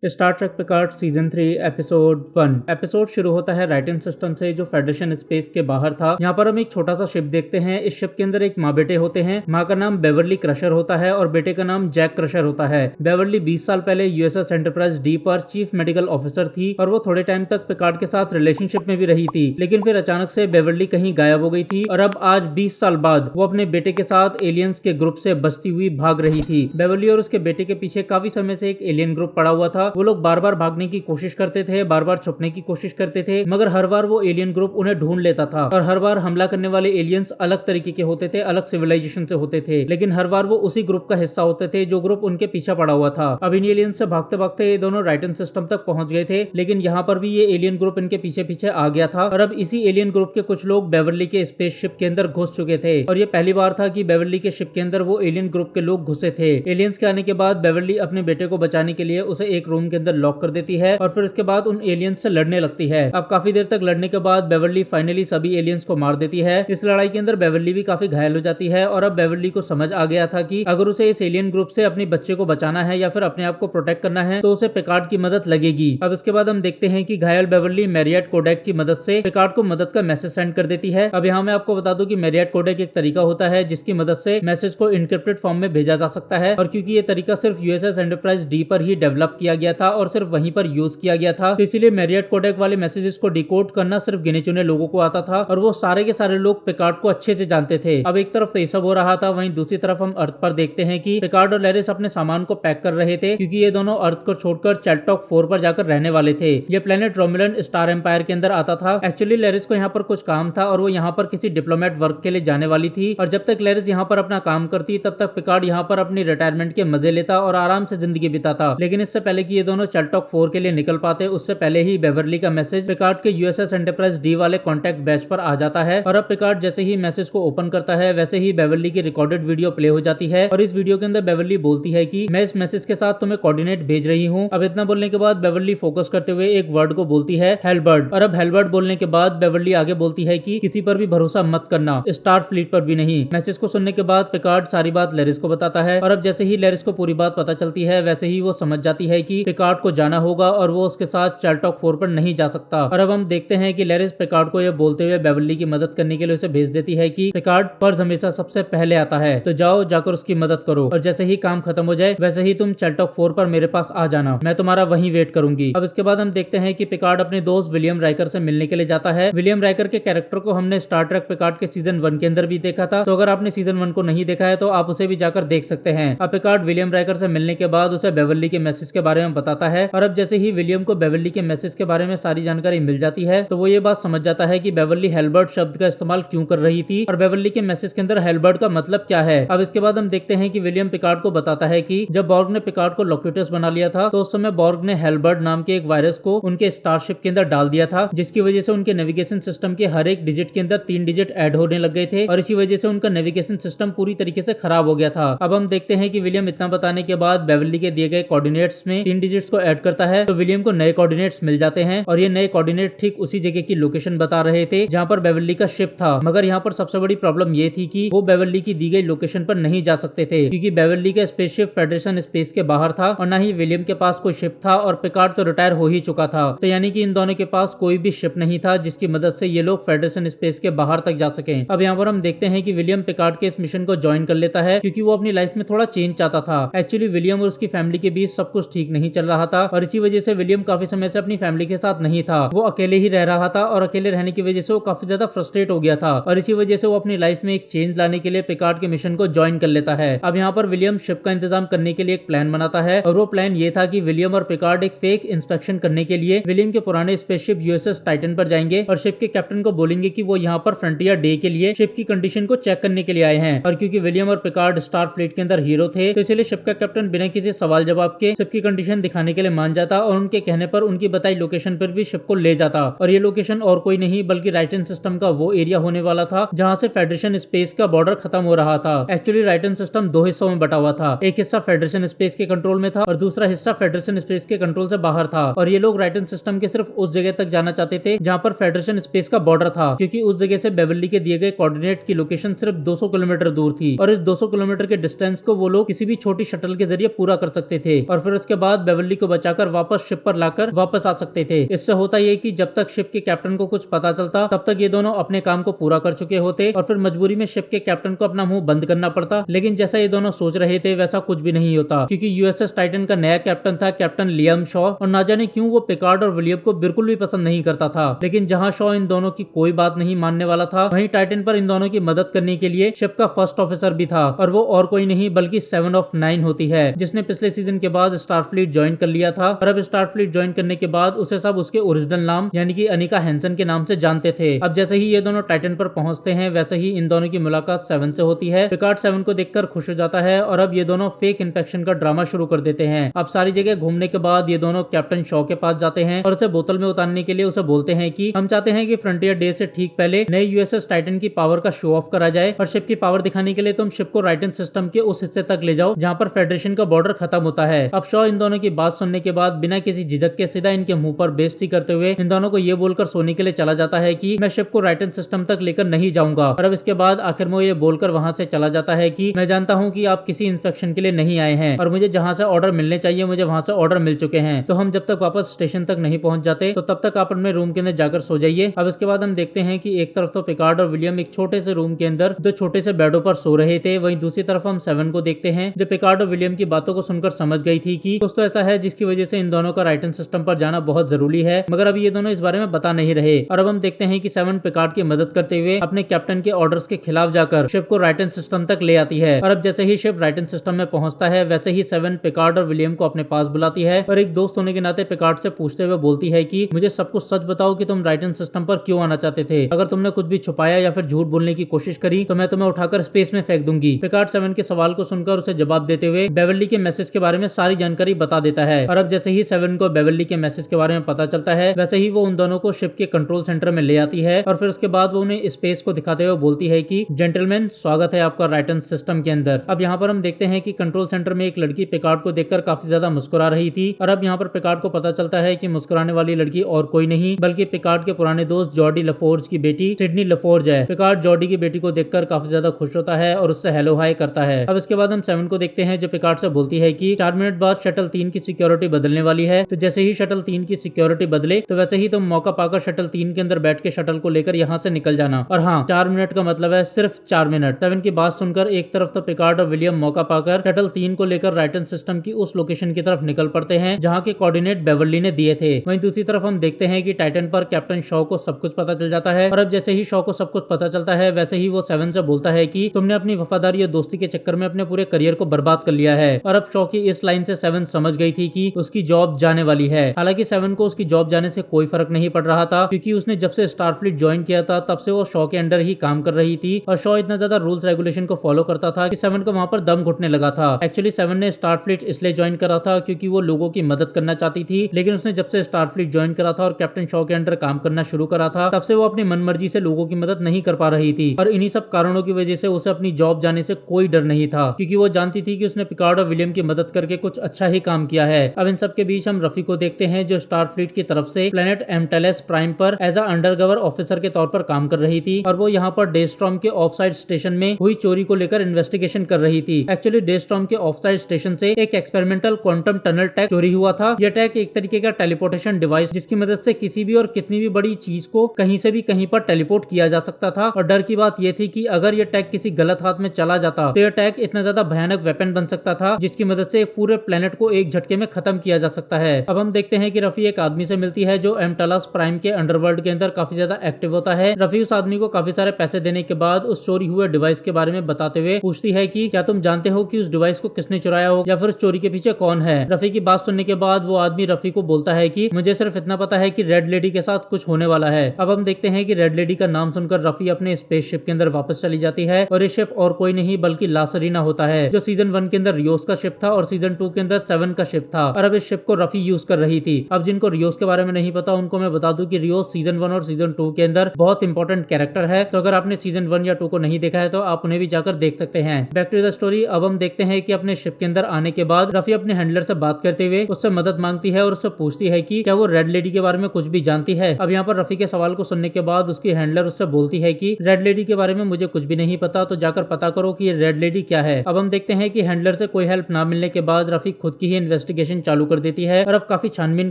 Star Trek Picard season 3 episode 1। Episode शुरू होता है राइटिंग सिस्टम से जो फेडरेशन स्पेस के बाहर था। यहाँ पर हम एक छोटा सा शिप देखते हैं। इस शिप के अंदर एक माँ बेटे होते हैं। माँ का नाम बेवर्ली क्रशर होता है और बेटे का नाम जैक क्रशर होता है। बेवर्ली 20 साल पहले यूएसएस एंटरप्राइज डी पर चीफ मेडिकल ऑफिसर थी और वो थोड़े टाइम तक पिकार्ड के साथ रिलेशनशिप में भी रही थी, लेकिन फिर अचानक से बेवर्ली कहीं गायब हो गई थी और अब आज 20 साल बाद वो अपने बेटे के साथ एलियंस के ग्रुप से बचती हुई भाग रही थी। बेवर्ली और उसके बेटे के पीछे काफी समय से एक एलियन ग्रुप पड़ा हुआ था। वो लोग बार बार भागने की कोशिश करते थे, बार बार छुपने की कोशिश करते थे, मगर हर बार वो एलियन ग्रुप उन्हें ढूंढ लेता था और हर बार हमला करने वाले एलियंस अलग तरीके के होते थे, अलग सिविलाइजेशन से होते थे, लेकिन हर बार वो उसी ग्रुप का हिस्सा होते थे जो ग्रुप उनके पीछे पड़ा हुआ था। अब इन एलियन से भागते भागते ये दोनों राइटन सिस्टम तक पहुंच गए थे, लेकिन यहाँ पर भी ये एलियन ग्रुप इनके पीछे पीछे आ गया था और अब इसी एलियन ग्रुप के कुछ लोग बेवर्ली के स्पेसशिप के अंदर घुस चुके थे और ये पहली बार था कि बेवर्ली के शिप के अंदर वो एलियन ग्रुप के लोग घुसे थे। एलियंस के आने के बाद बेवर्ली अपने बेटे को बचाने के लिए उसे एक रूम के अंदर लॉक कर देती है और फिर उसके बाद उन एलियंस से लड़ने लगती है। अब काफी देर तक लड़ने के बाद बेवर्ली फाइनली सभी एलियंस को मार देती है। इस लड़ाई के अंदर बेवर्ली भी काफी घायल हो जाती है और अब बेवर्ली को समझ आ गया था कि अगर उसे इस एलियन ग्रुप से अपने बच्चे को बचाना है या फिर अपने आप को प्रोटेक्ट करना है तो उसे पिकार्ड की मदद लगेगी। अब इसके बाद हम देखते हैं कि घायल बेवर्ली मैरियट कोडेक की मदद से पिकार्ड को मदद का मैसेज सेंड कर देती है। अब यहाँ मैं आपको बता दूं कि मैरियट कोडेक एक तरीका होता है जिसकी मदद से मैसेज को इनक्रिप्टेड फॉर्म में भेजा जा सकता है और क्योंकि ये तरीका सिर्फ यूएसएस एंटरप्राइज डी पर ही डेवलप किया गया था और सिर्फ वहीं पर यूज किया गया था, तो इसीलिए मैरियट कोडेक वाले मैसेजेस को डिकोड करना सिर्फ गिने चुने लोगों को आता था और वो सारे के सारे लोग पिकार्ड को अच्छे से जानते थे। अब एक तरफ तो ये सब हो रहा था, वहीं दूसरी तरफ हम अर्थ पर देखते हैं कि पिकार्ड और लैरिस अपने सामान को पैक कर रहे थे क्योंकि ये दोनों अर्थ को छोड़कर चैल्टॉक 4 पर जाकर रहने वाले थे। ये प्लेनेट रोमुलन स्टार एम्पायर के अंदर आता था। एक्चुअली लैरिस को यहाँ पर कुछ काम था और वो यहाँ पर किसी डिप्लोमेट वर्क के लिए जाने वाली थी और जब तक लैरिस यहाँ पर अपना काम करती तब तक पिकार्ड यहाँ पर अपनी रिटायरमेंट के मजे लेता और आराम से जिंदगी बिताता। लेकिन इससे पहले कि ये दोनों चैल्टॉक 4 के लिए निकल पाते उससे पहले ही बेवर्ली का मैसेज पिकार्ड के यूएसएस एंटरप्राइज डी वाले कॉन्टैक्ट बैच पर आ जाता है और अब पिकार्ड जैसे ही मैसेज को ओपन करता है वैसे ही बेवर्ली की रिकॉर्डेड वीडियो प्ले हो जाती है और इस वीडियो के अंदर बेवर्ली बोलती है कि मैं इस मैसेज के साथ तुम्हें कोऑर्डिनेट भेज रही हूँ। अब इतना बोलने के बाद बेवर्ली फोकस करते हुए एक वर्ड को बोलती है हेलबर्ड और अब हेलबर्ड बोलने के बाद बेवर्ली आगे बोलती है कि किसी पर भी भरोसा मत करना, स्टार फ्लीट पर भी नहीं। मैसेज को सुनने के बाद पिकार्ड सारी बात लैरिस को बताता है और अब जैसे ही लैरिस को पूरी बात पता चलती है वैसे ही वो समझ जाती है कि पिकार्ड को जाना होगा और वो उसके साथ चैल्टॉक 4 पर नहीं जा सकता। और अब हम देखते हैं कि लैरिस पिकार्ड को यह बोलते हुए बेवर्ली की मदद करने के लिए उसे भेज देती है कि पिकार्ड फर्ज हमेशा सबसे पहले आता है, तो जाओ जाकर उसकी मदद करो और जैसे ही काम खत्म हो जाए वैसे ही तुम चैल्टॉक 4 पर मेरे पास आ जाना, मैं तुम्हारा वहीं वेट करूंगी। अब इसके बाद हम देखते हैं कि पिकार्ड अपने दोस्त विलियम राइकर से मिलने के लिए जाता है। विलियम राइकर के कैरेक्टर को हमने स्टार ट्रेक पिकार्ड के सीजन 1 के अंदर भी देखा था, तो अगर आपने सीजन 1 को नहीं देखा है तो आप उसे भी जाकर देख सकते हैं। अब पिकार्ड विलियम राइकर से मिलने के बाद उसे बेवर्ली के मैसेज के बारे में बताता है और अब जैसे ही विलियम को बेवर्ली के मैसेज के बारे में सारी जानकारी मिल जाती है तो वो ये बात समझ जाता है कि बेवर्ली हेलबर्ड शब्द का इस्तेमाल क्यों कर रही थी और बेवर्ली के मैसेज के अंदर हेलबर्ड का मतलब क्या है। अब इसके बाद हम देखते हैं कि विलियम पिकार्ड को बताता है कि जब बॉर्ग ने पिकार्ड को लोक्यूटस बना लिया था तो उस समय बॉर्ग ने हेलबर्ड नाम के एक वायरस को उनके स्टारशिप के अंदर डाल दिया था, जिसकी वजह से उनके नेविगेशन सिस्टम के हर एक डिजिट के अंदर 3 डिजिट ऐड होने लग गए थे और इसी वजह से उनका नेविगेशन सिस्टम पूरी तरीके से खराब हो गया था। अब हम देखते हैं कि विलियम इतना बताने के बाद बेवर्ली के दिए गए कोऑर्डिनेट्स में 3 डिजिट्स को ऐड करता है तो विलियम को नए कोऑर्डिनेट्स मिल जाते हैं और ये नए कोऑर्डिनेट ठीक उसी जगह की लोकेशन बता रहे थे जहाँ पर बेवर्ली का शिप था। मगर यहाँ पर सबसे बड़ी प्रॉब्लम ये थी कि वो बेवर्ली की दी गई लोकेशन पर नहीं जा सकते थे क्योंकि बेवर्ली का स्पेसशिप फेडरेशन स्पेस के बाहर था और ना ही विलियम के पास कोई शिप था और पिकार्ड तो रिटायर हो ही चुका था, तो यानी कि इन दोनों के पास कोई भी शिप नहीं था जिसकी मदद से ये लोग फेडरेशन स्पेस के बाहर तक जा सके। अब यहाँ पर हम देखते हैं कि विलियम पिकार्ड के इस मिशन को ज्वाइन कर लेता है क्योंकि वो अपनी लाइफ में थोड़ा चेंज चाहता था। एक्चुअली विलियम और उसकी फैमिली के बीच सब कुछ ठीक नहीं चल रहा था और इसी वजह से विलियम काफी समय से अपनी फैमिली के साथ नहीं था, वो अकेले ही रह रहा था और अकेले रहने की वजह से वो काफी ज्यादा फ्रस्ट्रेट हो गया था और इसी वजह से वो अपनी लाइफ में एक चेंज लाने के लिए पिकार्ड के मिशन को ज्वाइन कर लेता है। अब यहाँ पर विलियम शिप का इंतजाम करने के लिए एक प्लान बनाता है और वो प्लान ये था कि विलियम और पिकार्ड एक फेक इंस्पेक्शन करने के लिए विलियम के पुराने स्पेसशिप यूएसएस टाइटन पर जाएंगे और शिप के कैप्टन को बोलेंगे कि वो यहाँ पर फ्रंटियर डे के लिए शिप की कंडीशन को चेक करने के लिए आए हैं और क्योंकि विलियम और पिकार्ड स्टार फ्लीट के अंदर हीरो थे तो इसलिए शिप का कैप्टन बिना किसी सवाल जवाब के शिप की कंडीशन दिखाने के लिए मान जाता और उनके कहने पर उनकी बताई लोकेशन पर भी शिप को ले जाता और ये लोकेशन और कोई नहीं बल्कि राइटन सिस्टम का वो एरिया होने वाला था जहाँ से फेडरेशन स्पेस का बॉर्डर खत्म हो रहा था। एक्चुअली राइटन सिस्टम 2 हिस्सों में बटा हुआ था, एक हिस्सा फेडरेशन स्पेस के कंट्रोल में था और दूसरा हिस्सा फेडरेशन स्पेस के कंट्रोल से बाहर था और ये लोग राइटन सिस्टम के सिर्फ उस जगह तक जाना चाहते थे जहाँ पर फेडरेशन स्पेस का बॉर्डर था क्योंकि उस जगह से बेवर्ली के दिए गए कोऑर्डिनेट की लोकेशन सिर्फ 200 किलोमीटर दूर थी और इस 200 किलोमीटर के डिस्टेंस को वो लोग किसी भी छोटी शटल के जरिए पूरा कर सकते थे और फिर उसके बाद बेवर्ली को बचाकर वापस शिप पर लाकर वापस आ सकते थे। इससे होता यह कि जब तक शिप के कैप्टन को कुछ पता चलता तब तक ये दोनों अपने काम को पूरा कर चुके होते और फिर मजबूरी में शिप के कैप्टन को अपना मुंह बंद करना पड़ता। लेकिन जैसा ये दोनों सोच रहे थे वैसा कुछ भी नहीं होता, क्योंकि यूएसएस टाइटन का नया कैप्टन था कैप्टन लियाम शॉ, और ना जाने क्यों वो पिकार्ड और विलियम को बिल्कुल भी पसंद नहीं करता था। लेकिन जहां शॉ इन दोनों की कोई बात नहीं मानने वाला था, वहीं टाइटन पर इन दोनों की मदद करने के लिए शिप का फर्स्ट ऑफिसर भी था, और वो और कोई नहीं बल्कि 7 ऑफ 9 होती है, जिसने पिछले सीजन के बाद स्टारफ्लीट ज्वाइन कर लिया था। और अब स्टारफ्लीट ज्वाइन करने के बाद उसे सब उसके ओरिजिनल नाम यानी कि अनिका हैंसन के नाम से जानते थे। अब जैसे ही ये दोनों टाइटन पर पहुंचते हैं वैसे ही इन दोनों की मुलाकात 7 से होती है। पिकार्ड 7 को देखकर खुश हो जाता है और अब ये दोनों फेक इन्फेक्शन का ड्रामा शुरू कर देते हैं। अब सारी जगह घूमने के बाद ये दोनों कैप्टन शॉ के पास जाते हैं और उसे बोतल में उतारने के लिए उसे बोलते हैं कि हम चाहते हैं कि फ्रंटियर डे से ठीक पहले नए यूएसएस टाइटन की पावर का शो ऑफ करा जाए, और शिप की पावर दिखाने के लिए तुम शिप को राइटन सिस्टम के उस हिस्से तक ले जाओ जहां पर फेडरेशन का बॉर्डर खत्म होता है। अब शॉ इन दोनों की बात सुनने के बाद बिना किसी झिझक के सीधा इनके मुंह पर बेइज्जती करते हुए इन दोनों को ये बोलकर सोने के लिए चला जाता है कि मैं शिप को राइटन सिस्टम तक लेकर नहीं जाऊंगा। और अब इसके बाद आखिर में ये बोलकर वहां से चला जाता है कि मैं जानता हूं कि आप किसी इंस्पेक्शन के लिए नहीं आए हैं और मुझे जहां से ऑर्डर मिलने चाहिए मुझे वहां से ऑर्डर मिल चुके हैं, तो हम जब तक वापस स्टेशन तक नहीं पहुंच जाते तो तब तक आप अपने रूम के अंदर जाकर सो जाइए। अब इसके बाद हम देखते हैं कि एक तरफ तो पिकार्ड और विलियम एक छोटे से रूम के अंदर दो छोटे से बेडों पर सो रहे थे, वहीं दूसरी तरफ हम 7 को देखते हैं जो पिकार्ड और विलियम की बातों को सुनकर समझ गई थी कि कुछ तो ऐसा है जिसकी वजह से इन दोनों का राइटन सिस्टम पर जाना बहुत जरूरी है, मगर अब ये दोनों इस बारे में बता नहीं रहे। और अब हम देखते हैं कि 7 पिकार्ड की मदद करते हुए अपने कैप्टन के ऑर्डर्स के खिलाफ जाकर शिप को राइटन सिस्टम तक ले आती है। और अब जैसे ही शिप राइटन सिस्टम में पहुंचता है वैसे ही 7 पिकार्ड और विलियम को अपने पास बुलाती है और एक दोस्त होने के नाते पिकार्ड से पूछते हुए बोलती है कि मुझे सब कुछ सच बताओ कि तुम राइटन सिस्टम पर क्यों आना चाहते थे। अगर तुमने कुछ भी छुपाया या फिर झूठ बोलने की कोशिश करी तो मैं तुम्हें उठाकर स्पेस में फेंक दूंगी। पिकार्ड 7 के सवाल को सुनकर उसे जवाब देते हुए बेवर्ली के मैसेज के बारे में सारी जानकारी बता देता है। और अब जैसे ही 7 को बेवर्ली के मैसेज के बारे में पता चलता है वैसे ही वो उन दोनों को शिप के कंट्रोल सेंटर में ले आती है और फिर उसके बाद वो उन्हें स्पेस को दिखाते हुए बोलती है कि जेंटलमैन स्वागत है आपका राइटन सिस्टम के अंदर। अब यहाँ पर हम देखते हैं कि कंट्रोल सेंटर में एक लड़की पिकार्ड को देखकर काफी ज्यादा मुस्कुरा रही थी और अब यहाँ पर पिकार्ड को पता चलता है कि मुस्कुराने वाली लड़की और कोई नहीं बल्कि पिकार्ड के पुराने दोस्त जॉर्डी लफोर्ज की बेटी सिडनी लफोर्ज है। पिकार्ड जॉर्डी की बेटी को देखकर काफी ज्यादा खुश होता है और उससे हेलो हाय करता है। अब इसके बाद हम 7 को देखते हैं जो पिकार्ड से बोलती है कि 4 मिनट बाद शटल 3 की सिक्योरिटी बदलने वाली है, तो जैसे ही शटल 3 की सिक्योरिटी बदले तो वैसे ही तुम मौका पाकर शटल 3 के अंदर बैठ के शटल को लेकर यहाँ से निकल जाना। और हाँ, 4 मिनट का मतलब है सिर्फ 4 मिनट। 7 की बात सुनकर एक तरफ तो पिकार्ड और विलियम मौका पाकर शटल 3 को लेकर राइटन सिस्टम की उस लोकेशन की तरफ निकल पड़ते हैं जहाँ के कोऑर्डिनेट बेवर्ली ने दिए थे। वहीं दूसरी तरफ हम देखते हैं कि टाइटन पर कैप्टन शॉ को सब कुछ पता चल जाता है और अब जैसे ही शॉ को सब कुछ पता चलता है वैसे ही वो 7 से बोलता है कि तुमने अपनी वफादारी और दोस्ती के चक्कर में अपने पूरे करियर को बर्बाद कर लिया है। और अब शॉ की इस लाइन से 7 समझ गई थी कि उसकी जॉब जाने वाली है। हालांकि 7 को उसकी जॉब जाने से कोई फर्क नहीं पड़ रहा था क्योंकि उसने जब से स्टारफ्लीट ज्वाइन किया था तब से वो शॉ के अंडर ही काम कर रही थी और शॉ इतना ज्यादा रूल्स रेगुलेशन को फॉलो करता था कि 7 को वहां पर दम घुटने लगा था। एक्चुअली 7 ने स्टारफ्लीट इसलिए ज्वाइन करा था क्योंकि वो लोगों की मदद करना चाहती थी, लेकिन उसने जब से स्टारफ्लीट ज्वाइन करा था और कैप्टन शॉ के अंडर काम करना शुरू करा था तब से वो अपनी मनमर्जी से लोगों की मदद नहीं कर पा रही थी और इन्हीं सब कारणों की वजह से उसे अपनी जॉब जाने से कोई डर नहीं था क्योंकि वो जानती थी कि उसने पिकार्ड और विलियम की मदद करके कुछ अच्छा ही काम किया है। अब इन सब के बीच हम रफी को देखते हैं जो स्टारफ्लीट की तरफ से प्लेनेट एमटेलेस प्राइम पर एज अ अंडरकवर ऑफिसर के तौर पर काम कर रही थी और वो यहाँ पर डेस्ट्रॉम के ऑफसाइड स्टेशन में हुई चोरी को लेकर इन्वेस्टिगेशन कर रही थी। एक्चुअली डेस्ट्रॉम के ऑफसाइड स्टेशन से एक एक्सपेरिमेंटल क्वांटम टनल टैग चोरी हुआ था। यह टैग एक तरीके का टेलीपोर्टेशन डिवाइस जिसकी मदद से किसी भी और कितनी भी बड़ी चीज को कहीं से भी कहीं पर टेलीपोर्ट किया जा सकता था और डर की बात यह थी कि अगर यह टैग किसी गलत हाथ में चला जाता तो यह टैग इतना ज्यादा भयानक वेपन बन सकता था जिसकी मदद से पूरे प्लेनेट को एक झटके में खत्म किया जा सकता है। अब हम देखते हैं कि रफी एक आदमी से मिलती है जो एमटेलस प्राइम के अंडरवर्ल्ड के अंदर काफी ज्यादा एक्टिव होता है। रफी उस आदमी को काफी सारे पैसे देने के बाद उस चोरी हुए डिवाइस के बारे में बताते हुए पूछती है कि क्या तुम जानते हो कि उस डिवाइस को किसने चुराया हो या फिर उस चोरी के पीछे कौन है। रफी की बात सुनने के बाद वो आदमी रफी को बोलता है कि मुझे सिर्फ इतना पता है कि रेड लेडी के साथ कुछ होने वाला है। अब हम देखते हैं कि रेड लेडी का नाम सुनकर रफी अपने स्पेसशिप के अंदर वापस चली जाती है और ये शिप और कोई नहीं बल्कि ला सरीना होता है जो सीजन 1 के अंदर रियोस का शिप था और सीजन 2 के अंदर 7 का शिप था और अब इस शिप को रफी यूज कर रही थी। अब जिनको रियोस के बारे में नहीं पता उनको मैं बता दूं कि रियोस सीजन 1 और सीजन 2 के अंदर बहुत इंपॉर्टेंट कैरेक्टर है, तो अगर आपने सीजन 1 या 2 को नहीं देखा है तो आप उन्हें भी जाकर देख सकते हैं। Back to the story. अब हम देखते हैं कि अपने शिप के अंदर आने के बाद रफी अपने हैंडलर से बात करते हुए उससे मदद मांगती है और उससे पूछती है कि क्या वो रेड लेडी के बारे में कुछ भी जानती है। अब यहाँ पर रफी के सवाल को सुनने के बाद उसकी हैंडलर उससे बोलती है कि रेड लेडी के बारे में मुझे कुछ भी नहीं पता, तो जाकर पता करो कि ये रेड लेडी क्या है। अब हम देखते हैं कि हैंडलर से कोई हेल्प ना मिलने के बाद रफी खुद की ही इन्वेस्टिगेशन चालू कर देती है और अब काफी छानबीन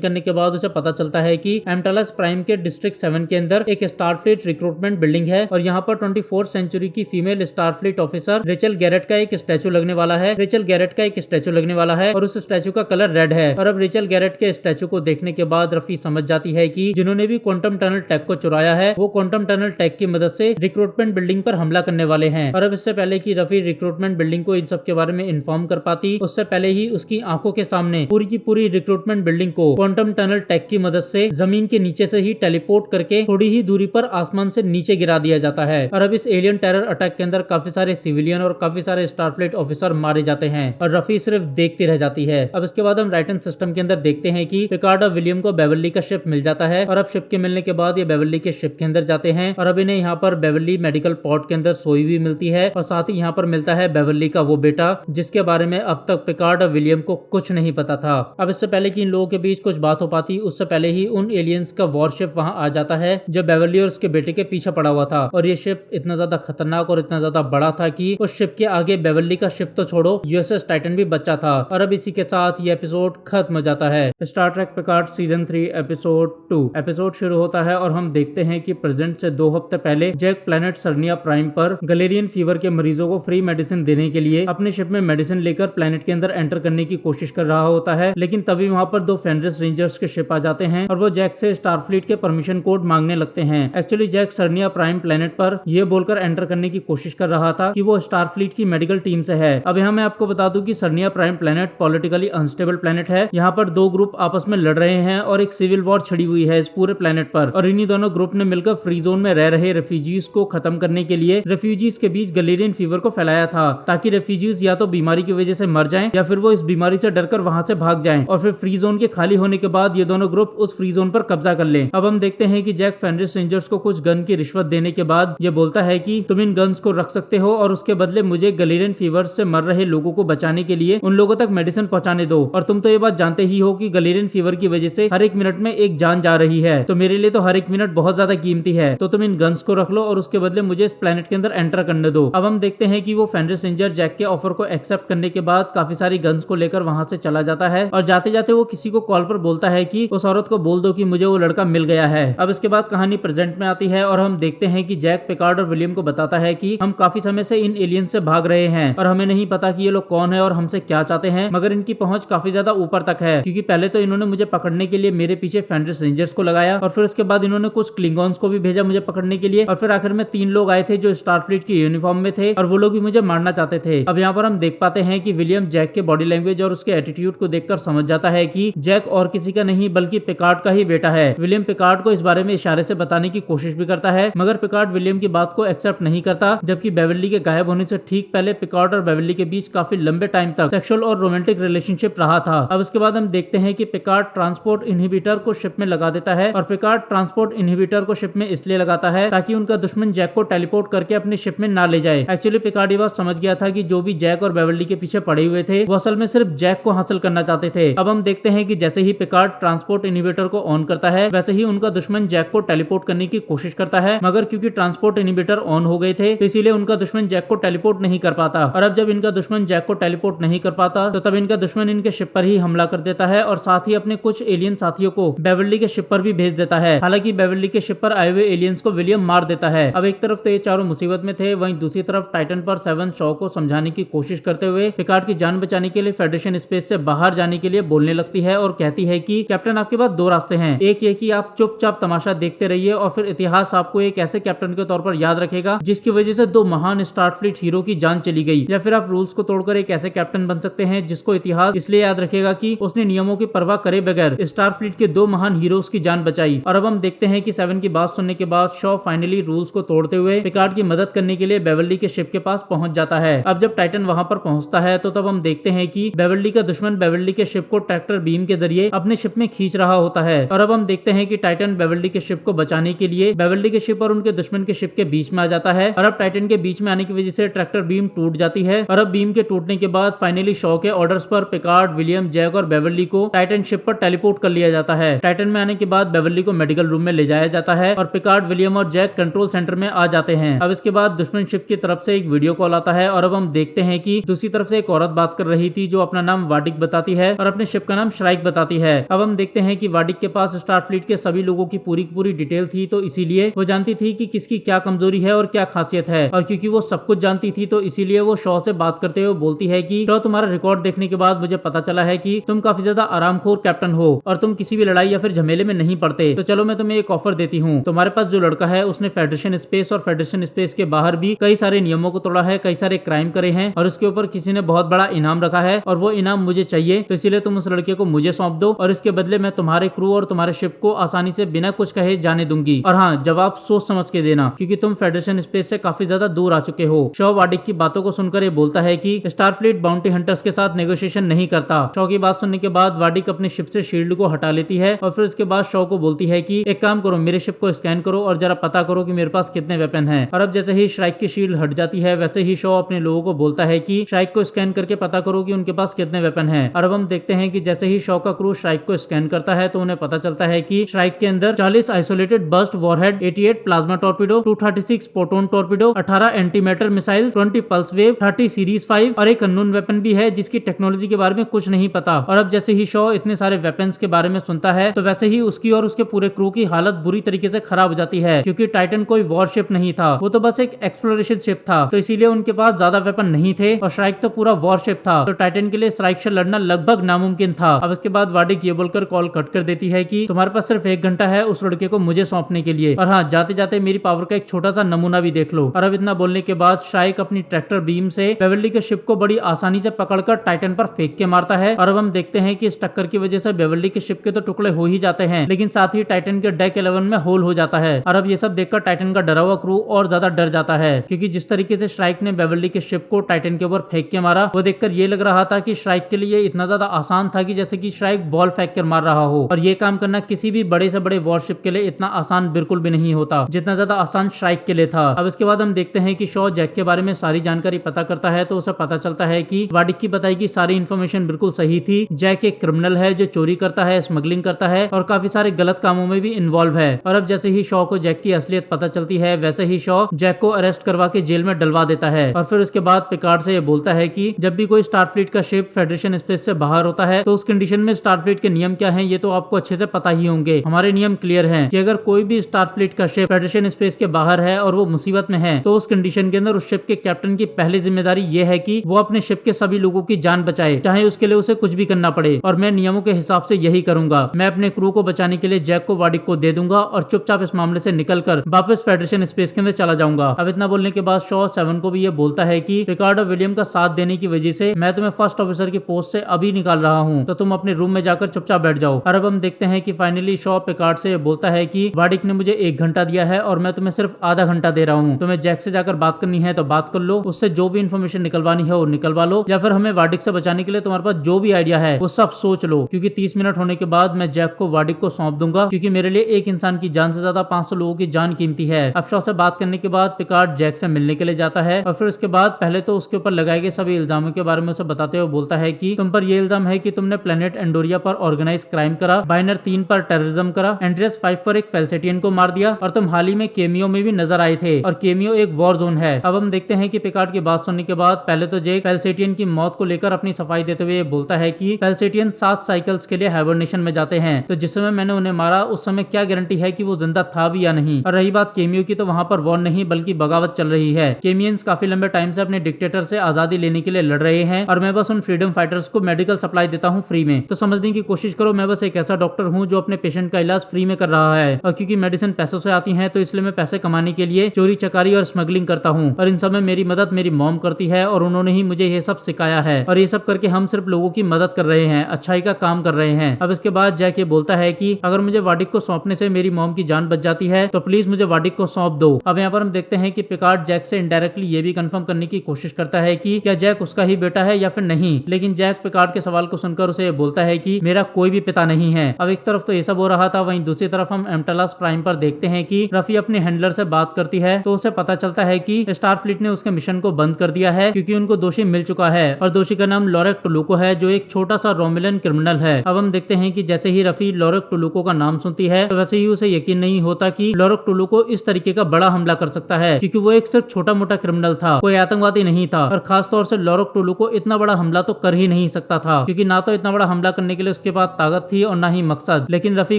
करने के बाद उसे पता चलता है कि एम्टालस प्राइम के डिस्ट्रिक्ट 7 के अंदर एक स्टारफ्लीट रिक्रूटमेंट बिल्डिंग है और यहाँ पर 24th सेंचुरी की फीमेल स्टारफ्लीट ऑफिसर रेचल गैरेट का एक स्टैचू लगने वाला है। रेचल गैरेट का एक स्टैचू लगने वाला है और उस स्टैचू का कलर रेड है। और अब रेचल गैरेट के स्टैचू को देखने के बाद रफी समझ जाती है कि जिन्होंने भी क्वांटम टनल टेक को चुराया है वो क्वांटम टनल टेक की मदद से रिक्रूटमेंट बिल्डिंग पर हमला करने वाले हैं। और अब इससे पहले कि रफी रिक्रूटमेंट बिल्डिंग को इन सब के बारे में इन्फॉर्म कर पाती, उससे पहले ही उसकी आंखों के सामने पूरी की पूरी रिक्रूटमेंट बिल्डिंग को क्वांटम टनल टेक की मदद से जमीन के नीचे से ही टेलीपोर्ट करके थोड़ी ही दूरी पर आसमान से नीचे गिरा दिया जाता है। और अब इस एलियन टेरर अटैक के अंदर काफी सारे सिविलियन और काफी सारे स्टारफ्लीट ऑफिसर मारे जाते हैं और रफी सिर्फ देखती रह जाती है। अब इसके बाद हम राइटन सिस्टम के अंदर देखते हैं कि पिकार्ड और विलियम को बेवर्ली का शिप मिल जाता है और अब शिप के मिलने के बाद ये बेवर्ली के शिप के अंदर जाते हैं और अब इन्हें यहाँ पर बेवर्ली मेडिकल पॉट के अंदर सोई हुई मिलती है और साथ ही यहाँ पर मिलता है बेवर्ली का वो बेटा जिसके बारे में अब तक पिकार्ड और विलियम को कुछ नहीं पता था। अब इससे पहले कि इन लोगों के बीच कुछ बात हो पाती, उससे पहले ही उन एलियंस का वॉरशिप वहां आ जाता है जो बेवर्ली और उसके बेटे के पीछे पड़ा हुआ था। और ये शिप इतना ज्यादा खतरनाक और इतना ज्यादा बड़ा था कि उस शिप के आगे बेवर्ली का शिप तो छोड़ो यूएसएस टाइटन भी बचा था। और अब इसी के साथ ये एपिसोड खत्म हो जाता है। Star Trek Picard season 3 episode 2 episode शुरू होता है और हम देखते हैं कि प्रेजेंट से 2 हफ्ते पहले जैक प्लेनेट सर्निया प्राइम पर गलेरियन फीवर के मरीजों को फ्री मेडिसिन देने के लिए अपने शिप में मेडिसिन लेकर प्लेनेट के अंदर एंटर करने की कोशिश कर रहा होता है। लेकिन तभी वहां पर 2 फेनरिस रेंजर्स के शिप आ जाते हैं और वो जैक से स्टारफ्लीट के परमिशन कोड मांगने लगते हैं। एक्चुअली जैक सर्निया प्राइम प्लेनेट पर यह बोलकर एंटर करने की कोशिश कर रहा था कि वो स्टारफ्लीट की मेडिकल टीम से है। अब यहाँ मैं आपको बता दूं कि Sarnia prime planet politically unstable planet है। यहाँ पर 2 ग्रुप आपस में लड़ रहे हैं और एक सिविल वॉर छिड़ी हुई है इस पूरे प्लेनेट पर और इन्हीं दोनों ग्रुप ने मिलकर फ्री जोन में रह रहे रेफ्यूजीज को खत्म करने के लिए रेफ्यूजीज के बीच गलेरियन फीवर को फैलाया था ताकि रेफ्यूजीज या तो बीमारी की वजह से मर जाएं या फिर वो इस बीमारी से डरकर वहां से भाग जाएं और फिर फ्री जोन के खाली होने के बाद ये दोनों ग्रुप उस फ्री जोन पर कब्जा कर लें। अब हम देखते हैं कि जैक फेनरिस रेंजर्स को कुछ गन की रिश्वत देने के बाद ये बोलता है कि तुम इन गन्स को रख सकते हो और उसके बदले मुझे गलेरियन फीवर से मर रहे लोगों को बचाने के लिए उन लोगों तक मेडिसिन पहुंचाने दो। और तुम तो ये बात जानते ही हो कि गलेरियन फीवर की वजह से हर एक मिनट में एक जान जा रही है, तो मेरे लिए तो हर एक मिनट बहुत ज्यादा कीमती है, तो तुम इन गन्स को रख लो और उसके बदले मुझे इस प्लेनेट के अंदर एंटर करने दो। अब हम देखते हैं कि वो फेनरिस रेंजर जैक के ऑफर को एक्सेप्ट करने के बाद काफी सारी गन्स को लेकर वहां से चला जाता है और जाते जाते वो किसी को कॉल पर बोलता है कि उस औरत को बोल दो कि मुझे वो लड़का मिल गया है। अब इसके बाद कहानी प्रेजेंट में आती है और हम देखते हैं कि जैक पिकार्ड और विलियम को बताता है कि हम काफी समय से इन एलियन से भाग रहे हैं और हमें नहीं पता कि ये लोग कौन है और हमसे क्या चाहते हैं, मगर इनकी पहुंच काफी ज्यादा ऊपर तक है क्योंकि पहले तो इन्होंने मुझे पकड़ने के लिए मेरे पीछे फेनरिस रेंजर्स को लगाया और फिर उसके बाद इन्होंने कुछ क्लिंगॉन्स को भी भेजा मुझे पकड़ने के लिए और फिर आखिर में 3 लोग आए थे जो स्टारफ्लीट की यूनिफॉर्म में थे और वो लोग भी मुझे मारना चाहते थे। अब यहाँ पर हम देख पाते हैं कि विलियम जैक के बॉडी लैंग्वेज और उसके एटीट्यूड को देखकर समझ जाता है कि जैक और किसी का नहीं बल्कि पिकार्ड का ही बेटा है। विलियम पिकार्ड को इस बारे में इशारे से बताने की कोशिश भी करता है मगर पिकार्ड विलियम की बात को एक्सेप्ट नहीं करता, जबकि बेवर्ली के गायब होने से ठीक पहले पिकार्ड और बेवर्ली के बीच काफी लंबे टाइम तक सेक्सुअल और रोमांटिक रिलेशनशिप रहा था। अब इसके बाद हम देखते हैं कि पिकार्ड ट्रांसपोर्ट इनहिबिटर को शिप में लगा देता है और पिकार्ड ट्रांसपोर्ट इनहिबिटर को शिप में इसलिए लगाता है ताकि उनका दुश्मन जैक को टेलीपोर्ट करके अपने शिप में ना ले जाए। एक्चुअली पिकार्ड ये बात समझ गया था कि जो भी जैक और बेवर्ली के पीछे पड़े हुए थे वो असल में सिर्फ जैक को हासिल करना चाहते थे। अब हम देखते हैं कि जैसे ही पिकार्ड ट्रांसपोर्ट इनहिबिटर को ऑन करता है वैसे ही उनका दुश्मन जैक को टेलीपोर्ट करने की कोशिश करता है, मगर क्योंकि ट्रांसपोर्ट इनहिबिटर ऑन हो गए थे तो इसीलिए उनका दुश्मन जैक को टेलीपोर्ट नहीं कर पाता। और अब जब इनका दुश्मन जैक को टेलीपोर्ट नहीं कर पाता तो तब इनका दुश्मन इनके शिप पर ही हमला कर देता है और साथ ही अपने कुछ एलियन साथियों को बेवर्ली के शिप पर भी भेज देता है। हालांकि बेवर्ली के शिप पर आए हुए एलियंस को विलियम मार देता है। अब एक तरफ तो ये चारों मुसीबत में थे, वहीं दूसरी तरफ टाइटन पर 7 शॉ को समझाने की कोशिश करते हुए पिकार्ड की जान बचाने के लिए फेडरेशन स्पेस से बाहर जाने के लिए बोलने लगती है और कहती है कि कैप्टन आपके पास 2 रास्ते हैं, एक ये कि आप चुपचाप तमाशा देखते रहिए और फिर इतिहास आपको एक ऐसे कैप्टन के तौर पर याद रखेगा जिसकी वजह से 2 महान स्टारफ्लीट हीरो की जान चली गई, या फिर आप रूल्स को तोड़कर एक ऐसे कैप्टन बन सकते हैं जिसको इतिहास इसलिए याद रखेगा कि उसने नियमों की परवाह करे बगैर स्टारफ्लीट के 2 महान हीरोज की जान बचाई। और अब हम देखते हैं कि 7 की बात सुनने के बाद शॉ फाइनली रूल्स को तोड़ते हुए पिकार्ड की मदद करने के लिए बेवर्ली के शिप के पास पहुंच जाता है। अब जब टाइटन वहां पर पहुंचता है तो तब हम देखते हैं कि बेवर्ली का दुश्मन बेवर्ली के शिप को ट्रैक्टर बीम के जरिए अपने शिप में खींच रहा होता है। और अब हम देखते हैं कि टाइटन बेवर्ली के शिप को बचाने के लिए बेवर्ली के शिप और उनके दुश्मन के शिप के बीच में आ जाता है और अब टाइटन के बीच में आने की वजह से ट्रैक्टर बीम टूट जाती है। और अब बीम के टूटने के बाद फाइनली शॉ के ऑर्डर्स पर पिकार्ड, विलियम, जैक और बेवर्ली को टाइटन शिप पर टेलीपोर्ट कर लिया जाता है। टाइटन में आने के बाद बेवर्ली को मेडिकल रूम में ले जाया जाता है और पिकार्ड, विलियम और जैक कंट्रोल सेंटर में आ जाते हैं। अब इसके बाद दुश्मन शिप की तरफ से एक वीडियो कॉल आता है और अब हम देखते हैं कि दूसरी तरफ से एक औरत बात कर रही थी जो अपना नाम वाडिक वाडिक बताती है और अपने शिप का नाम श्राइक बताती है। अब हम देखते हैं कि वाडिक के पास स्टारफ्लीट के सभी लोगों की पूरी डिटेल थी, तो इसीलिए वो जानती थी कि किसकी क्या कमजोरी है और क्या खासियत है। और क्योंकि वो सब कुछ जानती थी तो इसीलिए वो शॉ से बात करते हुए बोलती है कि शॉ, तुम्हारा रिकॉर्ड देखने के बाद मुझे पता चला है कि तुम काफी ज्यादा आरामखोर कैप्टन हो और तुम किसी भी लड़ाई या फिर झमेले में नहीं पड़ते। तो चलो मैं तुम्हें एक ऑफर देती हूँ। तुम्हारे पास जो लड़का है उसने फेडरेशन स्पेस और फेडरेशन स्पेस के बाहर भी कई सारे नियमों को तोड़ा है, कई सारे क्राइम करे हैं और उसके ऊपर किसी ने बहुत बड़ा इनाम रखा है और वो इनाम मुझे चाहिए। तो इसीलिए तुम उस लड़के को मुझे सौंप दो और इसके बदले मैं तुम्हारे क्रू और तुम्हारे शिप को आसानी से बिना कुछ कहे जाने दूंगी। और हाँ, जवाब सोच समझ के देना क्योंकि तुम फेडरेशन स्पेस से काफी ज्यादा दूर आ चुके हो। शॉ वाडिक की बातों को सुनकर ये बोलता है कि स्टारफ्लीट बाउंटी हंटर्स के साथ नेगोशिएशन नहीं करता। शॉ की बात सुनने के बाद वाडिक अपने शिप से शील्ड को हटा लेती है और फिर उसके बाद शॉ को बोलती है कि एक काम करो, मेरे शिप को स्कैन करो और जरा पता करो कि मेरे पास कितने वेपन हैं। और अब जैसे ही श्राइक की शील्ड हट जाती है वैसे ही शॉ अपने लोगों को बोलता है कि श्राइक को स्कैन करके पता करो कि उनके पास कितने वेपन हैं। और अब हम देखते हैं कि जैसे ही शॉ का क्रू श्राइक को स्कैन करता है तो उन्हें पता चलता है कि श्राइक के अंदर 40 isolated burst warhead, 88 plasma torpedo, 236 proton torpedo, 18 antimatter missile, 20 pulse wave, 30 series 5 और एक अननोन वेपन भी है जिसकी टेक्नोलॉजी के बारे में कुछ नहीं पता। और अब जैसे ही शॉ इतने सारे वेपन्स के बारे में सुनता है तो वैसे ही उसकी और उसके पूरे क्रू की हालत बुरी तरीके से खराब हो जाती है क्योंकि टाइटन कोई वॉरशिप नहीं था, वो तो बस एक एक्सप्लोरेशन शिप था। तो इसीलिए उनके पास ज्यादा वेपन नहीं थे और श्राइक तो पूरा वॉरशिप था, तो टाइटन के लिए श्राइक से लड़ना लगभग नामुमकिन था। अब इसके बाद वाडिक ये बोलकर कॉल कट कर देती है कि तुम्हारे पास सिर्फ 1 घंटा है उस लड़के को मुझे सौंपने के लिए, और हाँ, जाते जाते मेरी पावर का एक छोटा सा नमूना भी देख लो। और अब इतना बोलने के बाद श्राइक अपनी ट्रैक्टर बीम से बेवर्ली के शिप को बड़ी आसानी से पकड़कर टाइटन पर फेंक के मारता है। और अब हम देखते हैं कि इस टक्कर की वजह से बेवर्ली के शिप के तो टुकड़े हो ही जाते हैं, लेकिन साथ ही टाइटन के डेक 11 में होल हो जाता है। और अब ये सब देखकर टाइटन का डरा हुआ क्रू और ज्यादा डर जाता है क्योंकि जिस तरीके से श्राइक ने बेवर्ली के शिप को टाइटन के ऊपर फेंक के मारा वो देखकर ये लग रहा था कि श्राइक के लिए इतना ज्यादा आसान था कि जैसे कि श्राइक बॉल फेंक कर मार रहा हो। और ये काम करना किसी भी बड़े से बड़े वॉरशिप के लिए इतना आसान बिल्कुल भी नहीं होता जितना ज्यादा आसान श्राइक के लिए था। अब इसके बाद हम देखते हैं कि शॉ जैक के बारे में सारी जानकारी पता करता है तो उसे पता चलता है कि वाडिक की बताई की सारी इन्फॉर्मेशन बिल्कुल सही थी। जैक एक क्रिमिनल है जो चोरी करता है, स्मगलिंग करता है और काफी सारे गलत कामों में भी इन्वॉल्व है। और अब जैसे ही शॉ को जैक की असलियत पता चलती है वैसे ही शॉ जैक को अरेस्ट करवा के जेल में डलवा देता है। और फिर उसके बाद पिकार्ड से ये बोलता है कि जब भी कोई स्टारफ्लीट का शिप फेडरेशन स्पेस से बाहर होता है तो उस कंडीशन में स्टारफ्लीट के नियम क्या हैं ये तो आपको अच्छे से पता ही होंगे। हमारे नियम क्लियर हैं कि अगर कोई भी स्टारफ्लीट का शिप फेडरेशन स्पेस के बाहर है और वो मुसीबत में है तो उस कंडीशन के अंदर उस शिप के कैप्टन की पहली जिम्मेदारी ये है कि वो अपने शिप के सभी लोगों की जान बचाए, चाहे उसके लिए उसे कुछ भी करना पड़े। और मैं नियमों के हिसाब से यही करूंगा। मैं अपने क्रू को बचाने के लिए जैक को वाडिक को दे दूंगा और चुपचाप इस मामले से निकलकर वापस फेडरेशन स्पेस के अंदर चला जाऊंगा। अब इतना बोलने के बाद शॉ 7 को भी ये बोलता है कि पिकार्ड और विलियम का साथ देने की वजह से मैं तुम्हें फर्स्ट ऑफिसर की पोस्ट से अभी निकाल रहा हूँ, तो तुम अपने रूम में जाकर चुपचाप बैठ जाओ। और अब हम देखते हैं कि फाइनली शॉ पिकार्ड से बोलता है कि वाडिक ने मुझे 1 घंटा दिया है और मैं तुम्हें सिर्फ आधा घंटा दे रहा हूँ। तुम्हें जैक से जाकर बात करनी है तो बात कर लो, उससे जो भी इन्फॉर्मेशन निकलवानी है वो निकलवा लो, या फिर हमें वाडिक से बचाने के लिए तुम्हारे पास जो भी आइडिया है वो सब सोच लो, क्योंकि 30 मिनट होने के बाद मैं जैक को वाडिक को सौंप दूंगा, क्योंकि मेरे लिए एक इंसान की जान से ज्यादा 500 लोगों की जान कीमती है। अब शॉ से बात करने के बाद पिकार्ड जैक से मिलने के लिए जाता है और फिर उसके बाद पहले तो उसके ऊपर लगाए गए सभी इल्जामों के बारे में उसे बताते हुए बोलता है कि तुम पर ये इल्जाम है कि तुमने प्लेनेट एंडोरिया पर ऑर्गेनाइज क्राइम करा, बाइनर 3 पर टेररिज्म करा, एंड्रियस 5 पर एक फेल्सेटियन को मार दिया और तुम हाल ही में केमियो में भी नजर आए थे और केमियो एक वॉर जोन है। अब हम देखते हैं कि पिकार्ड की बात सुनने के बाद पहले तो जैक फेल्सेटियन की मौत को लेकर अपनी सफाई देते हुए बोलता है कि फेल्सेटियन 7 साइकिल्स के लिए हाइबरनेशन में जाते हैं, तो जिस समय मैंने उन्हें मारा उस समय क्या गारंटी है कि वो जिंदा था भी या नहीं। और रही बात केमियो की, तो वहां पर वॉर नहीं बल्कि बगावत चल रही है। केमियंस काफी लंबे टाइम से अपने डिक्टेटर से आजादी लेने के लिए लड़ रहे हैं और मैं बस उन फ्रीडम फाइटर्स को मेडिकल सप्लाई देता हूँ फ्री में। तो समझने की कोशिश करो, मैं बस एक ऐसा डॉक्टर हूँ जो अपने पेशेंट का इलाज फ्री में कर रहा है, और क्योंकि मेडिसिन पैसों से आती है तो इसलिए मैं पैसे कमाने के लिए चोरी चकारी और स्मगलिंग करता हूँ, और इन सब में मेरी मदद मेरी मॉम करती है और उन्होंने ही मुझे ये सब सिखाया है, और ये सब करके हम सिर्फ लोगों की मदद कर रहे हैं, अच्छाई का काम कर रहे हैं। अब इसके बाद जैक ये बोलता है कि अगर मुझे वाडिक को सौंपने से मेरी मॉम की जान बच जाती है तो प्लीज मुझे वाडिक को सौंप दो। अब यहाँ पर हम देखते हैं कि पिकार्ड जैक से इनडायरेक्टली ये भी कंफर्म करने की कोशिश करता है कि क्या जैक उसका ही बेटा है या फिर नहीं, लेकिन जैक पिकार्ड के सवाल को सुनकर उसे बोलता है कि मेरा कोई भी पिता नहीं है। अब एक तरफ तो ये सब हो रहा था, वहीं दूसरी तरफ हम एम्टालास प्राइम पर देखते हैं कि रफी अपने हैंडलर से बात करती है तो उसे पता चलता है कि स्टारफ्लीट ने उसके मिशन को बंद कर दिया है क्योंकि उनको दोषी मिल चुका है, और दोषी का नाम लॉरेक टुलुको है जो एक छोटा सा रोमिलन क्रिमिनल है। अब हम देखते हैं कि जैसे ही रफी लॉरेक टुलुको का नाम सुनती है तो वैसे ही उसे यकीन नहीं होता कि लॉरेक टुलुको इस तरीके का बड़ा हमला कर सकता है, क्योंकि वो एक सिर्फ छोटा मोटा क्रिमिनल था, कोई आतंकवादी नहीं था, और खास तौर से लॉरेक टुलुको इतना बड़ा हमला तो कर ही नहीं नहीं सकता था, क्योंकि ना तो इतना बड़ा हमला करने के लिए उसके पास ताकत थी और ना ही मकसद। लेकिन रफी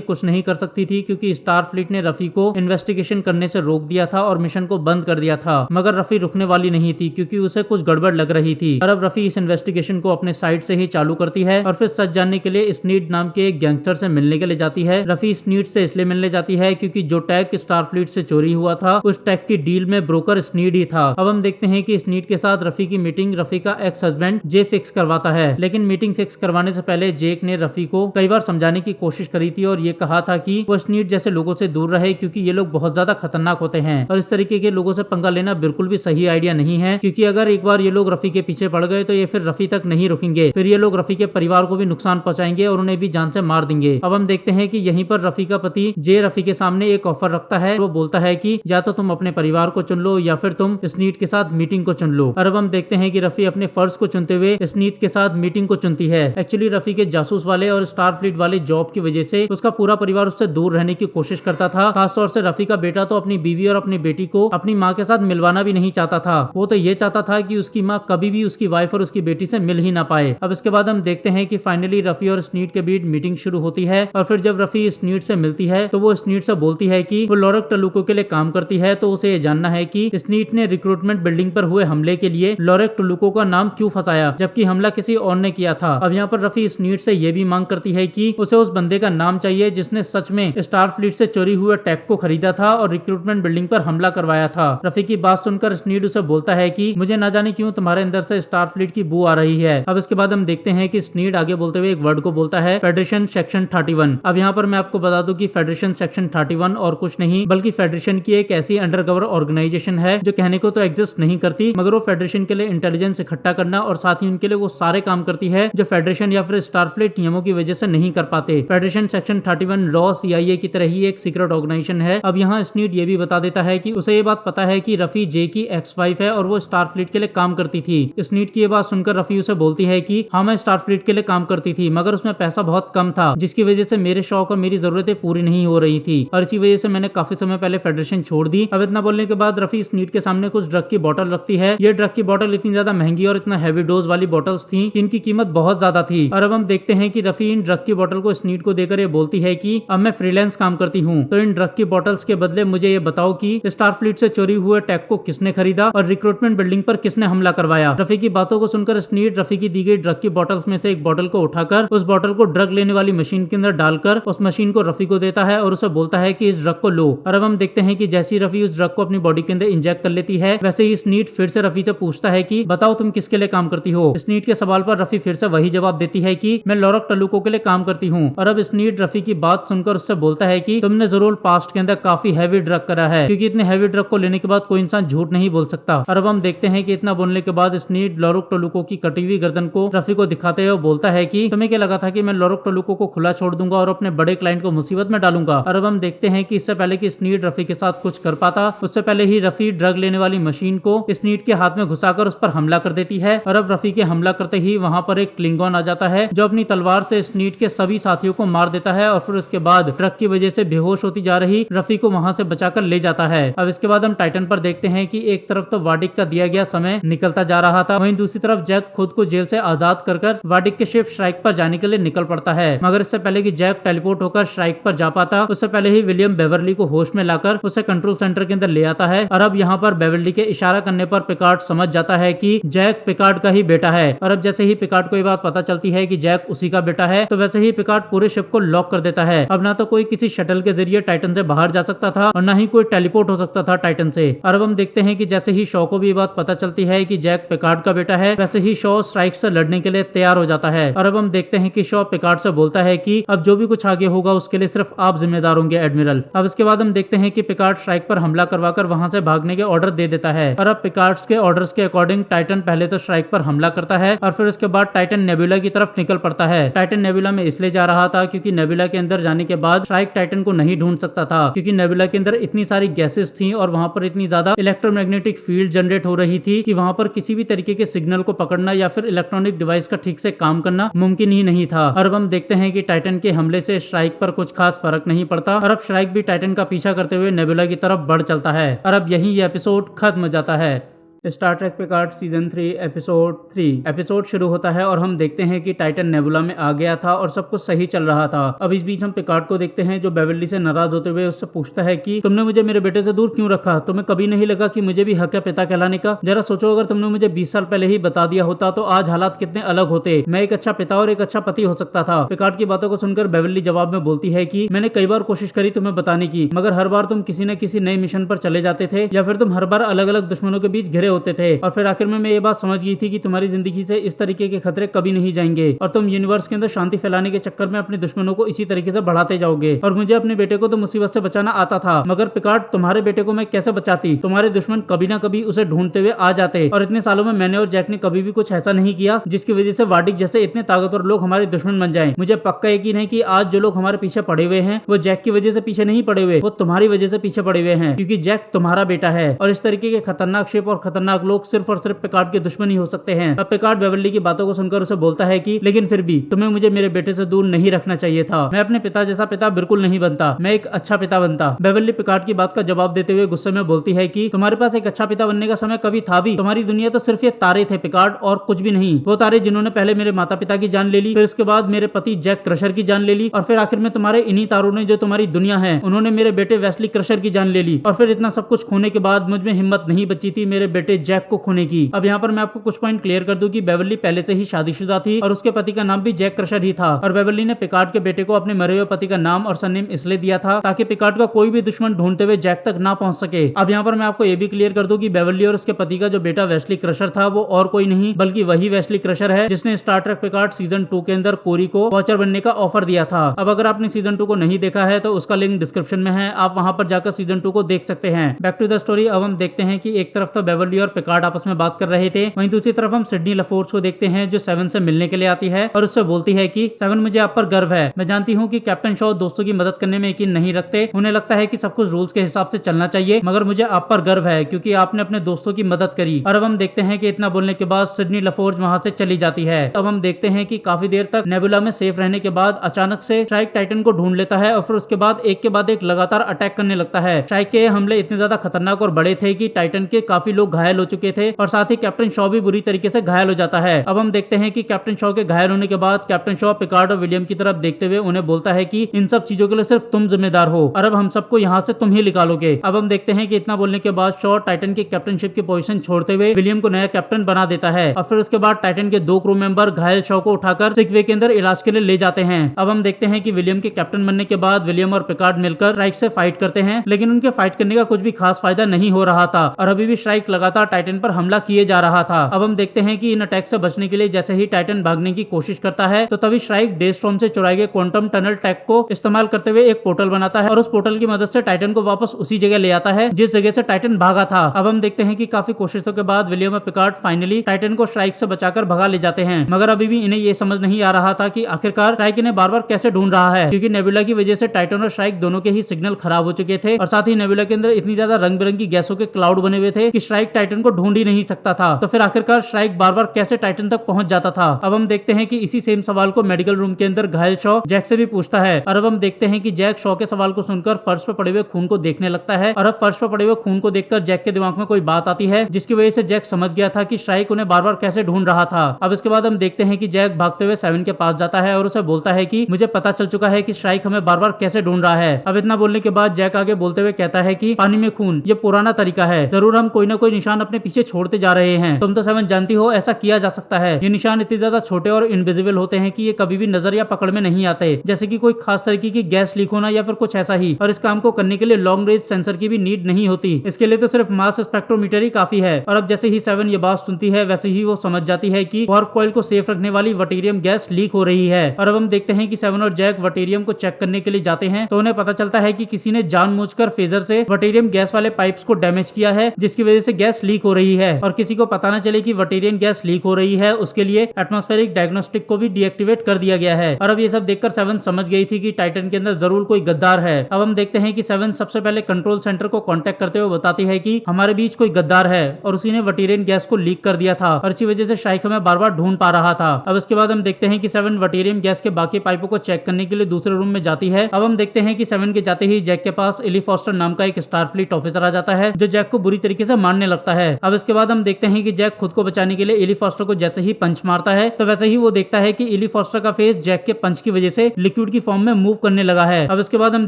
कुछ नहीं कर सकती थी, क्योंकि स्टार फ्लीट ने रफी को इन्वेस्टिगेशन करने से रोक दिया था और मिशन को बंद कर दिया था। मगर रफी रुकने वाली नहीं थी, क्योंकि उसे कुछ गड़बड़ लग रही थी। और अब रफी इस इन्वेस्टिगेशन को अपने साइड से ही चालू करती है और फिर सच जानने के लिए स्नीड नाम के एक गैंगस्टर से मिलने के लिए जाती है। रफी स्नीड से इसलिए मिलने जाती है क्योंकि जो टैग स्टार फ्लीट से चोरी हुआ था, उस टैग की डील में ब्रोकर स्नीड ही था। अब हम देखते हैं कि स्नीड के साथ रफी की मीटिंग रफी का एक्स हस्बैंड जे फिक्स करवाता है। लेकिन मीटिंग फिक्स करवाने से पहले जेक ने रफी को कई बार समझाने की कोशिश करी थी और ये कहा था कि वो स्नीड जैसे लोगों से दूर रहे, क्योंकि ये लोग बहुत ज्यादा खतरनाक होते हैं और इस तरीके के लोगों से पंगा लेना बिल्कुल भी सही आइडिया नहीं है, क्योंकि अगर एक बार ये लोग रफी के पीछे पड़ गए तो ये फिर रफी तक नहीं रुकेंगे, फिर ये लोग रफी के परिवार को भी नुकसान पहुंचाएंगे और उन्हें भी जान से मार देंगे। अब हम देखते हैं कि यहीं पर रफी का पति जे रफी के सामने एक ऑफर रखता है। वो बोलता है कि या तो तुम अपने परिवार को चुन लो या फिर तुम स्नीड के साथ मीटिंग को चुन लो। और अब हम देखते हैं कि रफी अपने फर्ज को चुनते हुए स्नीड के साथ मीटिंग को चुनती है। एक्चुअली रफी के जासूस वाले और स्टार फ्लीट वाले जॉब की वजह से उसका पूरा परिवार उससे दूर रहने की कोशिश करता था। खासतौर से रफी का बेटा तो अपनी बीवी और अपनी बेटी को अपनी माँ के साथ मिलवाना भी नहीं चाहता था। वो तो ये चाहता था कि उसकी माँ कभी भी उसकी वाइफ और उसकी बेटी से मिल ही ना पाए। अब इसके बाद हम देखते हैं कि फाइनली रफी और स्नीड के बीच मीटिंग शुरू होती है और फिर जब रफी स्नीड से मिलती है तो वो स्नीड से बोलती है कि वो लॉरेक टलुको के लिए काम करती है, तो उसे ये जानना है कि स्नीड ने रिक्रूटमेंट बिल्डिंग पर हुए हमले के लिए लॉरेक टलुको का नाम क्यों फंसाया, जबकि हमला किसी और ने किया था। अब यहाँ पर रफी स्नीड से ये भी मांग करती है कि उसे उस बंदे का नाम चाहिए जिसने सच में स्टार फ्लीट से चोरी हुए टैग को खरीदा था और रिक्रूटमेंट बिल्डिंग पर हमला करवाया था। रफी की बात सुनकर स्नीड उसे बोलता है कि मुझे ना जाने क्यों तुम्हारे अंदर से स्टार फ्लीट की बू आ रही है। अब इसके बाद हम देखते हैं कि स्नीड आगे बोलते हुए एक वर्ड को बोलता है, फेडरेशन सेक्शन 31। अब यहाँ पर मैं आपको बता दूं कि फेडरेशन सेक्शन 31 और कुछ नहीं बल्कि फेडरेशन की एक ऐसी अंडरकवर ऑर्गेनाइजेशन है जो कहने को तो एग्जिस्ट नहीं करती, मगर वो फेडरेशन के लिए इंटेलिजेंस इकट्ठा करना और साथ ही उनके लिए वो सारे काम करती है जो फेडरेशन या फिर स्टार फ्लीट नियमों की वजह से नहीं कर पाते। फेडरेशन सेक्शन 31 लॉ CIA की तरह ही एक सीक्रेट ऑर्गेनाइजेशन है। अब यहाँ स्नीड ये भी बता देता है कि उसे ये बात पता है कि रफी जे की एक्स वाइफ है और वो स्टार फ्लीट के लिए काम करती थी। स्नीड की ये बात सुनकर रफी उसे बोलती है कि हाँ, मैं स्टार फ्लीट के लिए काम करती थी, मगर उसमें पैसा बहुत कम था, जिसकी वजह से मेरे शौक और मेरी जरूरतें पूरी नहीं हो रही थी और इसी वजह से मैंने काफी समय पहले फेडरेशन छोड़ दी। अब इतना बोलने के बाद रफी स्नीड के सामने कुछ ड्रग की बोतल रखती है। ये ड्रग की बोतल इतनी ज्यादा महंगी और इतना हैवी डोज वाली बोतल्स थी, इनकी कीमत बहुत ज्यादा थी। और अब हम देखते हैं कि रफी इन ड्रग की बोतल को स्नीड को देकर ये बोलती है कि अब मैं फ्रीलांस काम करती हूँ, तो इन ड्रग की बोतल्स के बदले मुझे ये बताओ कि स्टार फ्लीट से चोरी हुए टैग को किसने खरीदा और रिक्रूटमेंट बिल्डिंग पर किसने हमला करवाया। रफी की बातों को सुनकर स्नीड रफी की दी गई ड्रग की बोतल्स में से एक बोतल को उठाकर उस बोतल को ड्रग लेने वाली मशीन के अंदर डालकर उस मशीन को रफी को देता है और उसे बोलता है कि इस ड्रग को लो। और अब हम देखते हैं कि जैसी रफी उस ड्रग को अपनी बॉडी के अंदर इंजेक्ट कर लेती है, वैसे ही स्नीड फिर से रफी से पूछता है कि बताओ तुम किसके लिए काम करती हो। स्नीड के सवाल पर रफी फिर से वही जवाब देती है कि मैं लॉरेक टलुको के लिए काम करती हूँ। और अब स्नीड रफी की बात सुनकर उससे बोलता है कि तुमने जरूर पास्ट के अंदर काफी हैवी ड्रग करा है, क्योंकि इतने हैवी ड्रग को लेने के बाद कोई इंसान झूठ नहीं बोल सकता। और अब हम देखते हैं कि इतना बोलने के बाद स्नीड लॉरेक टलुको की कटी हुई गर्दन को रफी को दिखाते हुए बोलता है कि तुम्हें क्या लगा था कि मैं लॉरेक टलुको को खुला छोड़ दूंगा और अपने बड़े क्लाइंट को मुसीबत में डालूंगा। और अब हम देखते हैं कि इससे पहले कि स्नीड रफी के साथ कुछ कर पाता, उससे पहले ही रफी ड्रग लेने वाली मशीन को स्नीड के हाथ में घुसाकर उस पर हमला कर देती है। और अब रफी के हमला करते ही वहां पर एक क्लिंगॉन आ जाता है जो अपनी तलवार से स्नीड के सभी साथियों को मार देता है और फिर उसके बाद ट्रक की वजह से बेहोश होती जा रही रफी को वहां से बचाकर ले जाता है। अब इसके बाद हम टाइटन पर देखते हैं कि एक तरफ तो वाडिक का दिया गया समय निकलता जा रहा था, वहीं दूसरी तरफ जैक खुद को जेल से आजाद कर वाडिक के शिप श्राइक पर जाने के लिए निकल पड़ता है। मगर इससे पहले कि जैक टेलीपोर्ट होकर श्राइक पर जा पाता, उससे पहले ही विलियम बेवर्ली को होश में लाकर उसे कंट्रोल सेंटर के अंदर ले आता है। और अब यहाँ पर बेवर्ली के इशारा करने पर पिकार्ड समझ जाता है कि जैक पिकार्ड का ही बेटा है। और अब जैसे ही पिकार्ड को ये बात पता चलती है कि जैक उसी का बेटा है, तो वैसे ही पिकार्ड पूरे शिप को लॉक कर देता है। अब ना तो कोई किसी शटल के जरिए टाइटन से बाहर जा सकता था और ना ही कोई टेलीपोर्ट हो सकता था टाइटन से। और अब हम देखते हैं कि जैसे ही शॉ को भी बात पता चलती है कि जैक पिकार्ड का बेटा है, वैसे ही शॉ स्ट्राइक से लड़ने के लिए तैयार हो जाता है। और अब हम देखते हैं कि शॉ पिकार्ड से बोलता है कि अब जो भी कुछ आगे होगा उसके लिए सिर्फ आप जिम्मेदार होंगे एडमिरल। अब इसके बाद हम देखते हैं कि पिकार्ड स्ट्राइक पर हमला करवाकर वहां से भागने के ऑर्डर दे देता है। और अब पिकार्ड्स के ऑर्डर्स के अकॉर्डिंग टाइटन पहले तो स्ट्राइक पर हमला करता है और फिर उसके बाद टाइटन नेबुला की तरफ निकल पड़ता है। टाइटन नेबुला में इसलिए जा रहा था क्योंकि नेबुला के अंदर जाने के बाद स्ट्राइक टाइटन को नहीं ढूंढ सकता था, क्योंकि नेबुला के अंदर इतनी सारी गैसेस थी और वहां पर इतनी ज्यादा इलेक्ट्रोमैग्नेटिक फील्ड जनरेट हो रही थी कि वहां पर किसी भी तरीके के सिग्नल को पकड़ना या फिर इलेक्ट्रॉनिक डिवाइस का ठीक से काम करना मुमकिन ही नहीं था। और अब हम देखते हैं कि टाइटन के हमले से स्ट्राइक पर कुछ खास फर्क नहीं पड़ता और अब स्ट्राइक भी टाइटन का पीछा करते हुए नेबुला की तरफ बढ़ चलता है। और अब यही ये एपिसोड खत्म हो जाता है। Star Trek Picard season 3 episode 3 episode शुरू होता है और हम देखते हैं कि टाइटन नेबुला में आ गया था और सब कुछ सही चल रहा था। अब इस बीच हम पिकार्ड को देखते हैं जो बेवर्ली से नाराज होते हुए उससे पूछता है कि तुमने मुझे मेरे बेटे से दूर क्यों रखा? तुम्हें कभी नहीं लगा कि मुझे भी हक है पिता कहलाने का? जरा सोचो, अगर तुमने मुझे 20 साल पहले ही बता दिया होता तो आज हालात कितने अलग होते। मैं एक अच्छा पिता और एक अच्छा पति हो सकता था। पिकार्ड की बातों को सुनकर बेवर्ली जवाब में बोलती है कि मैंने कई बार कोशिश करी तुम्हें बताने की, मगर हर बार तुम किसी न किसी नए मिशन पर चले जाते थे या फिर तुम हर बार अलग अलग दुश्मनों के बीच घिरे होते थे। और फिर आखिर में मैं ये बात समझ गई थी कि तुम्हारी जिंदगी से इस तरीके के खतरे कभी नहीं जाएंगे और तुम यूनिवर्स के अंदर शांति फैलाने के चक्कर में अपने दुश्मनों को इसी तरीके से बढ़ाते जाओगे। और मुझे अपने बेटे को तो मुसीबत से बचाना आता था, मगर पिकार्ड तुम्हारे बेटे को मैं कैसे बचाती? तुम्हारे दुश्मन कभी ना कभी उसे ढूंढते हुए आ जाते और इतने सालों में मैंने और जैक ने कभी भी कुछ ऐसा नहीं किया जिसकी वजह से वार्डिक जैसे इतने ताकतवर लोग हमारे दुश्मन बन जाएं। मुझे पक्का यकीन है कि आज जो लोग हमारे पीछे पड़े हुए हैं वो जैक की वजह से पीछे नहीं पड़े हुए, वो तुम्हारी वजह से पीछे पड़े हुए हैं, क्योंकि जैक तुम्हारा बेटा है। और इस तरीके के खतरनाक शेप और खतरनाक लोग सिर्फ और सिर्फ पिकार्ड के दुश्मन ही हो सकते हैं। अब पिकार्ड बेवर्ली की बातों को सुनकर उसे बोलता है कि लेकिन फिर भी तुम्हें मुझे मेरे बेटे से दूर नहीं रखना चाहिए था। मैं अपने पिता जैसा पिता बिल्कुल नहीं बनता, मैं एक अच्छा पिता बनता। बेवर्ली पिकार्ड की बात का जवाब देते हुए गुस्से में बोलती है कि तुम्हारे पास एक अच्छा पिता बनने का समय कभी था भी? तुम्हारी दुनिया तो सिर्फ ये तारे थे पिकार्ड, और कुछ भी नहीं। वो तारे जिन्होंने पहले मेरे माता पिता की जान ले ली, फिर उसके बाद मेरे पति जैक क्रशर की जान ले ली, और फिर आखिर में तुम्हारे इन्हीं तारों ने जो तुम्हारी दुनिया है उन्होंने मेरे बेटे वेस्ली क्रशर की जान ले ली। और फिर इतना सब कुछ खोने के बाद मुझ में हिम्मत नहीं बची थी मेरे बेटे जैक को खोने की। अब यहाँ पर मैं आपको कुछ पॉइंट क्लियर कर दूं कि बेवर्ली पहले से ही शादीशुदा थी और उसके पति का नाम भी जैक क्रशर ही था। और बेवर्ली ने पिकार्ड के बेटे को अपने मरे हुए पति का नाम और सरनेम इसलिए दिया था ताकि पिकार्ड का कोई भी दुश्मन ढूंढते हुए जैक तक ना पहुंच सके। अब यहाँ पर मैं आपको ये भी क्लियर कर दूं कि बेवर्ली और उसके पति का जो बेटा वेस्ली क्रशर था वो और कोई नहीं बल्कि वही वेस्ली क्रशर है जिसने स्टार ट्रेक पिकार्ड सीजन 2 के अंदर कोरी को वॉचर बनने का ऑफर दिया था। अब अगर आपने सीजन 2 को नहीं देखा है तो उसका लिंक डिस्क्रिप्शन में है, आप वहां पर जाकर सीजन 2 को देख सकते हैं। Back to the story. अब हम देखते हैं कि एक तरफ तो बेवर्ली और पिकार्ड आपस में बात कर रहे थे, वहीं दूसरी तरफ हम सिडनी लफोर्ड को देखते हैं जो सेवन से मिलने के लिए आती है और उससे बोलती है कि सेवन, मुझे आप पर गर्व है। मैं जानती हूँ कि कैप्टन शॉ दोस्तों की मदद करने में यकीन नहीं रखते, उन्हें लगता है कि सब कुछ रूल्स के हिसाब से चलना चाहिए, मगर मुझे आप पर गर्व है क्योंकि आपने अपने दोस्तों की मदद करी। और अब हम देखते हैं कि इतना बोलने के बाद सिडनी लफोर्ड वहां से चली जाती है। अब हम देखते हैं कि काफी देर तक नेबुला में सेफ रहने के बाद अचानक से स्ट्राइक टाइटन को ढूंढ लेता है और फिर उसके बाद एक लगातार अटैक करने लगता है। स्ट्राइक के हमले इतने ज्यादा खतरनाक और बड़े थे कि टाइटन के काफी लोग घायल हो चुके थे और साथ ही कैप्टन शॉ भी बुरी तरीके से घायल हो जाता है। अब हम देखते हैं कि कैप्टन शॉ के घायल होने के बाद कैप्टन शॉ पिकार्ड और विलियम की तरफ देखते हुए उन्हें बोलता है कि इन सब चीजों के लिए सिर्फ तुम जिम्मेदार हो और अब हम सबको यहाँ से तुम ही निकालोगे। अब हम देखते हैं कि इतना बोलने के बाद शॉ टाइटन की कैप्टनशिप की पोजीशन छोड़ते हुए विलियम को नया कैप्टन बना देता है और फिर उसके बाद टाइटन के 2 क्रू मेंबर घायल शॉ को उठाकर सिक वे के अंदर इलाज के लिए ले जाते हैं। अब हम देखते हैं कि विलियम के कैप्टन बनने के बाद विलियम और पिकार्ड मिलकर स्ट्राइक से फाइट करते हैं, लेकिन उनके फाइट करने का कुछ भी खास फायदा नहीं हो रहा था और अभी भी स्ट्राइक लगातार टाइटन पर हमला किए जा रहा था। अब हम देखते हैं कि इन अटैक से बचने के लिए जैसे ही टाइटन भागने की कोशिश करता है तो तभी स्ट्राइक डेस्ट्रॉम से चुराए गए क्वांटम टनल टेक को इस्तेमाल करते हुए एक पोर्टल बनाता है और उस पोर्टल की मदद से टाइटन को वापस उसी जगह ले आता है जिस जगह से टाइटन भागा था। अब हम देखते हैं कि काफी कोशिशों के बाद विलियम और पिकार्ड फाइनली टाइटन को स्ट्राइक से बचाकर भगा ले जाते हैं, मगर अभी भी इन्हें ये समझ नहीं आ रहा था कि आखिरकार स्ट्राइक इन्हें बार बार कैसे ढूंढ रहा है, क्योंकि नेबुला की वजह से टाइटन और स्ट्राइक दोनों के ही सिग्नल खराब हो चुके थे और साथ ही नेबुला के अंदर इतनी ज्यादा रंग बिरंगी गैसों के क्लाउड बने हुए थे कि स्ट्राइक टाइटन को ढूंढ ही नहीं सकता था। तो फिर आखिरकार स्ट्राइक बार बार कैसे टाइटन तक पहुंच जाता था। अब हम देखते हैं कि इसी सेम सवाल को मेडिकल रूम के अंदर घायल शॉ जैक से भी पूछता है और अब हम देखते हैं कि जैक शॉ के सवाल को सुनकर फर्श पर पड़े हुए खून को देखने लगता है और अब फर्श पर पड़े हुए खून को देखकर जैक के दिमाग में कोई बात आती है जिसकी वजह से जैक समझ गया था कि स्ट्राइक उन्हें बार बार कैसे ढूंढ रहा था। अब इसके बाद हम देखते हैं कि जैक भागते हुए सेवन के पास जाता है और उसे बोलता है कि मुझे पता चल चुका है कि स्ट्राइक हमें बार बार कैसे ढूंढ रहा है। अब इतना बोलने के बाद जैक आगे बोलते हुए कहता है कि पानी में खून ये पुराना तरीका है, जरूर हम कोई ना कोई निशान अपने पीछे छोड़ते जा रहे हैं। तुम तो सेवन जानती हो ऐसा किया जा सकता है। ये निशान इतने ज्यादा छोटे और इनविजिबल होते हैं कि ये कभी भी नजर या पकड़ में नहीं आते, जैसे कि कोई खास तरीके की गैस लीक होना या फिर कुछ ऐसा ही। और इस काम को करने के लिए लॉन्ग रेंज सेंसर की भी नीड नहीं होती, इसके लिए तो सिर्फ मास स्पेक्ट्रोमीटर ही काफी है। और अब जैसे ही सेवन ये बात सुनती है वैसे ही वो समझ जाती है कि वार्प कॉइल को सेफ रखने वाली वटीरियम गैस लीक हो रही है। और अब हम देखते हैं कि सेवन और जैक वटीरियम को चेक करने के लिए जाते हैं तो उन्हें पता चलता है कि किसी ने जानबूझकर फेजर से वटीरियम गैस वाले पाइप्स को डैमेज किया है जिसकी वजह से गैस लीक हो रही है। और किसी को पता न चले कि वटीरियम गैस लीक हो रही है उसके लिए एटमॉस्फेरिक डायग्नोस्टिक को भी डीएक्टिवेट कर दिया गया है। और अब ये सब देखकर सेवन समझ गई थी कि टाइटन के अंदर जरूर कोई गद्दार है। अब हम देखते हैं कि सेवन सबसे पहले कंट्रोल सेंटर को कांटेक्ट करते हुए बताती है कि हमारे बीच कोई गद्दार है और उसी ने वटीरियम गैस को लीक कर दिया था और इसी वजह से स्ट्राइक हमें बार बार ढूंढ पा रहा था। अब इसके बाद हम देखते हैं कि सेवन वटीरियम गैस के बाकी पाइपों को चेक करने के लिए दूसरे रूम में जाती है। अब हम देखते हैं कि सेवन के जाते ही जैक के पास एली फॉस्टर नाम का एक स्टारफ्लीट ऑफिसर आ जाता है जो जैक को बुरी तरीके से मारने लगता लगता है। अब इसके बाद हम देखते हैं कि जैक खुद को बचाने के लिए इली फॉस्टर को जैसे ही पंच मारता है तो वैसे ही वो देखता है कि इली फॉस्टर का फेस जैक के पंच की वजह से लिक्विड की फॉर्म में मूव करने लगा है। अब इसके बाद हम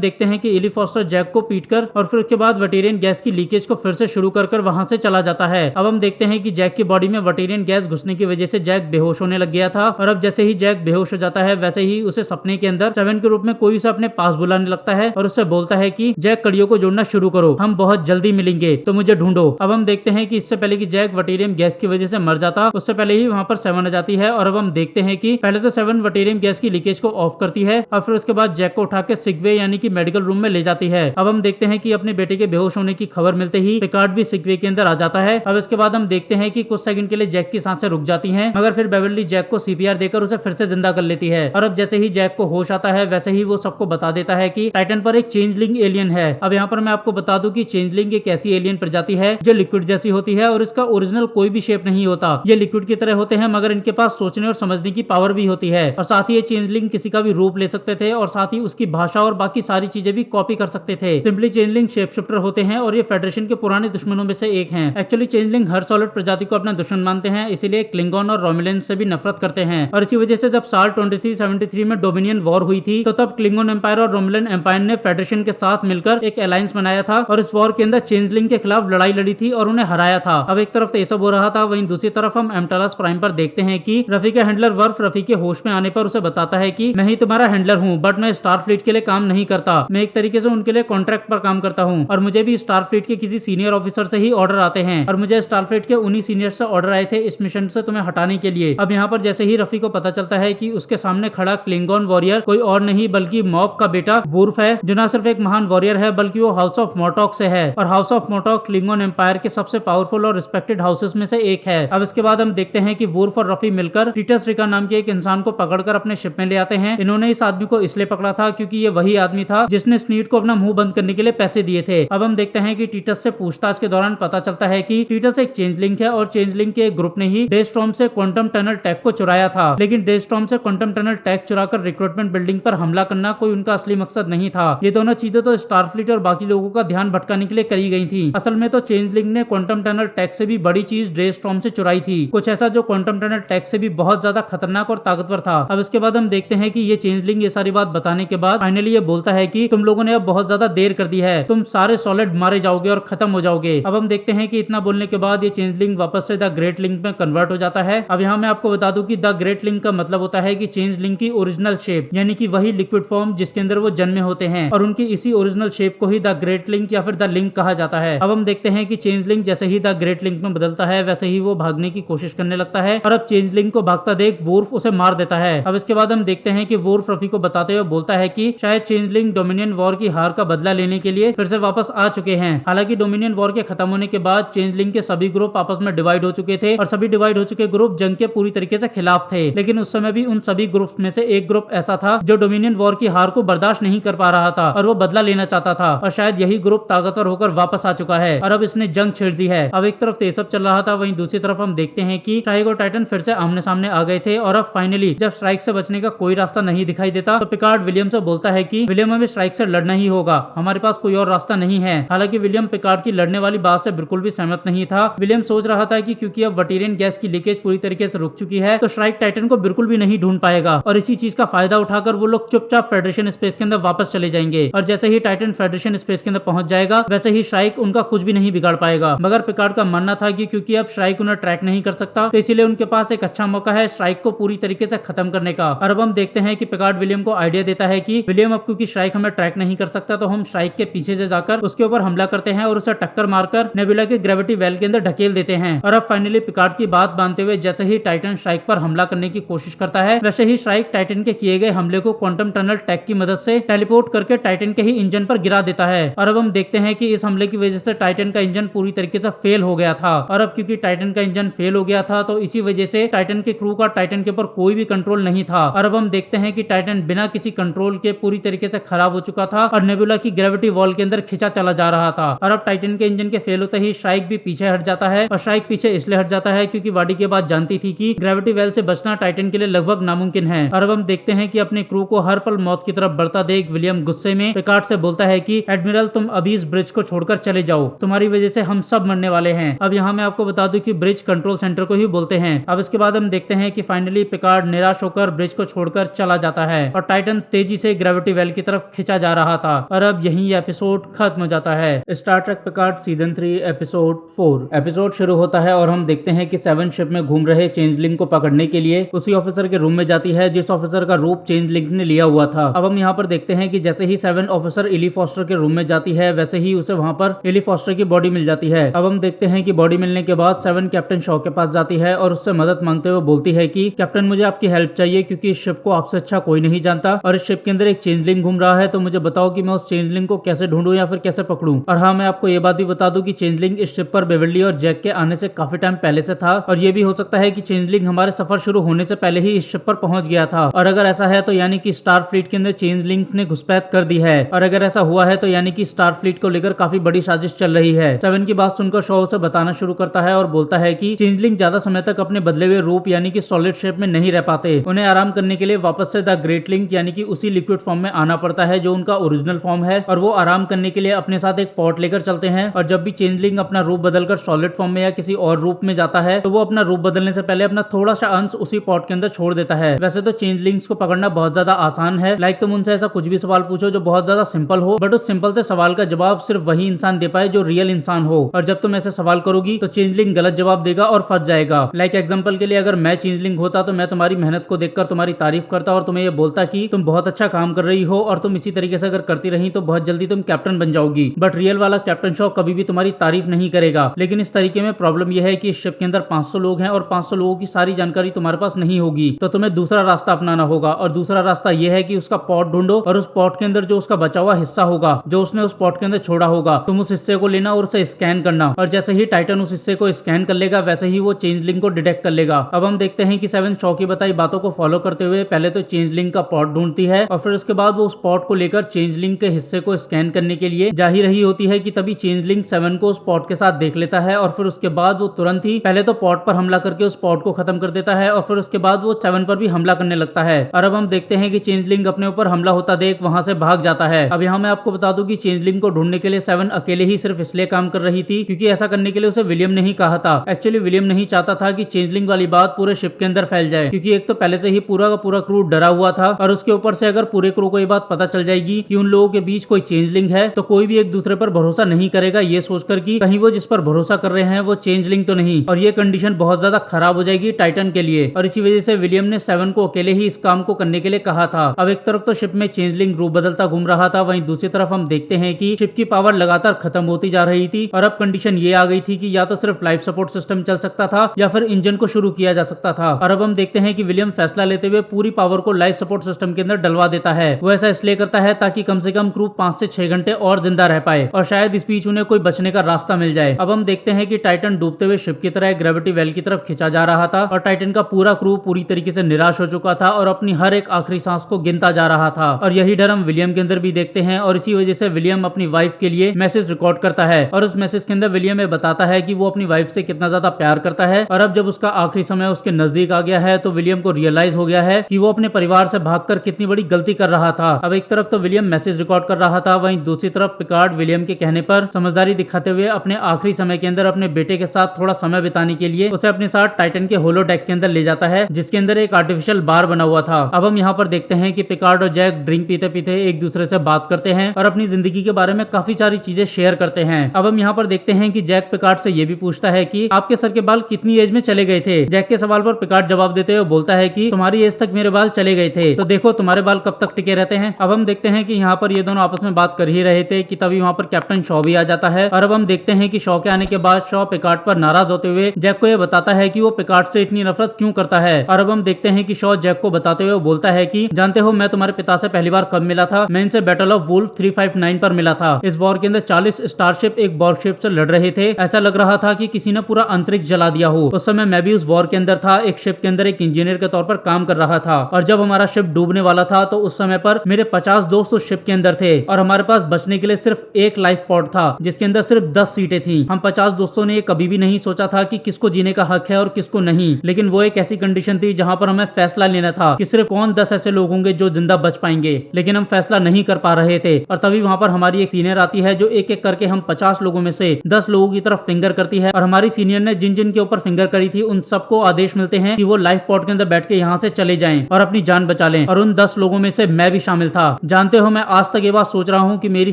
देखते हैं कि इली फॉस्टर जैक को पीटकर और फिर उसके बाद वटेरियन गैस की लीकेज को फिर से शुरू कर वहां से चला जाता है। अब हम देखते हैं कि जैक की बॉडी में वटेरियन गैस घुसने की वजह से जैक बेहोश होने लग गया था और अब जैसे ही जैक बेहोश हो जाता है वैसे ही उसे सपने के अंदर सेवन के रूप में कोई उसे अपने पास बुलाने लगता है और उससे बोलता है कि जैक कड़ियों को जोड़ना शुरू करो, हम बहुत जल्दी मिलेंगे, तो मुझे ढूंढो। अब हम देखते हैं कि इससे पहले कि जैक वटेरियम गैस की वजह से मर जाता उससे पहले ही वहां पर सेवन आ जाती है और अब हम देखते हैं कि पहले तो सेवन वटेरियम गैस की लीकेज को ऑफ करती है और फिर उसके बाद जैक को उठा के सिकवे यानी कि मेडिकल रूम में ले जाती है। अब हम देखते हैं कि अपने बेटे के बेहोश होने की खबर मिलते ही पिकार्ड भी सिकवे के अंदर आ जाता है। अब इसके बाद हम देखते हैं कि कुछ सेकंड के लिए जैक की सांसें रुक जाती हैं मगर फिर बेवर्ली जैक को सीपीआर देकर उसे फिर से जिंदा कर लेती है और अब जैसे ही जैक को होश आता है वैसे ही वो सबको बता देता है कि टाइटन पर एक चेंजलिंग एलियन है। अब यहाँ पर मैं आपको बता दूं कि चेंजलिंग एक ऐसी एलियन प्रजाति है जो लिक्विड जैसी होती है और इसका ओरिजिनल कोई भी शेप नहीं होता। ये लिक्विड की तरह होते हैं मगर इनके पास सोचने और समझने की पावर भी होती है और साथ ही ये चेंजलिंग किसी का भी रूप ले सकते थे और साथ ही उसकी भाषा और बाकी सारी चीजें भी कॉपी कर सकते थे। सिंपली चेंजलिंग शेप शिफ्टर होते हैं और ये फेडरेशन के पुराने दुश्मनों में से एक हैं। एक्चुअली चेंजलिंग हर सॉलिड प्रजाति को अपना दुश्मन मानते हैं, इसीलिए क्लिंगन और रोमुलेंस से भी नफरत करते हैं और इसी वजह से जब साल 2373 में डोमिनियन वॉर हुई थी तो तब क्लिंगन एम्पायर और रोमुलन एम्पायर ने फेडरेशन के साथ मिलकर एक अलायंस बनाया था और इस वॉर के अंदर चेंजलिंग के खिलाफ लड़ाई लड़ी थी और उन्हें हराया था। अब एक तरफ तो ये सब हो रहा था, वहीं दूसरी तरफ हम एम्टालस प्राइम पर देखते हैं कि रफी का हैंडलर वर्फ रफी के होश में आने पर उसे बताता है कि मैं ही तुम्हारा हैंडलर हूँ बट मैं स्टार फ्लीट के लिए काम नहीं करता, मैं एक तरीके से उनके लिए कॉन्ट्रैक्ट पर काम करता हूँ और मुझे भी स्टार फ्लीट के किसी सीनियर ऑफिसर से ही ऑर्डर आते हैं और मुझे स्टार फ्लीट के उन्हीं सीनियर से ऑर्डर आए थे इस मिशन से तुम्हें हटाने के लिए। अब यहाँ पर जैसे ही रफी को पता चलता है कि उसके सामने खड़ा क्लिंगन वॉरियर कोई और नहीं बल्कि मॉब का बेटा वुल्फ है जो न सिर्फ एक महान वॉरियर है बल्कि वो हाउस ऑफ मोटॉक से है और हाउस ऑफ मोटॉक क्लिंगन एम्पायर के सबसे पावरफुल और रिस्पेक्टेड हाउसेस में से एक है। अब इसके बाद हम देखते हैं कि वुल्फ और रफी मिलकर टीटस रिका नाम के एक इंसान को पकड़कर अपने शिप में ले आते हैं। इन्होंने इस आदमी को इसलिए पकड़ा था क्योंकि ये वही आदमी था जिसने स्नीड को अपना मुंह बंद करने के लिए पैसे दिए थे। अब हम देखते हैं कि टीटस से पूछताछ के दौरान पता चलता है कि टीटस एक चेंजलिंग है और चेंजलिंग के एक ग्रुप ने ही डेस्टॉर्म से क्वांटम टनल टेक को चुराया था, लेकिन डेस्टॉर्म से क्वांटम टनल टेक चुराकर रिक्रूटमेंट बिल्डिंग पर हमला करना कोई उनका असली मकसद नहीं था। ये दोनों चीजें तो स्टारफ्लीट और बाकी लोगों का ध्यान भटकाने के लिए करी गई थी। असल में तो चेंजलिंग ने क्वांटम टनल टेक से भी बड़ी चीज डेस्टॉर्म से चुराई थी, कुछ ऐसा जो क्वांटम टनल टेक से भी बहुत ज्यादा खतरनाक और ताकतवर था। अब इसके बाद हम देखते हैं कि ये चेंजलिंग ये सारी बात बताने के बाद फाइनली ये बोलता है कि तुम लोगों ने अब बहुत ज्यादा देर कर दी है, तुम सारे सॉलिड मारे जाओगे और खत्म हो जाओगे। अब हम देखते हैं कि इतना बोलने के बाद ये चेंजलिंग वापस से द ग्रेट लिंक में कन्वर्ट हो जाता है। अब यहाँ मैं आपको बता दूं कि द ग्रेट लिंक का मतलब होता है कि चेंजलिंग की ओरिजिनल शेप यानी कि वही लिक्विड फॉर्म जिसके अंदर वो जन्मे होते हैं और उनकी इसी ओरिजिनल शेप को ही द ग्रेट लिंक या फिर द लिंक कहा जाता है। अब हम देखते हैं कि चेंजलिंग जैसे ही द ग्रेट लिंक में बदलता है वैसे ही वो भागने की कोशिश करने लगता है और अब चेंजलिंग को भागता देख वुल्फ उसे मार देता है। अब इसके बाद हम देखते हैं कि वुल्फ रफी को बताते हुए बोलता है कि शायद चेंजलिंग डोमिनियन वॉर की हार का बदला लेने के लिए फिर से वापस आ चुके हैं। हालांकि डोमिनियन वॉर के खत्म होने के बाद चेंजलिंग के सभी ग्रुप आपस में डिवाइड हो चुके थे और सभी डिवाइड हो चुके ग्रुप जंग के पूरी तरीके से खिलाफ थे, लेकिन उस समय भी उन सभी ग्रुप में से एक ग्रुप ऐसा था जो डोमिनियन वॉर की हार को बर्दाश्त नहीं कर पा रहा था और वो बदला लेना चाहता था और शायद यही ग्रुप ताकतवर होकर वापस आ चुका है और अब इसने जंग छेड़ दी है। अब एक तरफ तो ये सब चल रहा था, वहीं दूसरी तरफ हम देखते हैं कि स्ट्राइक और टाइटन फिर से आमने सामने आ गए थे और अब फाइनली जब स्ट्राइक से बचने का कोई रास्ता नहीं दिखाई देता तो पिकार्ड विलियम से बोलता है कि विलियम हमें स्ट्राइक से लड़ना ही होगा, हमारे पास कोई और रास्ता नहीं है। हालांकि विलियम पिकार्ड की लड़ने वाली बात से बिल्कुल भी सहमत नहीं था। विलियम सोच रहा था कि क्योंकि अब वटीरियन गैस की लीकेज पूरी तरीके से रुक चुकी है तो स्ट्राइक टाइटन को बिल्कुल भी नहीं ढूंढ पाएगा और इसी चीज का फायदा उठाकर वो लोग चुपचाप फेडरेशन स्पेस के अंदर वापस चले जाएंगे और जैसे ही टाइटन फेडरेशन स्पेस के अंदर पहुंच जाएगा वैसे ही स्ट्राइक उनका कुछ भी नहीं बिगाड़ पाएगा। मगर पिकार्ड का मानना था कि क्योंकि अब स्ट्राइक उन्हें ट्रैक नहीं कर सकता तो इसीलिए उनके पास एक अच्छा मौका है स्ट्राइक को पूरी तरीके से खत्म करने का। और अब हम देखते हैं कि पिकार्ड विलियम को आइडिया देता है कि विलियम अब क्योंकि स्ट्राइक हमें ट्रैक नहीं कर सकता तो हम स्ट्राइक के पीछे से जाकर उसके ऊपर हमला करते हैं और उसे टक्कर मारकर नेबुला के ग्रेविटी वेल के अंदर ढकेल देते हैं। और अब फाइनली पिकार्ड की बात मानते हुए जैसे ही टाइटन स्ट्राइक पर हमला करने की कोशिश करता है वैसे ही स्ट्राइक टाइटन के किए गए हमले को क्वांटम टनल टेक की मदद से टेलीपोर्ट करके टाइटन के ही इंजन पर गिरा देता है। और अब हम देखते हैं कि इस हमले की वजह से टाइटन का इंजन पूरी तरीके से फेल हो गया था और अब क्योंकि टाइटन का इंजन फेल हो गया था तो इसी वजह से टाइटन के क्रू का टाइटन के ऊपर कोई भी कंट्रोल नहीं था। और अब हम देखते हैं कि टाइटन बिना किसी कंट्रोल के पूरी तरीके से खराब हो चुका था और नेबुला की ग्रेविटी वॉल के अंदर खिंचा चला जा रहा था। और अब टाइटन के इंजन के फेल होते ही स्ट्राइक भी पीछे हट जाता है और स्ट्राइक पीछे इसलिए हट जाता है क्योंकि वाडी के बाद जानती थी कि ग्रेविटी वेल से बचना टाइटन के लिए लगभग नामुमकिन है। और अब हम देखते हैं कि अपने क्रू को हर पल मौत की तरफ बढ़ता देख विलियम गुस्से में पिकार्ड से बोलता है कि एडमिरल तुम अभी इस ब्रिज को छोड़कर चले जाओ, तुम्हारी वजह से हम सब मरने वाले हैं। अब यहाँ मैं आपको बता दूं कि ब्रिज कंट्रोल सेंटर को ही बोलते हैं। अब इसके बाद हम देखते हैं कि फाइनली पिकार्ड निराश होकर ब्रिज को छोड़कर चला जाता है और टाइटन तेजी से ग्रेविटी वेल की तरफ खिंचा जा रहा था और अब यही एपिसोड खत्म हो जाता है। Star Trek Picard season 3 episode 4 episode शुरू होता है और हम देखते हैं कि 7 शिप में घूम रहे चेंजलिंग को पकड़ने के लिए उसी ऑफिसर के रूम में जाती है जिस ऑफिसर का रूप चेंजलिंग ने लिया हुआ था। अब हम यहाँ पर देखते हैं कि जैसे ही 7 ऑफिसर इली फॉस्टर के रूम में जाती है वैसे ही उसे वहाँ पर इली फॉस्टर की बॉडी मिल जाती है। अब हम देखते हैं कि बॉडी मिलने के बाद 7 कैप्टन शॉ के पास जाती है और उससे मदद मांगते हुए बोलती है कि कैप्टन मुझे आपकी हेल्प चाहिए क्योंकि इस शिप को आपसे अच्छा कोई नहीं जानता और इस शिप के अंदर एक चेंजलिंग घूम रहा है, तो मुझे बताओ कि मैं उस चेंजलिंग को कैसे ढूंढूं या फिर कैसे पकड़ूं। और हाँ, मैं आपको ये बात भी बता दूं कि चेंजलिंग इस शिप पर बेवर्ली और जैक के आने से काफी टाइम पहले से था और ये भी हो सकता है कि चेंजलिंग हमारे सफर शुरू होने से पहले ही इस शिप पर पहुंच गया था। और अगर ऐसा है तो यानी कि स्टार फ्लीट के अंदर चेंजलिंग ने घुसपैठ कर दी है और अगर ऐसा हुआ है तो यानी कि स्टार फ्लीट को लेकर काफी बड़ी साजिश चल रही है। 7 की बात सुनकर शॉ उसे बताना शुरू करता है और बोलता है कि चेंजलिंग ज्यादा समय तक अपने बदले हुए रूप यानी कि सॉलिड शेप में नहीं रह पाते, उन्हें आराम करने के लिए वापस से द ग्रेट लिंक यानी कि उसी लिक्विड फॉर्म में आना पड़ता है जो उनका ओरिजिनल फॉर्म है और वो आराम करने के लिए अपने साथ एक पॉट लेकर चलते हैं। और जब भी चेंजलिंग अपना रूप बदलकर सॉलिड फॉर्म में या किसी और रूप में जाता है तो वो अपना रूप बदलने से पहले अपना थोड़ा सा अंश उसी पॉट के अंदर छोड़ देता है। वैसे तो चेंजलिंग्स को पकड़ना बहुत ज्यादा आसान है, लाइक तुम उनसे ऐसा कुछ भी सवाल पूछो जो बहुत ज्यादा सिंपल हो, बट उस सिंपल से सवाल का जवाब सिर्फ वही इंसान दे पाए जो रियल इंसान हो। और जब तुम ऐसे सवाल करोगी तो चेंजलिंग गलत जवाब देगा और फंस जाएगा। लाइक एग्जांपल के लिए अगर मैं चेंजलिंग होता तो मैं तुम्हारी मेहनत को देखकर तुम्हारी तारीफ करता और तुम्हें ये बोलता कि तुम बहुत अच्छा काम कर रही हो और तुम इसी तरीके से अगर करती रही तो बहुत जल्दी तुम कैप्टन बन जाओगी। बट रियल वाला कैप्टन शॉ कभी भी तुम्हारी तारीफ नहीं करेगा। लेकिन इस तरीके में प्रॉब्लम यह है कि इस शिप के अंदर 500 लोग हैं और 500 लोगों की सारी जानकारी तुम्हारे पास नहीं होगी, तो तुम्हें दूसरा रास्ता अपनाना होगा। और दूसरा रास्ता यह है कि उसका पॉट ढूंढो और उस पॉट के अंदर जो उसका बचा हुआ हिस्सा होगा जो उसने उस पॉट के अंदर छोड़ा होगा तुम उस हिस्से को लेना और उसे स्कैन करना। और जैसे ही टाइटन उस हिस्से को स्कैन कर लेगा वैसे ही वो चेंजलिंग को डिटेक्ट कर लेगा। अब हम देखते हैं कि 7 शॉ की बताई बातों को फॉलो करते हुए पहले तो चेंजलिंग का पॉट ढूंढती है और फिर उसके बाद वो उस पॉट को लेकर चेंजलिंग के हिस्से को स्कैन करने के लिए जा ही रही होती है कि तभी चेंजलिंग 7 को उस पॉट के साथ देख लेता है और फिर उसके बाद वो तुरंत ही पहले तो पॉट पर हमला करके उस पॉट को खत्म कर देता है और फिर उसके बाद वो 7 पर भी हमला करने लगता है। और अब हम देखते हैं कि चेंजलिंग अपने ऊपर हमला होता देख वहां से भाग जाता है। अब यहाँ मैं आपको बता दूं कि चेंजलिंग को ढूंढने के लिए 7 अकेले ही सिर्फ इसलिए काम कर रही थी क्योंकि ऐसा करने के लिए उसे विलियम ने ही कहा था। एक्चुअली विलियम नहीं चाहता था कि चेंजलिंग वाली बात पूरे शिप के अंदर फैल जाए क्योंकि एक तो पहले से ही पूरा का पूरा क्रू डरा हुआ था और उसके ऊपर से अगर पूरे क्रू को ये बात पता चल जाएगी कि उन लोगों के बीच कोई चेंजलिंग है तो कोई भी एक दूसरे पर भरोसा नहीं करेगा ये सोचकर कि कहीं वो जिस पर भरोसा कर रहे हैं वो चेंजलिंग तो नहीं, और ये कंडीशन बहुत ज्यादा खराब हो जाएगी टाइटन के लिए। और इसी वजह से विलियम ने 7 को अकेले ही इस काम को करने के लिए कहा था। अब एक तरफ तो शिप में चेंजलिंग रूप बदलता घूम रहा था, वहीं दूसरी तरफ हम देखते हैं कि शिप की पावर लगातार खत्म होती जा रही थी और अब कंडीशन ये आ गई थी कि या तो सिर्फ लाइफ सपोर्ट सिस्टम चल सकता था या फिर इंजन को शुरू किया जा सकता था। और अब हम देखते हैं कि विलियम फैसला लेते हुए पूरी पावर को लाइफ सपोर्ट सिस्टम के अंदर डलवा देता है। वो ऐसा इसलिए करता है ताकि कम से कम क्रू 5 से 6 घंटे और जिंदा रह पाए और शायद इस बीच उन्हें कोई बचने का रास्ता मिल जाए। अब हम देखते हैं कि टाइटन डूबते हुए शिप की तरह ग्रेविटी वेल की तरफ खिंचा जा रहा था और टाइटन का पूरा क्रू पूरी तरीके से निराश हो चुका था और अपनी हर एक आखिरी सांस को गिनता जा रहा था। और यही डर हम विलियम के अंदर भी देखते हैं और इसी वजह से विलियम अपनी वाइफ के लिए मैसेज रिकॉर्ड करता है और उस मैसेज के अंदर विलियम ये बताता है कि वो अपनी वाइफ से कितना ज्यादा प्यार करता है। और अब जब उसका आखिरी समय उसके नजदीक आ गया है तो विलियम को रियलाइज हो गया है कि वो अपने परिवार से भागकर कितनी बड़ी गलती कर रहा था। अब एक तरफ तो विलियम मैसेज रिकॉर्ड कर रहा था, वहीं दूसरी तरफ पिकार्ड विलियम के कहने पर समझदारी दिखाते हुए अपने आखिरी समय के अंदर अपने बेटे के साथ थोड़ा समय बिताने के लिए उसे अपने साथ टाइटन के होलो डेक के अंदर ले जाता है जिसके अंदर एक आर्टिफिशियल बार बना हुआ था। अब हम यहाँ पर देखते हैं कि पिकार्ड और जैक ड्रिंक पीते पीते एक दूसरे से बात करते हैं और अपनी जिंदगी के बारे में काफी सारी चीजें शेयर करते हैं। अब हम यहाँ पर देखते हैं कि जैक पिकार्ड से ये भी पूछता है कि आपके सर के बाल कितनी एज में चले गए थे। जैक के सवाल पर पिकार्ड जवाब देते हुए बोलता है कि तुम्हारी एज तक मेरे बाल चले गए थे, तो देखो तुम्हारे बाल कब तक टिके रहते हैं। अब हम देखते हैं कि यहाँ पर ये दोनों आपस में बात कर ही रहे थे कि तभी वहाँ पर कैप्टन शॉ भी आ जाता है। और अब हम देखते हैं कि शॉ के आने के बाद शॉ पिकार्ड पर नाराज होते हुए जैक को ये बताता है कि वो पिकार्ड से इतनी नफरत क्यों करता है। और अब हम देखते हैं कि शॉ जैक को बताते हुए बोलता है कि जानते हो मैं तुम्हारे पिता से पहली बार कब मिला था, मैं इनसे बैटल ऑफ वुल्फ 359 पर मिला था। इस वॉर के अंदर 40 स्टारशिप एक वॉरशिप से लड़ रहे थे, ऐसा लग रहा था कि किसी ने पूरा अंतरिक्ष जला दिया हो। उस समय मैं भी उस वॉर के अंदर था, एक शिप के अंदर एक इंजीनियर के तौर पर काम कर रहा था और जब हमारा शिप डूबने वाला था तो उस समय पर मेरे 50 दोस्त उस शिप के अंदर थे और हमारे पास बचने के लिए सिर्फ एक लाइफ पॉड था जिसके अंदर सिर्फ 10 सीटें थी। हम 50 दोस्तों ने कभी भी नहीं सोचा था कि किसको जीने का हक है और किसको नहीं, लेकिन वो एक ऐसी कंडीशन थी जहां पर हमें फैसला लेना था कि सिर्फ कौन 10 ऐसे लोग होंगे जो जिंदा बच पाएंगे, लेकिन हम फैसला नहीं कर पा रहे थे। और तभी वहां पर हमारी एक सीनियर आती है जो एक एक करके हम 50 लोगों में से 10 10 लोगों की तरफ फिंगर करती है और हमारी सीनियर ने जिन जिन के ऊपर फिंगर करी थी उन सबको आदेश मिलते हैं कि वो लाइफ पॉड के अंदर बैठ के यहाँ से चले जाएं और अपनी जान बचा लें। और उन 10 लोगों में से मैं भी शामिल था। जानते हो, मैं आज तक ये बात सोच रहा हूँ कि मेरी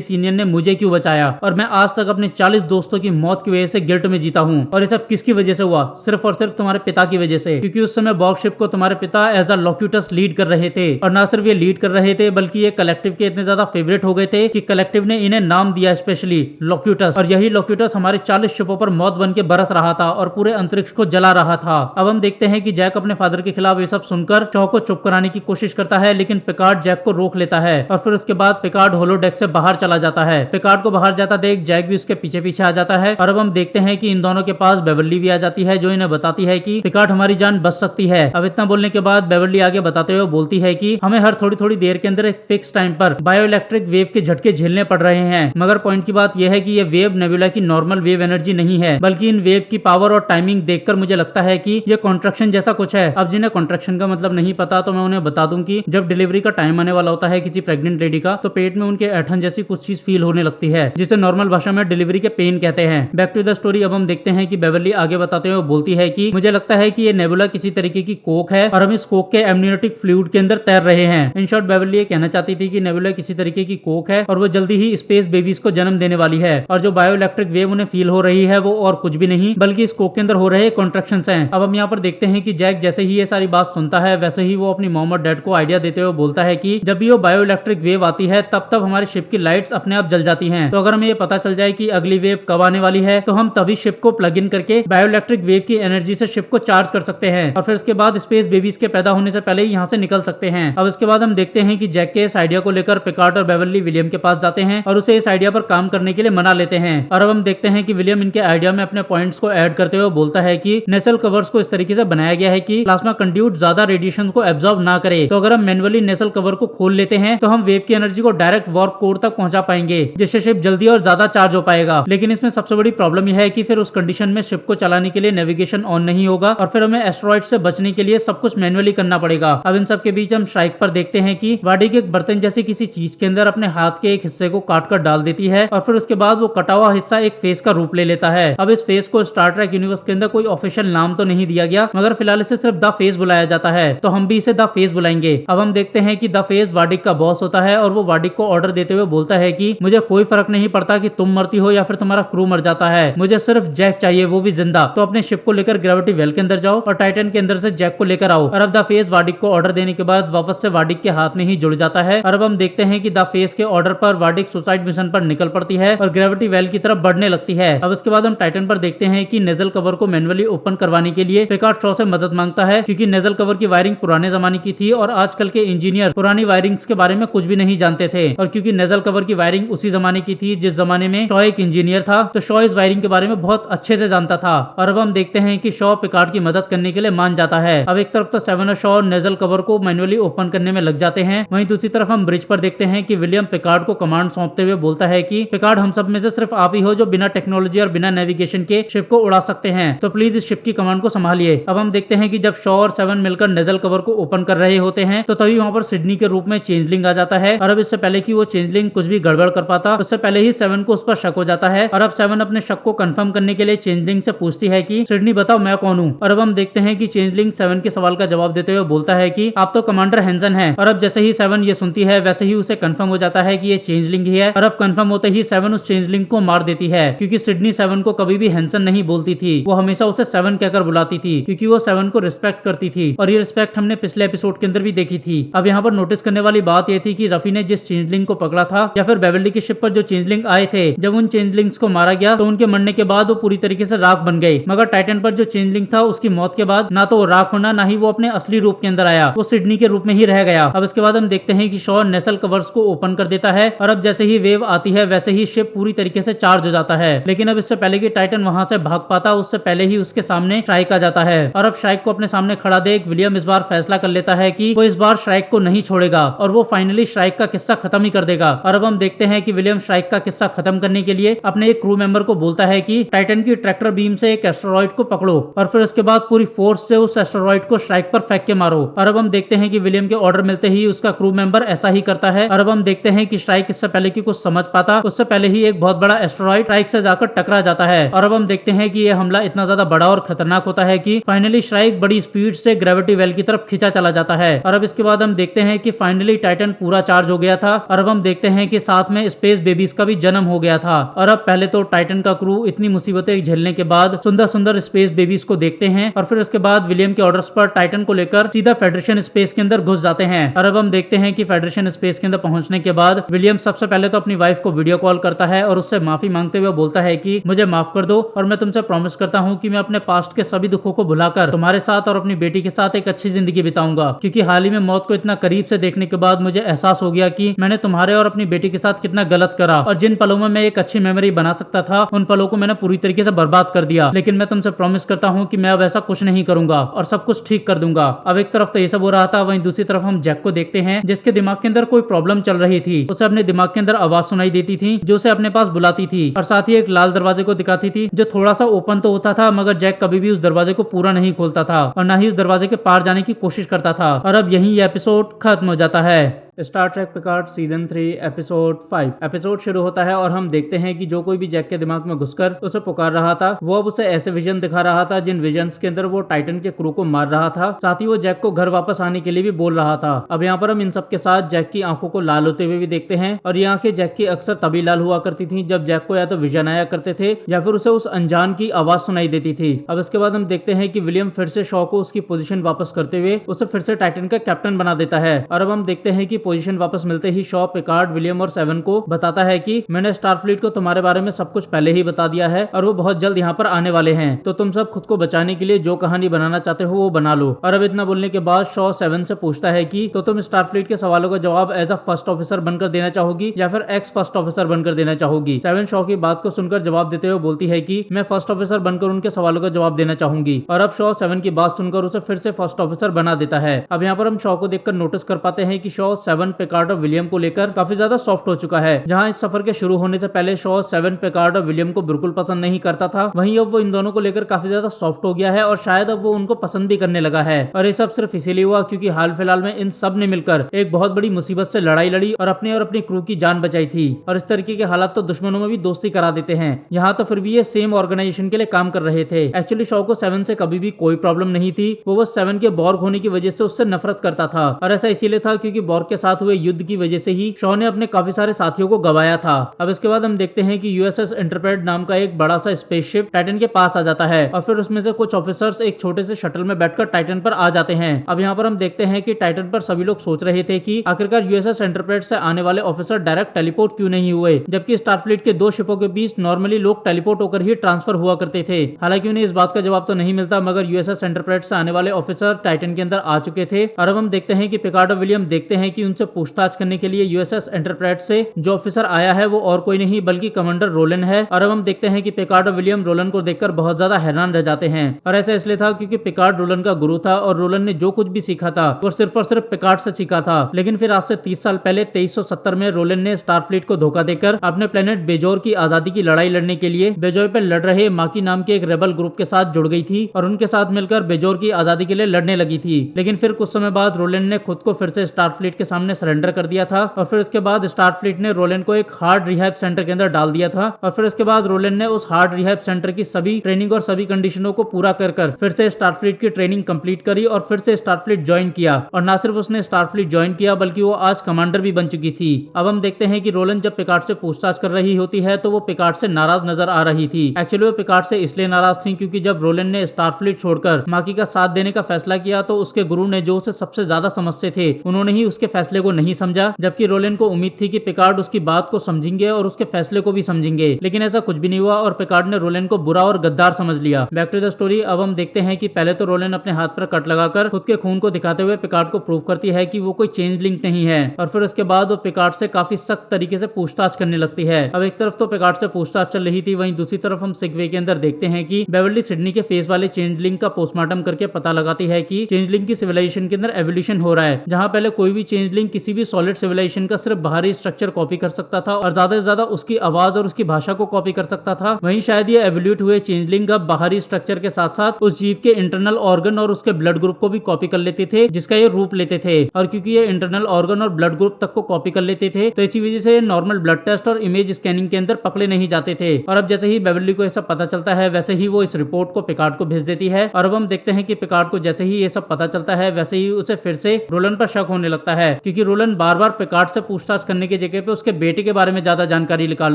सीनियर ने मुझे क्यों बचाया और मैं आज तक अपने 40 दोस्तों की मौत की वजह से गिल्ट में जीता हूँ। और ये सब किसकी वजह से हुआ? सिर्फ और सिर्फ तुम्हारे पिता की वजह से, क्योंकि उस समय बॉग शिप को तुम्हारे पिता एज अ लोक्यूटस लीड कर रहे थे। और ना सिर्फ ये लीड कर रहे थे बल्कि ये कलेक्टिव के इतने ज्यादा फेवरेट हो गए थे कि कलेक्टिव ने इन्हें नाम दिया स्पेशली लोक्यूटस। और यही लोक्यूटस हमारे 40 शिपों पर मौत बन के बरस रहा था और पूरे अंतरिक्ष को जला रहा था। अब हम देखते हैं कि जैक अपने फादर के खिलाफ ये सब सुनकर शॉ को चुप कराने की कोशिश करता है, लेकिन पिकार्ड जैक को रोक लेता है और फिर उसके बाद पिकार्ड होलोडेक से बाहर चला जाता है। पिकार्ड को बाहर जाता देख जैक भी उसके पीछे पीछे आ जाता है। और अब हम देखते हैं कि इन दोनों के पास बेवर्ली भी आ जाती है, जो इन्हें बताती है कि पिकार्ड हमारी जान बच सकती है। अब इतना बोलने के बाद बेवर्ली आगे बताते हुए बोलती है कि हमें हर थोड़ी थोड़ी देर के अंदर एक फिक्स टाइम पर बायोइलेक्ट्रिक वेव के झटके झेलने पड़ रहे हैं। मगर पॉइंट की बात यह है कि ये वेव नेबुला की नॉर्मल वेव एनर्जी नहीं है, बल्कि इन वेव की पावर और टाइमिंग देखकर मुझे लगता है कि ये कॉन्ट्रैक्शन जैसा कुछ है। अब जिन्हें कॉन्ट्रैक्शन का मतलब नहीं पता तो मैं उन्हें बता दूं कि जब डिलीवरी का टाइम आने वाला होता है किसी प्रेग्नेंट लेडी का, तो पेट में उनके ऐठन जैसी कुछ चीज फील होने लगती है, जिसे नॉर्मल भाषा में डिलीवरी के पेन कहते हैं। Back to the story. अब हम देखते हैं कि बेवर्ली आगे बताते हुए बोलती है कि मुझे लगता है कि ये नेबुला किसी तरीके की कोक है और हम इस कोक के एमनियोटिक फ्लूइड के अंदर तैर रहे हैं। इन शॉर्ट बेवर्ली ये कहना चाहती थी कि नेबुला किसी तरीके की कोक है और वो जल्दी ही स्पेस बेबीज को जन्म देने वाली है। और जो बायोइलेक्ट्रिक वेव उन्हें फील हो रही है वो और कुछ भी नहीं बल्कि इस कोक के अंदर हो रहे कॉन्ट्रैक्शंस हैं। अब हम यहाँ पर देखते हैं कि जैक जैसे ही ये सारी बात सुनता है वैसे ही वो अपनी मॉम और डैड को आइडिया देते हुए बोलता है कि जब भी वो बायोइलेक्ट्रिक वेव आती है तब तब हमारी शिप की लाइट्स अपने आप जल जाती हैं। तो अगर हमें ये पता चल जाए कि अगली वेव कब आने वाली है तो हम तभी शिप को प्लग इन करके बायोइलेक्ट्रिक वेव की एनर्जी से शिप को चार्ज कर सकते हैं और फिर उसके बाद स्पेस बेबीज के पैदा होने से पहले ही यहाँ से निकल सकते हैं। अब इसके बाद हम देखते हैं कि जैक के इस आइडिया को लेकर पिकार्ड और बेवर्ली विलियम के पास जाते हैं और उसे इस आइडिया पर काम करने के लिए मना लेते हैं। और अब हम देखते हैं कि विलियम इनके आइडिया में अपने पॉइंट्स को ऐड करते हुए बोलता है कि नेसल कवर्स को इस तरीके से बनाया गया है कि प्लाज्मा कंड्यूट ज्यादा रेडिएशन को एब्जॉर्ब ना करे। तो अगर हम मैनुअली नेसल कवर को खोल लेते हैं तो हम वेव की एनर्जी को डायरेक्ट वार्प कोर तक पहुंचा पाएंगे, जिससे शिप जल्दी और ज्यादा चार्ज हो पाएगा। लेकिन इसमें सबसे बड़ी प्रॉब्लम यह है कि फिर उस कंडीशन में शिप को चलाने के लिए नेविगेशन ऑन नहीं होगा और फिर हमें एस्टेरॉइड से बचने के लिए सब कुछ मैनुअली करना पड़ेगा। अब इन सब के बीच हम स्ट्राइक पर देखते हैं कि वाडिक एक बर्तन जैसी किसी चीज के अंदर अपने हाथ के एक हिस्से को काट कर डाल देती है और फिर उसके बाद वो कटा हुआ हिस्सा एक फेस का रूप ले लेता है। अब इस फेस को स्टार ट्रेक यूनिवर्स के अंदर कोई ऑफिशियल नाम तो नहीं दिया गया, मगर फिलहाल इसे सिर्फ द फेस बुलाया जाता है, तो हम भी इसे द फेस बुलाएंगे। अब हम देखते हैं कि द फेस वाडिक का बॉस होता है और वो वाडिक को ऑर्डर देते हुए बोलता है कि मुझे कोई फर्क नहीं पड़ता कि तुम मरती हो या फिर तुम्हारा क्रू मर जाता है, मुझे सिर्फ जैक चाहिए, वो भी जिंदा। तो अपने शिप को लेकर ग्रेविटी वेल के अंदर जाओ और टाइटन के अंदर से जैक को लेकर आओ। और अब द फेस वाडिक को ऑर्डर देने के बाद वापस से वाडिक के हाथ में ही जुड़ जाता है। और अब हम देखते हैं कि द फेस के ऑर्डर पर वाडिक सुसाइड मिशन पर निकल पड़ती है और ग्रेविटी वेल की तरफ बढ़ने लगती है। अब उसके बाद हम टाइटन पर देखते हैं कि नेजल कवर को मैनुअली ओपन करवाने के लिए पिकार्ड शॉ से मदद मांगता है, क्योंकि नेजल कवर की वायरिंग पुराने जमाने की थी और आजकल के इंजीनियर पुरानी वायरिंग्स के बारे में कुछ भी नहीं जानते थे। और क्योंकि नेजल कवर की वायरिंग उसी जमाने की थी जिस जमाने में शॉ एक इंजीनियर था, तो शॉ इस वायरिंग के बारे में बहुत अच्छे से जानता था। और अब हम देखते हैं कि शॉ पिकार्ड की मदद करने के लिए मान जाता है। अब एक तरफ तो सेवन और शॉ नेजल कवर को मैनुअली ओपन करने में लग जाते हैं, वहीं दूसरी तरफ हम ब्रिज पर देखते हैं कि विलियम पिकार्ड को कमांड सौंपते हुए बोलता है कि पिकार्ड, हम सब में से सिर्फ आप ही हो जो बिना टेक्नोलॉजी और बिना नेविगेशन के शिप को उड़ा सकते हैं, तो प्लीज इस शिप की कमांड को संभालिए। अब हम देखते हैं कि जब शॉ और सेवन मिलकर नेजल कवर को ओपन कर रहे होते हैं तो तभी वहां पर सिडनी के रूप में चेंजलिंग आ जाता है। और अब इससे पहले कि वो चेंजलिंग कुछ भी गड़बड़ कर पाता, उससे पहले ही सेवन को उस पर शक हो जाता है। और अब सेवन अपने शक को कंफर्म करने के लिए चेंजलिंग से पूछती है कि सिडनी बताओ मैं कौन हूँ। और अब हम देखते हैं कि चेंजलिंग सेवन के सवाल का जवाब देते हुए बोलता है कि आप तो कमांडर हैंसन हैं। और अब जैसे ही सेवन ये सुनती है वैसे ही उसे कंफर्म हो जाता है कि ये चेंजलिंग ही है। और अब कंफर्म होते ही सेवन उस चेंजलिंग को मार देती है, क्योंकि सिडनी सेवन को कभी भी हैंसन नहीं बोलती थी, वो हमेशा उसे सेवन कहकर बुलाती थी, क्योंकि वो सेवन को रिस्पेक्ट करती थी। और ये रिस्पेक्ट हमने पिछले एपिसोड के अंदर भी देखी थी। अब यहाँ पर नोटिस करने वाली बात ये थी कि रफी ने जिस चेंजलिंग को पकड़ा था या फिर बेवर्ली की शिप पर जो चेंजलिंग आए थे, जब उन चेंजलिंग्स को मारा गया तो उनके मरने के बाद वो पूरी तरीके से राख बन गए। मगर टाइटन पर जो चेंजलिंग था उसकी मौत के बाद ना तो वो राख होना ना ही वो अपने असली रूप के अंदर आया, वो सिडनी के रूप में ही रह गया। अब इसके बाद हम देखते हैं कि शॉ नेसल कवर्स को ओपन कर देता है और अब जैसे ही वेव आती है वैसे ही शिप पूरी तरीके से चार्ज हो जाता है। लेकिन अब इससे पहले कि टाइटन वहां से भाग पाता, उससे पहले ही उसके सामने श्राइक आ जाता है। और अब श्राइक को अपने सामने खड़ा देख विलियम इस बार फैसला कर लेता है कि वो इस बार श्राइक को नहीं छोड़ेगा और वो फाइनली श्राइक का किस्सा खत्म ही कर देगा। और अब हम देखते हैं कि विलियम श्राइक का किस्सा खत्म करने के लिए अपने एक क्रू मेंबर को बोलता है कि टाइटन की ट्रैक्टर बीम से एक एस्टेरॉइड को पकड़ो और फिर उसके बाद पूरी फोर्स से उस एस्टेरॉइड को श्राइक पर फेंक के मारो। और अब हम देखते हैं कि विलियम के ऑर्डर मिलते ही उसका क्रू मेंबर ऐसा ही करता है। और अब हम देखते हैं कि श्राइक इससे पहले कि कुछ समझ पाता, उससे पहले ही एक बहुत बड़ा एस्टेरॉइड श्राइक से से जाकर टकरा जाता है। और अब हम देखते हैं कि यह हमला इतना ज्यादा बड़ा और खतरनाक होता है कि फाइनली श्राइक बड़ी स्पीड से ग्रेविटी वेल की तरफ खींचा चला जाता है। और अब इसके बाद हम देखते हैं कि फाइनली टाइटन पूरा चार्ज हो गया था। और अब हम देखते हैं कि साथ में स्पेस बेबीज का भी जन्म हो गया था। और अब पहले तो टाइटन का क्रू इतनी मुसीबतें झेलने के बाद सुंदर सुंदर स्पेस बेबीज को देखते हैं और फिर उसके बाद विलियम के ऑर्डर्स पर टाइटन को लेकर सीधा फेडरेशन स्पेस के अंदर घुस जाते हैं। और अब हम देखते हैं कि फेडरेशन स्पेस के अंदर पहुंचने के बाद विलियम सबसे पहले तो अपनी वाइफ को वीडियो कॉल करता है और उससे माफी मांगते हुए बोलता है कि मुझे माफ कर दो और मैं तुमसे प्रॉमिस करता हूं कि मैं अपने पास्ट के सभी दुखों को भुलाकर तुम्हारे साथ और अपनी बेटी के साथ एक अच्छी जिंदगी बिताऊंगा। क्योंकि हाल ही में मौत को इतना करीब से देखने के बाद मुझे एहसास हो गया कि मैंने तुम्हारे और अपनी बेटी के साथ कितना गलत करा और जिन पलों में मैं एक अच्छी मेमोरी बना सकता था उन पलों को मैंने पूरी तरीके से बर्बाद कर दिया। लेकिन मैं तुमसे प्रॉमिस करता हूँ कि मैं अब ऐसा कुछ नहीं करूंगा और सब कुछ ठीक कर दूंगा। अब एक तरफ तो ये सब हो रहा था, वहीं दूसरी तरफ हम जैक को देखते हैं जिसके दिमाग के अंदर कोई प्रॉब्लम चल रही थी। उसे अपने दिमाग के अंदर आवाज सुनाई देती थी जो उसे अपने पास बुलाती थी और साथ ही एक लाल दरवाजे को दिखाती थी जो थोड़ा सा ओपन तो होता था मगर जैक कभी भी उस दरवाजे को पूरा नहीं खोलता था और ना ही उस दरवाजे के पार जाने की कोशिश करता था। और अब यही ये एपिसोड खत्म हो जाता है। Star Trek Picard season 3 episode 5 episode शुरू होता है और हम देखते हैं कि जो कोई भी जैक के दिमाग में घुसकर उसे पुकार रहा था वो अब उसे ऐसे विजन दिखा रहा था जिन विजन्स के अंदर वो टाइटन के क्रू को मार रहा था। साथ ही वो जैक को घर वापस आने के लिए भी बोल रहा था। अब यहाँ पर हम इन सब के साथ जैक की आंखों को लाल होते हुए भी देखते हैं और ये आंखें जैक की अक्सर तभी लाल हुआ करती थी जब जैक को या तो विजन आया करते थे या फिर उसे उस अनजान की आवाज सुनाई देती थी। अब इसके बाद हम देखते हैं कि विलियम फिर से शॉ को उसकी पोजीशन वापस करते हुए उसे फिर से टाइटन का कैप्टन बना देता है। और अब हम देखते हैं कि पोजीशन वापस मिलते ही शॉ पिकार्ड विलियम और सेवन को बताता है कि मैंने स्टारफ्लीट को तुम्हारे बारे में सब कुछ पहले ही बता दिया है और वो बहुत जल्द यहाँ पर आने वाले हैं, तो तुम सब खुद को बचाने के लिए जो कहानी बनाना चाहते हो वो बना लो। और अब इतना बोलने के बाद शॉ सेवन से पूछता है कि तो तुम स्टारफ्लीट के सवालों का जवाब एज अ फर्स्ट ऑफिसर बनकर देना चाहोगी या फिर एक्स फर्स्ट ऑफिसर बनकर देना चाहोगी। सेवन शॉ की बात को सुनकर जवाब देते हुए बोलती है कि मैं फर्स्ट ऑफिसर बनकर उनके सवालों का जवाब देना चाहूंगी। और अब शॉ सेवन की बात सुनकर उसे फिर से फर्स्ट ऑफिसर बना देता है। अब यहाँ पर हम शॉ को देखकर नोटिस कर पाते हैं कि शॉ सेवन पिकार्ड और विलियम को लेकर काफी ज्यादा सॉफ्ट हो चुका है। जहां इस सफर के शुरू होने से पहले शॉ सेवन पिकार्ड और विलियम को बिल्कुल पसंद नहीं करता था, वहीं अब वो इन दोनों को लेकर काफी ज्यादा सॉफ्ट हो गया है और शायद अब वो उनको पसंद भी करने लगा है। और ये सब सिर्फ इसीलिए हुआ क्योंकि हाल फिलहाल में इन सब ने मिलकर एक बहुत बड़ी मुसीबत से लड़ाई लड़ी और अपनी क्रू की जान बचाई थी। और इस तरीके के हालात तो दुश्मनों में भी दोस्ती करा देते हैं। यहाँ तो फिर भी ये सेम ऑर्गेनाइजेशन के लिए काम कर रहे थे। एक्चुअली शॉ को सेवन से कभी भी कोई प्रॉब्लम नहीं थी, वो बस सेवन के बॉर्ग होने की वजह से उससे नफरत करता था। और ऐसा इसीलिए था क्योंकि बॉर्ग के साथ हुए युद्ध की वजह से ही शॉ ने अपने काफी सारे साथियों को गवाया था। अब इसके बाद हम देखते हैं कि यूएसएस इंटरप्रेट नाम का एक बड़ा सा स्पेसशिप टाइटन के पास आ जाता है और फिर उसमें से कुछ ऑफिसर्स एक छोटे से शटल में बैठकर टाइटन पर आ जाते हैं। अब यहाँ पर हम देखते हैं कि टाइटन पर सभी लोग सोच रहे थे कि आखिरकार यूएसएस इंटरप्रेट से आने वाले ऑफिसर डायरेक्ट टेलीपोर्ट क्यों नहीं हुए, जबकि स्टारफ्लीट के दो शिपों के बीच नॉर्मली लोग टेलीपोर्ट होकर ही ट्रांसफर हुआ करते थे। हालांकि उन्हें इस बात का जवाब तो नहीं मिलता मगर यूएसएस इंटरप्रेट से आने वाले ऑफिसर टाइटन के अंदर आ चुके थे। और अब हम देखते हैं कि पिकार्ड और विलियम देखते हैं कि उनसे पूछताछ करने के लिए यूएसएस इंटरप्रेट से जो ऑफिसर आया है वो और कोई नहीं बल्कि कमांडर रोलन है। और अब हम देखते हैं कि पिकार्ड और विलियम रोलन को देखकर बहुत ज्यादा हैरान रह जाते हैं। और ऐसा इसलिए था क्योंकि पिकार्ड रोलन का गुरु था और रोलन ने जो कुछ भी सीखा था वो सिर्फ और सिर्फ पिकार्ड से सीखा था। लेकिन फिर आज से 30 साल पहले 2370 में रोलन ने स्टारफ्लीट को धोखा देकर अपने प्लेनेट बेजोर की आजादी की लड़ाई लड़ने के लिए बेजोर पर लड़ रहे माकी नाम के एक रेबल ग्रुप के साथ जुड़ गई थी और उनके साथ मिलकर बेजोर की आजादी के लिए लड़ने लगी थी। लेकिन फिर कुछ समय बाद रोलन ने खुद को फिर से स्टारफ्लीट के सामने सरेंडर कर दिया था और फिर उसके बाद स्टारफ्लीट ने रोलन को एक हार्ड रिहैब सेंटर के अंदर डाल दिया था। और फिर उसके बाद रोलन ने उस हार्ड रिहैब सेंटर की सभी ट्रेनिंग और सभी कंडीशनों को पूरा कर फिर से स्टारफ्लीट की ट्रेनिंग कंप्लीट करी और फिर से स्टारफ्लीट ज्वाइन किया। और ना सिर्फ उसने स्टारफ्लीट ज्वाइन किया बल्कि वो आज कमांडर भी बन चुकी थी। अब हम देखते हैं कि रोलन जब पिकार्ड से पूछताछ कर रही होती है तो वो पिकार्ड से नाराज नजर आ रही थी। एक्चुअली वो पिकार्ड से इसलिए नाराज थी क्योंकि जब रोलन ने स्टारफ्लीट छोड़कर माकी का साथ देने का फैसला किया तो उसके गुरु ने जो उसे सबसे ज्यादा समझते थे उन्होंने ही उसके फैसले को नहीं समझा, जबकि रोलन को उम्मीद थी कि पिकार्ड उसकी बात को समझेंगे और उसके फैसले को भी समझेंगे। लेकिन ऐसा कुछ भी नहीं हुआ और पिकार्ड ने रोलन को बुरा और गद्दार समझ लिया। Back to the story. अब हम देखते हैं कि पहले तो रोलन अपने हाथ पर कट लगाकर खुद के खून को दिखाते हुए पिकार्ड को प्रूव करती है कि वो कोई चेंज लिंक नहीं है और फिर उसके बाद वो पिकार्ड से काफी सख्त तरीके से पूछताछ करने लगती है। अब एक तरफ तो पिकार्ड से पूछताछ चल रही थी, वहीं दूसरी तरफ हम सिगवे के अंदर देखते हैं कि बेवर्ली सिडनी के फेस वाले चेंज लिंक का पोस्टमार्टम करके पता लगाती है कि चेंज लिंक की सिविलाइजेशन के अंदर एवोल्यूशन हो रहा है। जहाँ पहले कोई भी चेंज चेंजलिंग किसी भी सॉलिड सिविलाइजेशन का सिर्फ बाहरी स्ट्रक्चर कॉपी कर सकता था और ज्यादा से ज्यादा उसकी आवाज और उसकी भाषा को कॉपी कर सकता था, वहीं शायद ये एवोल्यूट हुए चेंजलिंग अब बाहरी स्ट्रक्चर के साथ साथ उस जीव के इंटरनल ऑर्गन और उसके ब्लड ग्रुप को भी कॉपी कर लेते थे, जिसका ये रूप लेते थे। और क्योंकि ये इंटरनल ऑर्गन और ब्लड ग्रुप तक को कॉपी कर लेते थे, तो इसी वजह से नॉर्मल ब्लड टेस्ट और इमेज स्कैनिंग के अंदर पकड़े नहीं जाते थे। और अब जैसे ही बेवर्ली को ये सब पता चलता है, वैसे ही वो इस रिपोर्ट को पिकार्ड को भेज देती है। और अब हम देखते हैं कि पिकार्ड को जैसे ही ये सब पता चलता है, वैसे ही उसे फिर से रोलन पर शक होने लगता है, क्योंकि रोलन बार बार पिकार्ड से पूछताछ करने की जगह पे उसके बेटे के बारे में ज्यादा जानकारी निकाल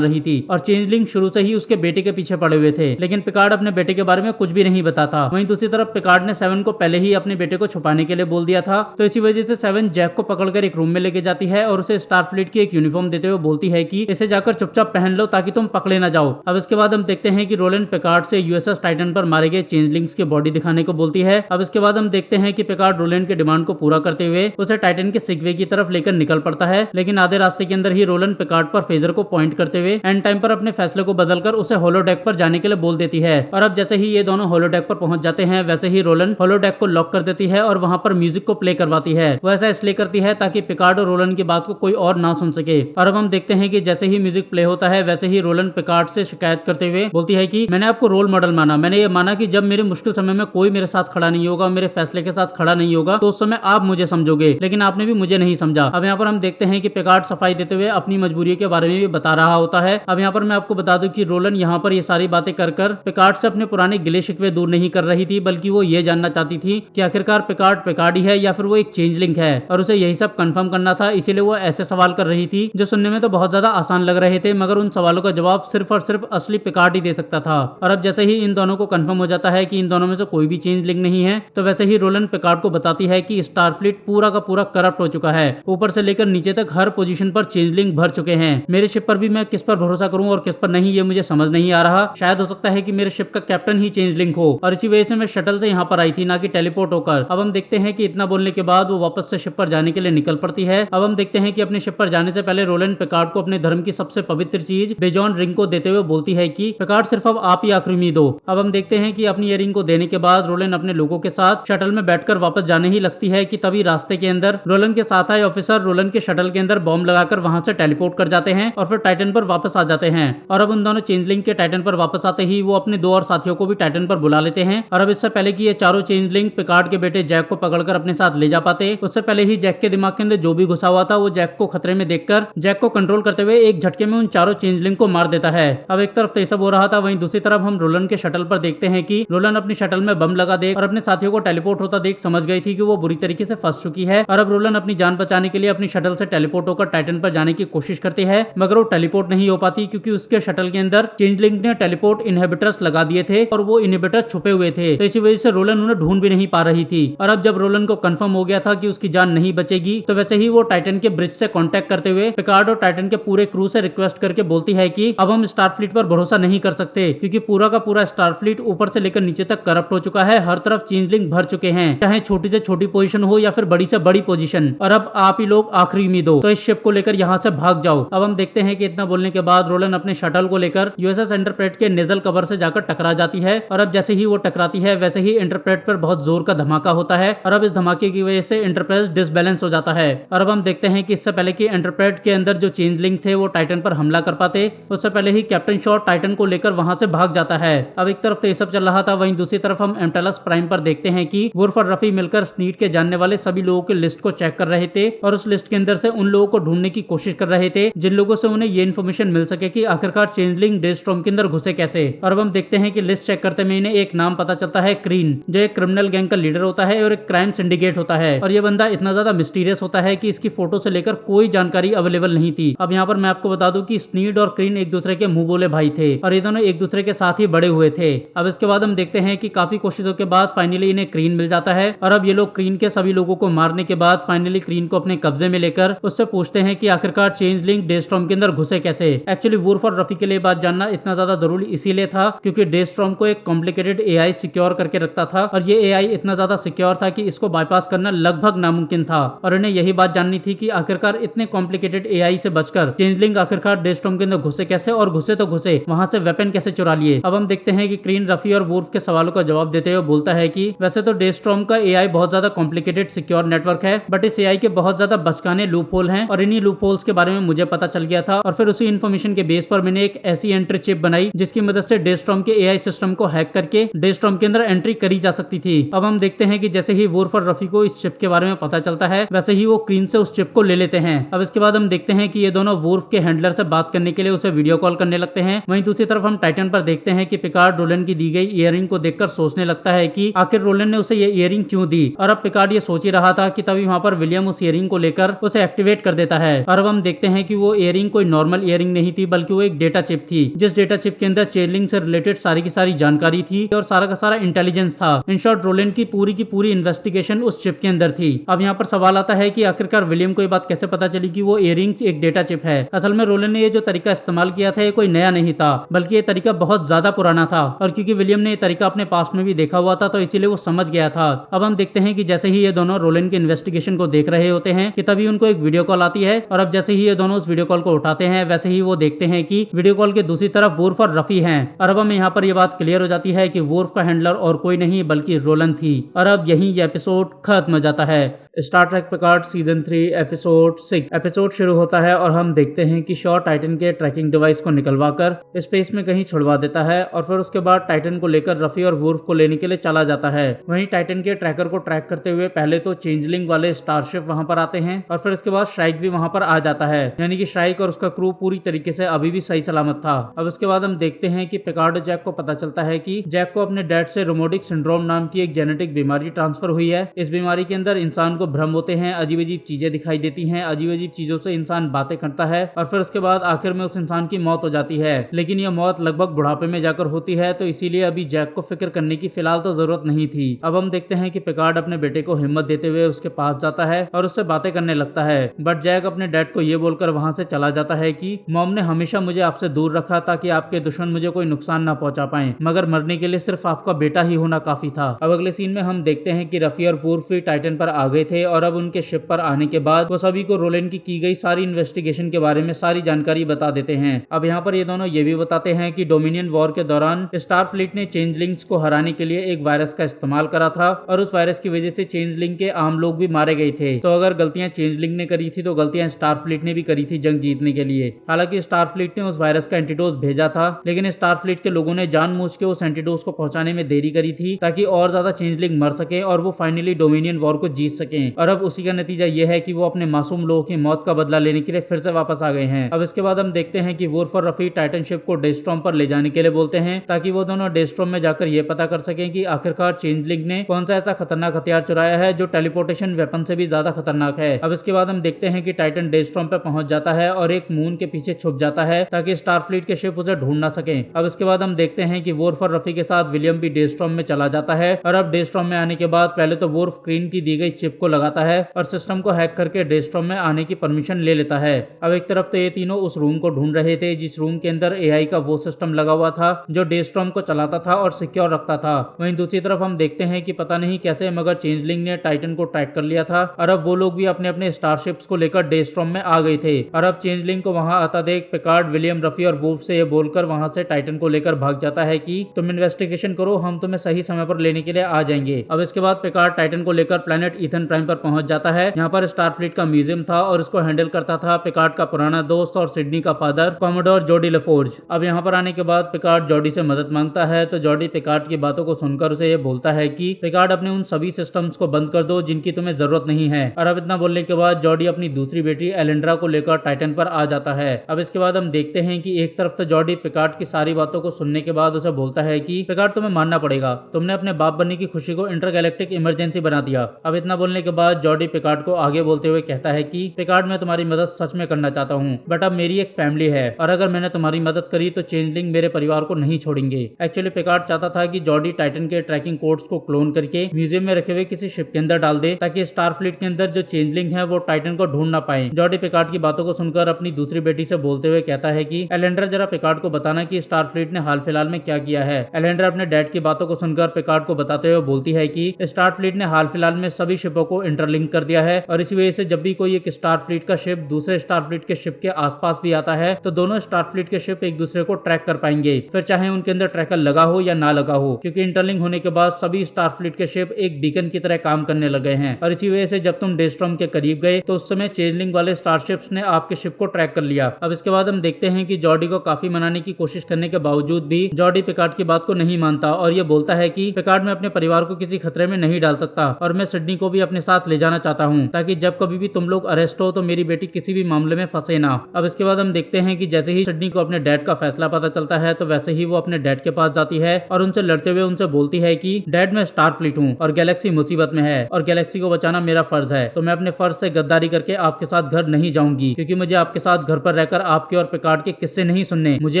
रही थी और चेंजलिंग शुरू से ही उसके बेटे के पीछे पड़े हुए थे। लेकिन पिकार्ड अपने बेटे के बारे में कुछ भी नहीं बताता। वहीं दूसरी तरफ पिकार्ड ने सेवन को पहले ही अपने बेटे को छुपाने के लिए बोल दिया था, तो इसी वजह से सेवन जैक को पकड़कर एक रूम में लेके जाती है और उसे स्टारफ्लीट की एक यूनिफॉर्म देते हुए बोलती है कि इसे जाकर चुपचाप पहन लो ताकि तुम पकड़े ना जाओ। अब इसके बाद हम देखते हैं कि रोलन पिकार्ड से यूएसएस टाइटन पर मारे गए चेंजलिंग्स की बॉडी दिखाने को बोलती है। अब इसके बाद हम देखते हैं कि पिकार्ड रोलन के डिमांड को पूरा करते हुए उसे टाइटन के सिगवे की तरफ लेकर निकल पड़ता है, लेकिन आधे रास्ते के अंदर ही रोलन पिकार्ड पर फेजर को पॉइंट करते हुए एंड टाइम पर अपने फैसले को बदलकर उसे होलोडेक पर जाने के लिए बोल देती है। और अब जैसे ही ये दोनों होलोडेक पर पहुंच जाते हैं, वैसे ही रोलन होलोडेक को लॉक कर देती है और वहां पर म्यूजिक को प्ले करवाती है। वो ऐसा इसलिए करती है ताकि पिकार्ड और रोलन की बात को कोई और ना सुन सके। और अब हम देखते हैं कि जैसे ही म्यूजिक प्ले होता है, वैसे ही रोलन पिकार्ड से शिकायत करते हुए बोलती है कि मैंने आपको रोल मॉडल माना, मैंने ये माना कि जब मेरे मुश्किल समय में कोई मेरे साथ खड़ा नहीं होगा, मेरे फैसले के साथ खड़ा नहीं होगा, तो उस समय आप मुझे समझोगे, लेकिन आपने भी मुझे नहीं समझा। अब यहाँ पर हम देखते हैं कि पिकार्ड सफाई देते हुए अपनी मजबूरी के बारे में भी बता रहा होता है। अब यहाँ पर मैं आपको बता दूं कि रोलन यहाँ पर ये सारी बातें कर पिकार्ड से अपने पुराने गिले शिकवे दूर नहीं कर रही थी, बल्कि वो ये जानना चाहती थी कि आखिरकार पिकार्ड ही है या फिर वो एक चेंजलिंग है, और उसे यही सब कंफर्म करना था। इसीलिए वो ऐसे सवाल कर रही थी जो सुनने में तो बहुत ज्यादा आसान लग रहे थे, मगर उन सवालों का जवाब सिर्फ और सिर्फ असली पिकार्ड ही दे सकता था। और अब जैसे ही इन दोनों को कंफर्म हो जाता है कि इन दोनों में से कोई भी चेंजलिंग नहीं है, तो वैसे ही रोलन पिकार्ड को बताती है कि स्टारफ्लीट पूरा का पूरा करप्ट हो चुका है, ऊपर से लेकर नीचे तक हर पोजीशन पर चेंजलिंग भर चुके हैं। मेरे शिप पर भी मैं किस पर भरोसा करूं और किस पर नहीं, ये मुझे समझ नहीं आ रहा। शायद हो सकता है कि मेरे शिप का कैप्टन ही चेंजलिंग हो, और इसी वजह से मैं शटल से यहाँ पर आई थी, ना कि टेलीपोर्ट होकर। अब हम देखते हैं कि इतना बोलने के बाद वो वापस से शिप पर जाने के लिए निकल पड़ती है। अब हम देखते हैं कि अपने शिप पर जाने से पहले रोलन पिकार्ड को अपने धर्म की सबसे पवित्र चीज बेजॉन रिंग को देते हुए बोलती है कि पिकार्ड सिर्फ अब आप ही आखिरी उम्मीद हो। अब हम देखते हैं कि अपनी ये रिंग को देने के बाद रोलन अपने लोगों के साथ शटल में बैठकर वापस जाने ही लगती है कि तभी रास्ते के अंदर रोलन के साथ आए ऑफिसर रोलन के शटल के अंदर बॉम्ब लगाकर वहां से टेलीपोर्ट कर जाते हैं और फिर टाइटन पर वापस आ जाते हैं। और अब उन दोनों चेंजलिंग के टाइटन पर वापस आते ही वो अपने 2 और साथियों को भी टाइटन पर बुला लेते हैं। और अब इससे पहले कि ये चारों चेंजलिंग पिकार्ड के बेटे जैक को पकड़कर अपने साथ ले जा पाते, उससे पहले ही जैक के दिमाग के अंदर जो भी घुसा हुआ था वो जैक को खतरे में देखकर जैक को कंट्रोल करते हुए एक झटके में उन चारों चेंजलिंग को मार देता है। अब एक तरफ तो ये सब हो रहा था, वहीं दूसरी तरफ हम रोलन के शटल पर देखते हैं कि रोलन अपनी शटल में बम लगा देख और अपने साथियों को टेलीपोर्ट होता देख समझ गई थी कि वो बुरी तरीके से फंस चुकी है। और अब रोलन अपनी जान बचाने के लिए अपनी शटल से टेलीपोर्ट होकर टाइटन पर जाने की कोशिश करती है, मगर वो टेलीपोर्ट नहीं हो पाती क्योंकि उसके शटल के अंदर चेंजलिंग ने टेलीपोर्ट इनहिबिटर्स लगा दिए थे और वो इनहिबिटर छुपे हुए थे, तो इसी वजह से रोलन उन्हें ढूंढ भी नहीं पा रही थी। और अब जब रोलन को कंफर्म हो गया था कि उसकी जान नहीं बचेगी, तो वैसे ही वो टाइटन के ब्रिज से कांटेक्ट करते हुए पिकार्ड और टाइटन के पूरे क्रू से रिक्वेस्ट करके बोलती है कि अब हम स्टारफ्लीट पर भरोसा नहीं कर सकते, क्योंकि पूरा का पूरा स्टारफ्लीट ऊपर से लेकर नीचे तक करप्ट हो चुका है, हर तरफ चेंजलिंग भर चुके हैं, चाहे छोटी से छोटी पोजीशन हो या फिर बड़ी से बड़ी पोजीशन, और अब आप ही लोग आखिरी उम्मीद हो, तो इस शिप को लेकर यहाँ से भाग जाओ। अब हम देखते हैं कि इतना बोलने के बाद रोलन अपने शटल को लेकर यूएसएस एंटरप्रेट के नेजल कवर से जाकर टकरा जाती है। और अब जैसे ही वो टकराती है, वैसे ही एंटरप्रेट पर बहुत जोर का धमाका होता है, और अब इस धमाके की वजह से एंटरप्राइज डिसबैलेंस हो जाता है। और अब हम देखते हैं कि इससे पहले कि एंटरप्रेट के अंदर जो चेंजलिंग थे वो टाइटन पर हमला कर पाते, उससे पहले ही कैप्टन शॉट टाइटन को लेकर वहां से भाग जाता है। अब एक तरफ तो ये सब चल रहा था, वहीं दूसरी तरफ हम एमटेलस प्राइम पर देखते हैं कि वुल्फ और रफी मिलकर स्नीड के जानने वाले सभी लोगों की लिस्ट को चेक कर रहे थे, और उस लिस्ट के अंदर से उन लोगों को ढूंढने की कोशिश कर रहे थे जिन लोगों से उन्हें ये इन्फॉर्मेशन मिल सके कि आखिरकार चेंजलिंग डेस्ट्रॉम के अंदर घुसे कैसे। और अब हम देखते हैं कि लिस्ट चेक करते में इन्हें एक नाम पता चलता है, क्रीन, जो एक क्रिमिनल गैंग का लीडर होता है और एक क्राइम सिंडिकेट होता है, और ये बंदा इतना ज्यादा मिस्टीरियस होता है कि इसकी फोटो से लेकर कोई जानकारी अवेलेबल नहीं थी। अब यहाँ पर मैं आपको बता दूं कि स्नीड और क्रीन एक दूसरे के मुंह बोले भाई थे, और ये दोनों एक दूसरे के साथ ही बड़े हुए थे। अब इसके बाद हम देखते हैं कि काफी कोशिशों के बाद फाइनली इन्हें क्रीन मिल जाता है, और अब ये लोग क्रीन के सभी लोगों को मारने के बाद फाइनली क्रीन को अपने कब्जे में लेकर उससे पूछते हैं कि आखिरकार चेंजलिंग डेस्ट्रॉम के अंदर घुसे कैसे। एक्चुअली वुल्फ और रफी के लिए बात जानना इतना ज्यादा जरूरी इसीलिए था क्योंकि डेस्ट्रॉम को एक कॉम्प्लिकेटेड एआई सिक्योर करके रखता था, और ये एआई इतना ज्यादा सिक्योर था कि इसको बाईपास करना लगभग नामुमकिन था, और इन्हें यही बात जाननी थी कि आखिरकार इतने कॉम्प्लिकेटेड एआई से बचकर चेंजलिंग आखिरकार डेस्ट्रॉम के अंदर घुसे कैसे, और घुसे तो घुसे वहां से वेपन कैसे चुरा लिए। अब हम देखते हैं कि क्रीन रफी और वुल्फ के सवालों का जवाब देते हुए बोलता है कि वैसे तो डेस्ट्रॉम का एआई बहुत ज्यादा कॉम्प्लिकेटेड सिक्योर नेटवर्क है, बट इस एआई के बहुत ज्यादा बचकाने लूप होल हैं और इन्हीं लूप होल्स के बारे में मुझे पता चल गया था और फिर उसी इन्फॉर्मेशन के बेस पर मैंने एक ऐसी एंट्री चिप बनाई जिसकी मदद से डेस्ट्रॉम के एआई सिस्टम को हैक करके डेस्ट्रॉम के अंदर एंट्री करी जा सकती थी। अब हम देखते हैं कि जैसे ही वुल्फ और रफी को इस चिप के बारे में पता चलता है वैसे ही वो क्रीन से उस चिप को ले लेते हैं। अब इसके बाद हम देखते हैं कि ये दोनों वुल्फ के हैंडलर से बात करने के लिए उसे वीडियो कॉल करने लगते हैं। वहीं दूसरी तरफ हम टाइटन पर देखते हैं कि पिकार्ड रोलन की दी गई इयररिंग को देखकर सोचने लगता है कि आखिर रोलन ने उसे ये इयररिंग क्यों दी और अब पिकार्ड ये सोच ही रहा था कि तभी वहां पर विलियम उस इयररिंग को लेकर उसे एक्टिवेट कर देता है। और अब हम देखते हैं कि वो इयररिंग कोई नॉर्मल इयररिंग नहीं थी बल्कि वो एक डेटा चिप थी जिस डेटा चिप के अंदर चेनलिंग से रिलेटेड सारी की सारी जानकारी थी और सारा का सारा इंटेलिजेंस था। इन शॉर्ट रोलन की पूरी इन्वेस्टिगेशन उस चिप के अंदर थी। अब यहाँ पर सवाल आता है कि आखिरकार विलियम को ये बात कैसे पता चली कि वो इयररिंग्स एक डेटा चिप है। असल में रोलन ने ये जो तरीका इस्तेमाल किया था ये कोई नया नहीं था बल्कि ये तरीका बहुत ज्यादा पुराना था और क्योंकि विलियम ने ये तरीका अपने पास्ट में भी देखा हुआ था तो इसीलिए वो समझ गया था। अब हम देखते हैं कि जैसे ही ये दोनों रोलन की इन्वेस्टिगेशन को देख रहे होते हैं कि तभी उनको एक वीडियो कॉल आती है और अब जैसे ही ये दोनों उस वीडियो कॉल को उठाते हैं वैसे ही वो देखते हैं कि वीडियो कॉल के दूसरी तरफ वुल्फ और रफी हैं। और अब हमें यहाँ पर यह बात क्लियर हो जाती है कि वुल्फ का हैंडलर और कोई नहीं बल्कि रोलन थी। और अब यही ये एपिसोड खत्म हो जाता है। Star Trek Picard season 3 episode 6 episode शुरू होता है और हम देखते हैं कि शॉ टाइटन के ट्रैकिंग डिवाइस को निकलवाकर स्पेस में कहीं छुड़वा देता है और फिर उसके बाद टाइटन को लेकर रफी और वुल्फ को लेने के लिए चला जाता है। वहीं टाइटन के ट्रैकर को ट्रैक करते हुए पहले तो चेंजलिंग वाले स्टारशिप वहां पर आते हैं और फिर उसके बाद श्राइक भी वहां पर आ जाता है, यानी कि श्राइक और उसका क्रू पूरी तरीके से अभी भी सही सलामत था। अब उसके बाद हम देखते हैं कि पिकार्ड जैक को पता चलता है कि जैक को अपने डैड से रोमोटिक सिंड्रोम नाम की एक जेनेटिक बीमारी ट्रांसफर हुई है। इस बीमारी के अंदर इंसान को भ्रम होते हैं, अजीब अजीब चीजें दिखाई देती हैं, अजीब अजीब चीजों से इंसान बातें करता है और फिर उसके बाद आखिर में उस इंसान की मौत हो जाती है। लेकिन यह मौत लगभग बुढ़ापे में जाकर होती है तो इसीलिए अभी जैक को फिक्र करने की फिलहाल तो जरूरत नहीं थी। अब हम देखते हैं कि पिकार्ड अपने बेटे को हिम्मत देते हुए उसके पास जाता है और उससे बातें करने लगता है, बट जैक अपने डैड को ये बोलकर वहां से चला जाता है कि मॉम ने हमेशा मुझे आपसे दूर रखा ताकि आपके दुश्मन मुझे कोई नुकसान ना पहुंचा पाए, मगर मरने के लिए सिर्फ आपका बेटा ही होना काफी था। अब अगले सीन में हम देखते हैं कि रफी और वुल्फ भी टाइटन पर आ गए थे और अब उनके शिप पर आने के बाद वो सभी को रोलन की गई सारी इन्वेस्टिगेशन के बारे में सारी जानकारी बता देते हैं। अब यहाँ पर ये दोनों ये भी बताते हैं कि डोमिनियन वॉर के दौरान स्टार फ्लीट ने चेंजलिंग्स को हराने के लिए एक वायरस का इस्तेमाल करा था और उस वायरस की वजह से चेंजलिंग के आम लोग भी मारे गए थे। तो अगर गलतियां चेंजलिंग ने करी थी तो गलतियां स्टार फ्लीट ने भी करी थी जंग जीतने के लिए। हालांकि स्टार फ्लीट ने उस वायरस का एंटीडोज भेजा था लेकिन स्टार फ्लीट के लोगों ने जानबूझ के उस एंटीडोज को पहुंचाने में देरी करी थी ताकि और ज्यादा चेंजलिंग मर सके और वो फाइनली डोमिनियन वॉर को जीत सके। और अब उसी का नतीजा ये है कि वो अपने मासूम लोगों की मौत का बदला लेने के लिए फिर से वापस आ गए हैं। अब इसके बाद हम देखते हैं कि वुल्फ और रफी टाइटन शिप को डेस्ट्रॉम पर ले जाने के लिए बोलते हैं ताकि वो दोनों डेस्ट्रॉम में जाकर ये पता कर सकें कि आखिरकार चेंजलिंग ने कौन सा ऐसा खतरनाक हथियार चुराया है जो टेलीपोर्टेशन वेपन से भी ज्यादा खतरनाक है। अब इसके बाद हम देखते हैं कि टाइटन डेस्ट्रॉम पे पहुंच जाता है और एक मून के पीछे छुप जाता है ताकि स्टार फ्लीट के शिप उसे ढूंढ ना सके। अब इसके बाद हम देखते हैं कि वुल्फ और रफी के साथ विलियम भी डेस्ट्रॉम में चला जाता है और अब डेस्ट्रॉम में आने के बाद पहले तो वुल्फ क्रीन की दी गई चिप को लगाता है और सिस्टम को हैक करके डेस्ट्रॉम में आने की परमिशन ले लेता है। अब एक तरफ तो ये तीनों उस रूम को ढूंढ रहे थे जिस रूम के अंदर एआई का वो सिस्टम लगा हुआ था जो डेस्ट्रॉम को चलाता था और सिक्योर रखता था। वहीं दूसरी तरफ हम देखते हैं कि पता नहीं कैसे मगर चेंजलिंग ने टाइटन को ट्रैक कर लिया था और अब वो लोग भी अपने अपने स्टारशिप्स को लेकर डेस्ट्रॉम में आ गए थे। और अब चेंजलिंग को वहां आता देख पिकार्ड विलियम रफी और वुल्फ से ये बोलकर वहां से टाइटन को लेकर भाग जाता है कि तुम इन्वेस्टिगेशन करो, हम तुम्हें सही समय पर लेने के लिए आ जाएंगे। अब इसके बाद पिकार्ड टाइटन को लेकर प्लेनेट ईथन प्राइम पर पहुंच जाता है। यहाँ पर स्टार फ्लीट का म्यूजियम था और इसको हैंडल करता था पिकार्ड का पुराना दोस्त और सिडनी का फादर कॉमोडोर जॉडी लेफोर्ज। अब यहाँ पर आने के बाद पिकार्ड जॉडी से मदद मांगता है तो जॉडी पिकार्ड की बातों को सुनकर उसे ये बोलता है कि पिकार्ड अपने उन सभी सिस्टम्स को बंद कर दो जिनकी तुम्हें जरूरत नहीं है। और अब इतना बोलने के बाद जॉडी अपनी दूसरी बेटी एलेंड्रा को लेकर टाइटन पर आ जाता है। अब इसके बाद हम देखते हैं कि एक तरफ तो जॉडी पिकार्ड की सारी बातों को सुनने के बाद उसे बोलता है कि पिकार्ड तुम्हें मानना पड़ेगा, तुमने अपने बाप बनने की खुशी को इंटरगैलेक्टिक इमरजेंसी बना दिया। अब इतना बोलने के बाद जॉडी पिकार्ड को आगे बोलते हुए कहता है कि पिकार्ड मैं तुम्हारी मदद सच में करना चाहता हूँ बट अब मेरी एक फैमिली है और अगर मैंने तुम्हारी मदद करी तो चेंजलिंग मेरे परिवार को नहीं छोड़ेंगे। एक्चुअली पिकार्ड चाहता था कि जॉडी टाइटन के ट्रैकिंग कोड्स को क्लोन करके म्यूजियम में रखे हुए किसी शिप के अंदर डाल दे ताकि स्टार फ्लीट के अंदर जो चेंजलिंग है वो टाइटन को ढूंढ ना पाए। जॉडी पिकार्ड की बातों को सुनकर अपनी दूसरी बेटी से बोलते हुए कहता है कि एलेंड्रा जरा पिकार्ड को बताना कि स्टार फ्लीट ने हाल फिलहाल में क्या किया है। एलेंड्रा अपने डैड की बातों को सुनकर पिकार्ड को बताते हुए बोलती है कि स्टार फ्लीट ने हाल फिलहाल में सभी शिपों को इंटरलिंक कर दिया है और इसी वजह से जब भी कोई एक स्टारफ्लीट का शिप दूसरे स्टारफ्लीट के शिप के आसपास भी आता है तो दोनों स्टारफ्लीट के शिप एक दूसरे को ट्रैक कर पाएंगे, फिर चाहे उनके अंदर ट्रैकर लगा हो या ना लगा हो, क्योंकि इंटरलिंक होने के बाद सभी स्टारफ्लीट के शिप एक बीकन की तरह काम करने लगे हैं। और इसी वजह से जब तुम डेस्ट्रॉम के करीब गए तो उस समय चेंजलिंग वाले स्टारशिप्स ने आपके शिप को ट्रैक कर लिया। अब इसके बाद हम देखते हैं कि जॉर्डी को काफी मनाने की कोशिश करने के बावजूद भी जॉर्डी पिकार्ड की बात को नहीं मानता और ये बोलता है कि पिकार्ड मैं अपने परिवार को किसी खतरे में नहीं डाल सकता और मैं सिडनी को भी अपने साथ ले जाना चाहता हूँ ताकि जब कभी भी तुम लोग अरेस्ट हो तो मेरी बेटी किसी भी मामले में फंसे ना। अब इसके बाद हम देखते हैं कि जैसे ही सिडनी को अपने डैड का फैसला पता चलता है तो वैसे ही वो अपने डैड के पास जाती है और उनसे लड़ते हुए उनसे बोलती है कि डैड मैं स्टारफ्लीट हूँ और गैलेक्सी मुसीबत में है और गैलेक्सी को बचाना मेरा फर्ज है, तो मैं अपने फर्ज से गद्दारी करके आपके साथ घर नहीं जाऊंगी क्योंकि मुझे आपके साथ घर पर रहकर आपके और पिकार्ड के किस्से नहीं सुनने, मुझे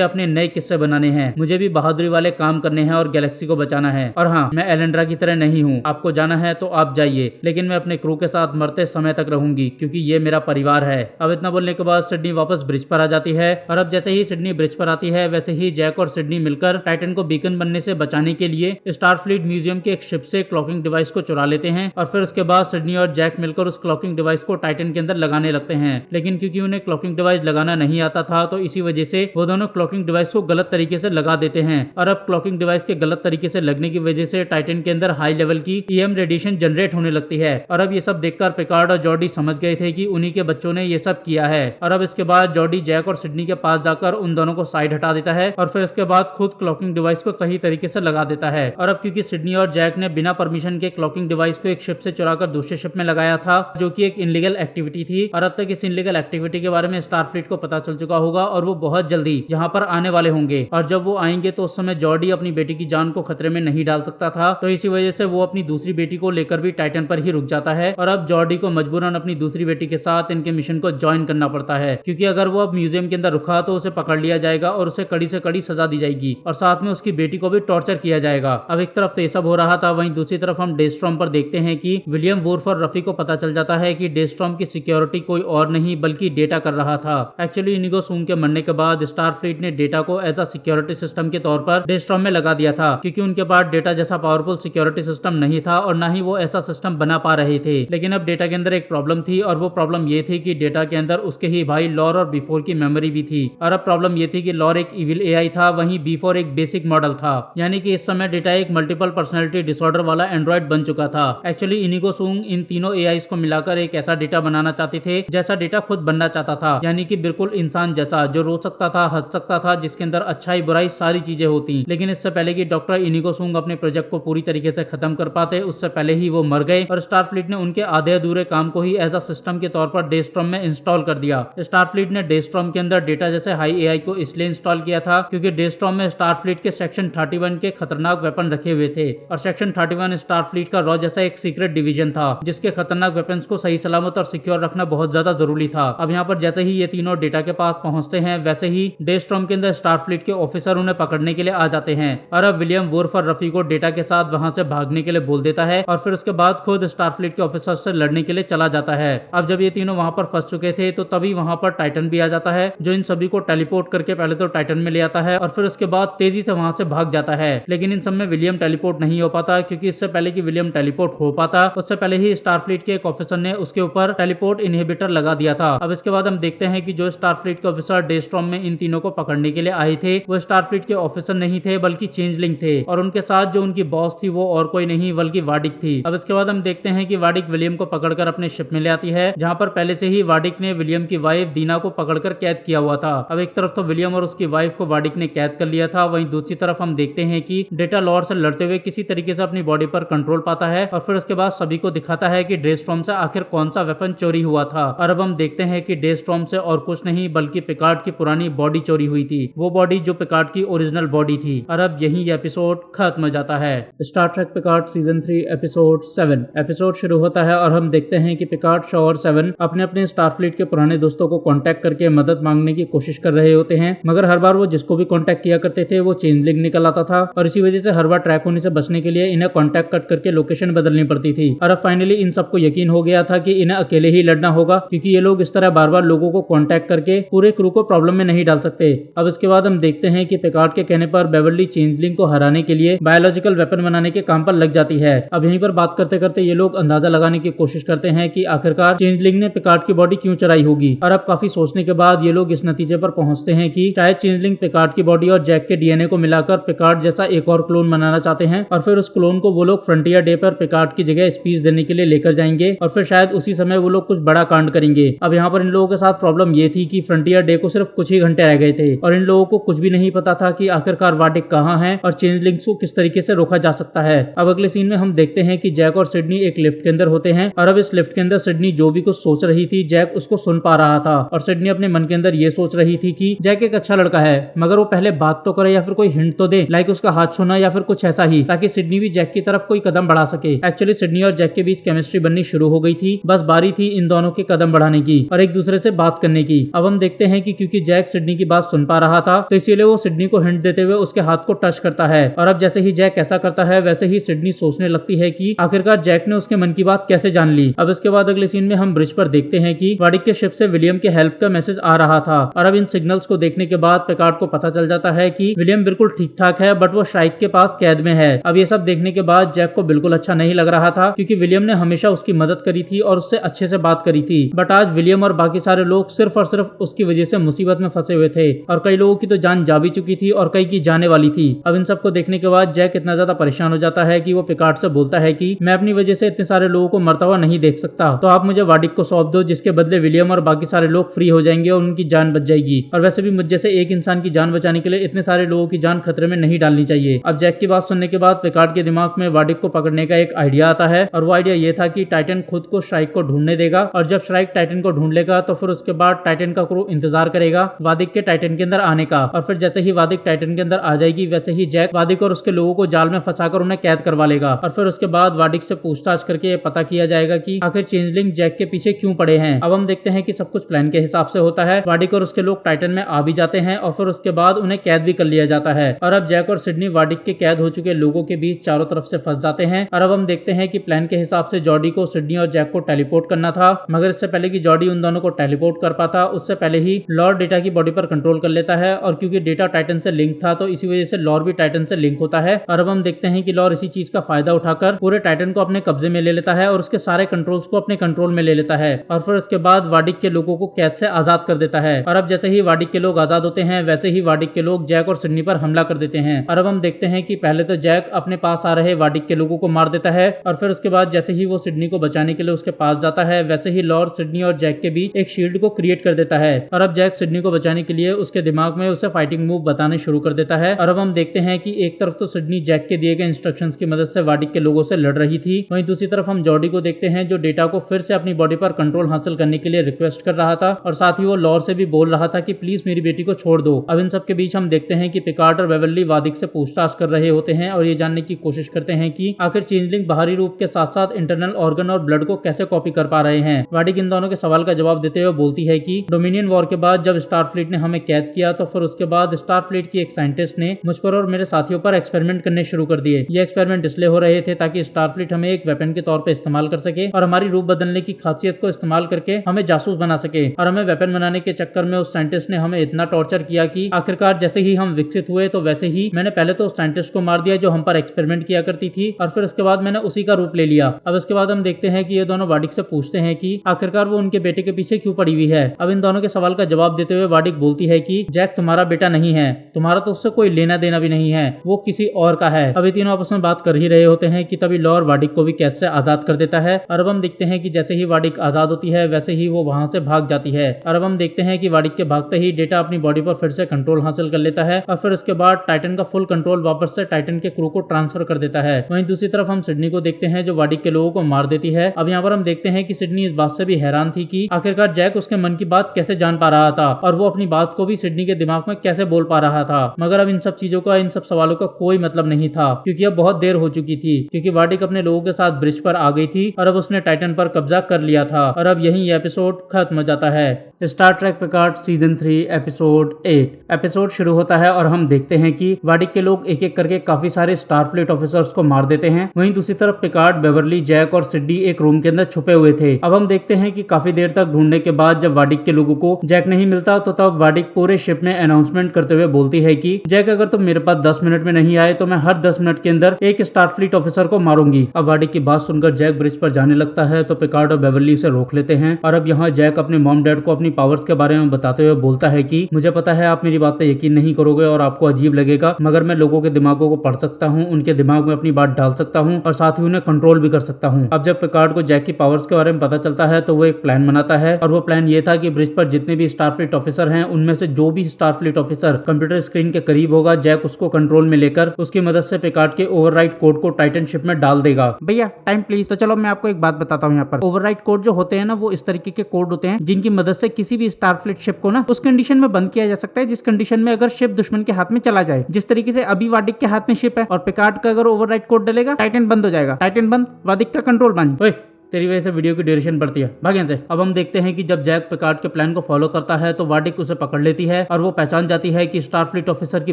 अपने नए किस्से बनाने हैं, मुझे भी बहादुरी वाले काम करने हैं और गैलेक्सी को बचाना है। और हाँ, मैं एलेंड्रा की तरह नहीं हूँ, आपको जाना है तो आप जाइए, लेकिन मैं अपने क्रू के साथ मरते समय तक रहूंगी क्योंकि ये मेरा परिवार है। अब इतना बोलने के बाद सिडनी वापस ब्रिज पर आ जाती है और अब जैसे ही सिडनी ब्रिज पर आती है वैसे ही जैक और सिडनी मिलकर टाइटन को बीकन बनने से बचाने के लिए स्टारफ्लीट म्यूजियम के एक शिप से क्लॉकिंग डिवाइस को चुरा लेते हैं और फिर उसके बाद सिडनी और जैक मिलकर उस क्लॉकिंग डिवाइस को टाइटन के अंदर लगाने लगते हैं। लेकिन क्योंकि उन्हें क्लॉकिंग डिवाइस लगाना नहीं आता था तो इसी वजह से वो दोनों क्लॉकिंग डिवाइस को गलत तरीके से लगा देते हैं और अब क्लॉकिंग डिवाइस के गलत तरीके से लगने की वजह से टाइटन के अंदर हाई लेवल की ईएम रेडिएशन जनरेट होने लगती है। और अब ये सब देखकर पिकार्ड और जॉर्डी समझ गए थे कि उन्हीं के बच्चों ने ये सब किया है। और अब इसके बाद जॉर्डी जैक और सिडनी के पास जाकर उन दोनों को साइड हटा देता है और फिर इसके बाद खुद क्लॉकिंग डिवाइस को सही तरीके से लगा देता है। और अब क्योंकि सिडनी और जैक ने बिना परमिशन के क्लॉकिंग डिवाइस को एक शिप से चुराकर दूसरे शिप में लगाया था जो कि एक इनलीगल एक्टिविटी थी और अब तक इस इनलीगल एक्टिविटी के बारे में स्टारफ्लीट को पता चल चुका होगा और वो बहुत जल्दी यहाँ पर आने वाले होंगे। और जब वो आएंगे तो उस समय जॉर्डी अपनी बेटी की जान को खतरे में नहीं डाल सकता था, तो इसी वजह से वो अपनी दूसरी बेटी को लेकर भी टाइटन पर ही रुक जाता है। और अब जॉर्डी को मजबूरन अपनी दूसरी बेटी के साथ इनके मिशन को ज्वाइन करना पड़ता है क्योंकि अगर वो अब म्यूजियम के अंदर रुका तो उसे पकड़ लिया जाएगा और उसे कड़ी से कड़ी सजा दी जाएगी और साथ में उसकी बेटी को भी टॉर्चर किया जाएगा। अब एक तरफ तो ये सब हो रहा था, वहीं दूसरी तरफ हम डेस्ट्रॉम पर देखते हैं कि विलियम वुर्फ और रफी को पता चल जाता है कि डेस्ट्रॉम की सिक्योरिटी कोई और नहीं बल्कि डेटा कर रहा था। एक्चुअली इनिगो सूंग के मरने के बाद स्टारफ्लीट ने डेटा को एज अ सिक्योरिटी सिस्टम के तौर पर डेस्ट्रॉम में लगा दिया था क्योंकि उनके पास डेटा जैसा पावरफुल सिक्योरिटी सिस्टम नहीं था और ना ही वो ऐसा सिस्टम बना पा रहे थे। लेकिन अब डेटा के अंदर एक प्रॉब्लम थी और वो प्रॉब्लम ये थी कि डेटा के अंदर उसके ही भाई लॉर और बिफोर की मेमोरी भी थी। और अब प्रॉब्लम ये थी कि लॉर एक इविल एआई था, वहीं बिफोर एक बेसिक मॉडल था, यानी कि इस समय डेटा एक मल्टीपल पर्सनालिटी डिसऑर्डर वाला एंड्रॉइड बन चुका था। एक्चुअली इनिगो सूंग इन तीनों एआईज को मिलाकर एक ऐसा डेटा बनाना चाहते थे जैसा डेटा खुद बनना चाहता था, यानी कि बिल्कुल इंसान जैसा, जो रो सकता था, हंस सकता था, जिसके अंदर अच्छाई बुराई सारी चीजें होती। लेकिन इससे पहले कि डॉक्टर इनिगो सूंग अपने प्रोजेक्ट को पूरी तरीके से खत्म कर पाते उससे पहले ही वो मर गए और स्टारफ्लीट ने उनके आधे अधूरे काम को ही एज अ सिस्टम के तौर पर डेस्ट्रॉम में इंस्टॉल कर दिया। स्टारफ्लीट ने डेस्ट्रॉम के अंदर डेटा जैसे हाई एआई को इसलिए इंस्टॉल किया था क्योंकि डेस्ट्रॉम में स्टारफ्लीट के सेक्शन 31 के खतरनाक वेपन रखे हुए थे और सेक्शन 31 स्टारफ्लीट का रॉ जैसा एक सीक्रेट डिवीजन था जिसके खतरनाक वेपन्स को सही सलामत और सिक्योर रखना बहुत ज्यादा जरूरी था। अब यहाँ पर जैसे ही ये तीनों डेटा के पास पहुंचते हैं वैसे ही डेस्ट्रॉम के अंदर स्टारफ्लीट के ऑफिसर उन्हें पकड़ने के लिए आ जाते हैं और अब विलियम वुर्फ और रफी को डेटा के साथ वहां से भागने के लिए बोल देता है और फिर उसके बाद खुद स्टारफ्लीट के ऑफिसर से लड़ने के लिए चला जाता है। अब जब ये तीनों वहां पर फंस चुके थे तो तभी वहां पर टाइटन भी आ जाता है जो इन सभी को टेलीपोर्ट करके पहले तो टाइटन में ले आता है और फिर उसके बाद तेजी से वहां से भाग जाता है। लेकिन इन सब में विलियम टेलीपोर्ट नहीं हो पाता क्योंकि इससे पहले कि विलियम टेलीपोर्ट हो पाता उससे पहले ही स्टारफ्लीट के एक ऑफिसर ने उसके ऊपर टेलीपोर्ट इनहिबिटर लगा दिया था। अब इसके बाद हम देखते हैं कि जो स्टारफ्लीट के ऑफिसर डेस्ट्रॉम में इन तीनों को पकड़ने के लिए आए थे वो स्टारफ्लीट के ऑफिसर नहीं थे बल्कि चेंजलिंग थे और उनके साथ जो उनकी बॉस थी वो और कोई नहीं बल्कि वाडिक थी। अब इसके बाद हम देखते हैं कि वाडिक विलियम को पकड़कर अपने शिप में ले आती है जहाँ पर पहले से ही वाडिक ने विलियम की वाइफ दीना को पकड़कर कैद किया हुआ था। अब एक तरफ तो विलियम और उसकी वाइफ को वाडिक ने कैद कर लिया था, वहीं दूसरी तरफ हम देखते हैं कि डेटा लॉर्ड से लड़ते हुए किसी तरीके से अपनी बॉडी पर कंट्रोल पाता है और फिर उसके बाद सभी को दिखाता है कि डेस्ट्रॉम से आखिर कौन सा वेपन चोरी हुआ था। और अब हम देखते हैं कि डेस्ट्रॉम से और कुछ नहीं बल्कि पिकार्ड की पुरानी बॉडी चोरी हुई थी, वो बॉडी जो पिकार्ड की ओरिजिनल बॉडी थी। और अब यही एपिसोड खत्म हो जाता है। Star Trek Picard season 3 episode 7 episode शुरू होता है और हम देखते हैं कि पिकार्ड, शॉ और 7 अपने अपने स्टारफ्लीट के पुराने दोस्तों को कांटेक्ट करके मदद मांगने की कोशिश कर रहे होते हैं, मगर हर बार वो जिसको भी कांटेक्ट किया करते थे वो चेंजलिंग निकल आता था और इसी वजह से हर बार ट्रैक होने से बचने के लिए इन्हें कांटेक्ट कट करके लोकेशन बदलनी पड़ती थी। और अब फाइनली इन सबको यकीन हो गया था कि इन्हें अकेले ही लड़ना होगा क्योंकि ये लोग इस तरह बार बार लोगों को कांटेक्ट करके पूरे क्रू को प्रॉब्लम में नहीं डाल सकते। अब इसके बाद हम देखते हैं कि पिकार्ड के कहने पर बेवर्ली चेंजलिंग को हराने के लिए बायोलॉजिकल वेपन बनाने के काम पर लग जाती है। अब यहीं पर बात करते करते ये लोग अंदाजा लगाने की कोशिश करते हैं कि आखिरकार चेंजलिंग ने पिकार्ड की बॉडी क्यों चुराई होगी। और अब काफी सोचने के बाद ये लोग इस नतीजे पर पहुंचते हैं कि शायद चेंजलिंग पिकार्ड की बॉडी और जैक के डीएनए को मिलाकर पिकार्ड जैसा एक और क्लोन बनाना चाहते हैं और फिर उस क्लोन को वो लोग फ्रंटियर डे पर पिकार्ड की जगह स्पीच देने के लिए लेकर जाएंगे और फिर शायद उसी समय वो लोग कुछ बड़ा कांड करेंगे। अब यहाँ पर इन लोगों के साथ प्रॉब्लम ये थी कि फ्रंटियर डे को सिर्फ कुछ ही घंटे रह गए थे और इन लोगों को कुछ भी नहीं पता था कि आखिरकार वाडिक कहाँ है और चेंजलिंग्स को किस तरीके से रोका जा सकता है। अब अगले सीन में हम देखते हैं कि जैक और सिडनी एक लिफ्ट के अंदर होते हैं और अब इस लिफ्ट के अंदर सिडनी जो भी कुछ सोच रही थी जैक उसको सुन पा रहा था और सिडनी अपने मन के अंदर ये सोच रही थी कि जैक एक अच्छा लड़का है मगर वो पहले बात तो करे या फिर कोई हिंट तो दे, लाइक उसका हाथ छूना या फिर कुछ ऐसा ही, ताकि सिडनी भी जैक की तरफ कोई कदम बढ़ा सके। एक्चुअली सिडनी और जैक के बीच केमिस्ट्री बननी शुरू हो गई थी, बस बारी थी इन दोनों के कदम बढ़ाने की और एक दूसरे से बात करने की। अब हम देखते हैं कि क्योंकि जैक सिडनी की बात सुन पा रहा था तो इसीलिए वो सिडनी को हिंट देते हुए उसके हाथ को टच करता है और अब जैसे ही जैक ऐसा करता है वैसे ही सिडनी सोचने लगती है कि आखिरकार जैक ने उसके मन की बात कैसे जान ली। अब इसके बाद अगले सीन में हम ब्रिज पर देखते हैं कि वाडिक के शिप से विलियम के हेल्प का मैसेज आ रहा था और अब इन सिग्नल्स को देखने के बाद पिकार्ड को पता चल जाता है कि विलियम बिल्कुल ठीक ठाक है बट वो श्राइक के पास कैद में है। अब ये सब देखने के बाद जैक को बिल्कुल अच्छा नहीं लग रहा था क्योंकि विलियम ने हमेशा उसकी मदद करी थी और उससे अच्छे से बात करी थी, बट आज विलियम और बाकी सारे लोग सिर्फ और सिर्फ उसकी वजह से मुसीबत में फंसे हुए थे और कई लोगों की तो जान जा भी चुकी थी और कई की जाने वाली थी। अब इन सबको देखने के बाद जैक इतना ज्यादा परेशान हो जाता है कि वो पिकार्ड से बोलता है कि मैं अपनी वजह से इतने सारे लोगों को मरता हुआ नहीं देख सकता, तो आप मुझे वाडिक को सौंप दो जिसके बदले विलियम और बाकी सारे लोग फ्री हो जाएंगे और उनकी जान बच जाएगी। और वैसे भी मुझ जैसे एक इंसान की जान बचाने के लिए इतने सारे लोगों की जान खतरे में नहीं डालनी चाहिए। अब जैक की बात सुनने के बाद पिकार्ड के दिमाग में वाडिक को पकड़ने का एक आइडिया आता है और वो आइडिया ये था कि टाइटन खुद को श्राइक को ढूंढने देगा और जब श्राइक टाइटन को ढूंढ लेगा तो फिर उसके बाद टाइटन का क्रू इंतजार करेगा वादिक के टाइटन के अंदर आने का और फिर जैसे ही वादिक टाइटन के अंदर आ जाएगी वैसे ही जैक वादिक और उसके लोगों को जाल में फंसाकर उन्हें कैद करवा लेगा और फिर उसके बाद वाडिक से पूछताछ करके पता किया जाएगा कि आखिर चेंजलिंग जैक के पीछे क्यों पड़े हैं। अब हम देखते हैं कि सब कुछ प्लान के हिसाब से होता है। वाडिक और उसके लोग टाइटन में आ भी जाते हैं और फिर उसके बाद उन्हें कैद भी कर लिया जाता है और अब जैक और सिडनी वाडिक के कैद हो चुके लोगों के बीच चारों तरफ से फंस जाते हैं। और अब हम देखते हैं कि प्लान के हिसाब से जॉडी को सिडनी और जैक को टेलीपोर्ट करना था, मगर इससे पहले कि जॉडी उन दोनों को टेलीपोर्ट कर पाता उससे पहले ही लॉर डेटा की बॉडी पर कंट्रोल कर लेता है और क्योंकि डेटा टाइटन से लिंक था तो इसी वजह से लॉर भी टाइटन से लिंक होता है। और अब हम देखते हैं कि लॉर इसी चीज का फायदा उठाकर पूरे टाइटन को अपने कब्जे में ले लेता है और उसके सारे कंट्रोल्स को अपने कंट्रोल में ले लेता है और फिर उसके बाद वाडिक के लोगों को कैद से आजाद कर देता है। और अब जैसे ही वाडिक के लोग आजाद होते हैं वैसे ही वाडिक के लोग जैक और सिडनी पर हमला कर देते हैं। और अब हम देखते हैं कि पहले तो जैक अपने पास आ रहे वाडिक के लोगों को मार देता है और फिर उसके बाद जैसे ही वो सिडनी को बचाने के लिए उसके पास जाता है वैसे ही लॉर सिडनी और जैक के बीच एक शील्ड को क्रिएट कर देता है और अब जैक सिडनी को बचाने के लिए उसके दिमाग में उसे फाइटिंग मूव बताने शुरू कर देता है। और अब हम देखते हैं कि एक तरफ तो सिडनी जैक के दिए गए इंस्ट्रक्शंस की मदद से वाडिक के लोगों से लड़ रही थी, वहीं दूसरी तरफ हम जॉडी को देखते हैं जो डेटा को फिर से अपनी बॉडी पर कंट्रोल हासिल करने के लिए रिक्वेस्ट कर रहा था और साथ ही वो लॉर से भी बोल रहा था कि प्लीज मेरी बेटी को छोड़ दो। अब इन सब के बीच हम देखते हैं कि पिकार्ड और बेवर्ली वाडिक से पूछताछ कर रहे होते हैं और ये जानने की कोशिश करते हैं कि आखिर चेंजलिंग बाहरी रूप के साथ साथ इंटरनल ऑर्गन और ब्लड को कैसे कॉपी कर पा रहे हैं। वाडिक इन दोनों के सवाल का जवाब देते हुए बोलती है कि डोमिनियन वॉर के बाद जब स्टारफ्लीट ने हमें कैद किया तो फिर उसके बाद स्टारफ्लीट की एक साइंटिस्ट ने मुझ पर और मेरे साथियों पर एक्सपेरिमेंट करने शुरू कर दिए। ये एक्सपेरिमेंट इसलिए हो रहे थे ताकि स्टारफ्लीट हमें एक वेपन के तौर पे इस्तेमाल कर सके और हमारी रूप बदलने की खासियत को इस्तेमाल करके हमें जासूस बना सके और हमें वेपन बनाने के चक्कर में उस साइंटिस्ट ने हमें इतना टॉर्चर किया कि आखिरकार जैसे ही हम विकसित हुए तो वैसे ही मैंने पहले तो उस साइंटिस्ट को मार दिया जो हम पर एक्सपेरिमेंट किया करती थी और फिर उसके बाद मैंने उसी का रूप ले लिया। अब इसके बाद हम देखते हैं कि ये दोनों वाडिक से पूछते हैं कि आखिरकार वो उनके बेटे के पीछे क्यों पड़ी हुई है। अब इन दोनों के सवाल का जवाब देते हुए वाडिक बोलती है कि जैक तुम्हारा बेटा नहीं है, तुम्हारा तो उससे कोई लेना देना भी नहीं है, वो किसी और का है। अब ये तीनों आपस में बात कर ही रहे होते हैं कि तभी लॉर वाडिक को भी कैद से आजाद कर देता है और अब हम देखते हैं कि जैसे ही वाडिक आजाद होती है वैसे ही वो वहां से भाग जाती है और अब हम देखते हैं कि वाडिक के भागते ही डेटा अपनी बॉडी पर फिर से कंट्रोल हासिल कर लेता है और फिर उसके बाद टाइटन का फुल कंट्रोल वापस से टाइटन के क्रू को ट्रांसफर कर देता है। वहीं दूसरी तरफ हम सिडनी को देखते हैं जो वाडिक के लोगों को मार देती है। अब यहाँ पर हम देखते हैं कि सिडनी इस बात से भी हैरान थी कि आखिरकार जैक उसके मन की बात कैसे जान पा रहा था और वो अपनी बात को भी सिडनी के दिमाग में कैसे बोल पा रहा था। मगर अब इन सब चीजों का, इन सब सवालों का कोई मतलब नहीं था क्योंकि अब बहुत देर हो चुकी थी, क्योंकि वाडिक अपने लोगों के साथ ब्रिज पर आ गई थी और अब उसने टाइटन पर कब्जा कर लिया था और अब यही एपिसोड खत्म हो जाता है। Star Trek Picard season 3 episode 8। Episode शुरू होता है और हम देखते हैं कि वाडिक के लोग एक एक करके काफी सारे स्टारफ्लीट ऑफिसर्स को मार देते हैं। वहीं दूसरी तरफ पिकार्ड, बेवर्ली, जैक और सिड्नी एक रूम के अंदर छुपे हुए थे। अब हम देखते हैं कि काफी देर तक ढूंढने के बाद जब वाडिक के लोगों को जैक नहीं मिलता तो तब वाडिक पूरे शिप में अनाउंसमेंट करते हुए बोलती है कि जैक, अगर तुम मेरे पास 10 मिनट में नहीं आए तो मैं हर 10 मिनट के अंदर एक स्टारफ्लीट ऑफिसर को मारूंगी। अब वाडिक की बात सुनकर जैक ब्रिज पर जाने लगता है तो पिकार्ड और बेवर्ली उसे रोक लेते हैं। और अब यहाँ जैक अपने मॉम डैड को अपनी पावर्स के बारे में बताते हुए बोलता है कि मुझे पता है आप मेरी बात पे यकीन नहीं करोगे और आपको अजीब लगेगा, मगर मैं लोगों के दिमागों को पढ़ सकता हूँ, उनके दिमाग में अपनी बात डाल सकता हूँ और साथ ही उन्हें कंट्रोल भी कर सकता हूँ। अब जब पिकार्ड को जैक की पावर्स के बारे में पता चलता है तो वो एक प्लान बनाता है और वो प्लान ये था कि ब्रिज पर जितने भी स्टारफ्लीट ऑफिसर हैं उनमें से जो भी स्टारफ्लीट ऑफिसर कंप्यूटर स्क्रीन के करीब होगा, जैक उसको कंट्रोल में लेकर उसकी मदद से पिकार्ड के ओवरराइड कोड को टाइटन शिप में डाल देगा। भैया टाइम प्लीज। तो चलो मैं आपको एक बात बताता हूँ। यहाँ पर ओवरराइड कोड जो होते हैं ना, वो इस तरीके के कोड होते हैं जिनकी मदद से किसी भी स्टारफ्लीट शिप को ना उस कंडीशन में बंद किया जा सकता है जिस कंडीशन में अगर शिप दुश्मन के हाथ में चला जाए। जिस तरीके से अभी वाडिक के हाथ में शिप है और पिकार्ड का अगर ओवरराइड कोड डलेगा, टाइटन बंद हो जाएगा। टाइटन बंद, वाडिक का कंट्रोल बंद। तेरी वजह से वीडियो की ड्यूरेशन बढ़ती है, भाग यहाँ से। अब हम देखते हैं कि जब जैक पिकार्ड के प्लान को फॉलो करता है तो वाडिक उसे पकड़ लेती है और वो पहचान जाती है कि स्टारफ्लीट ऑफिसर की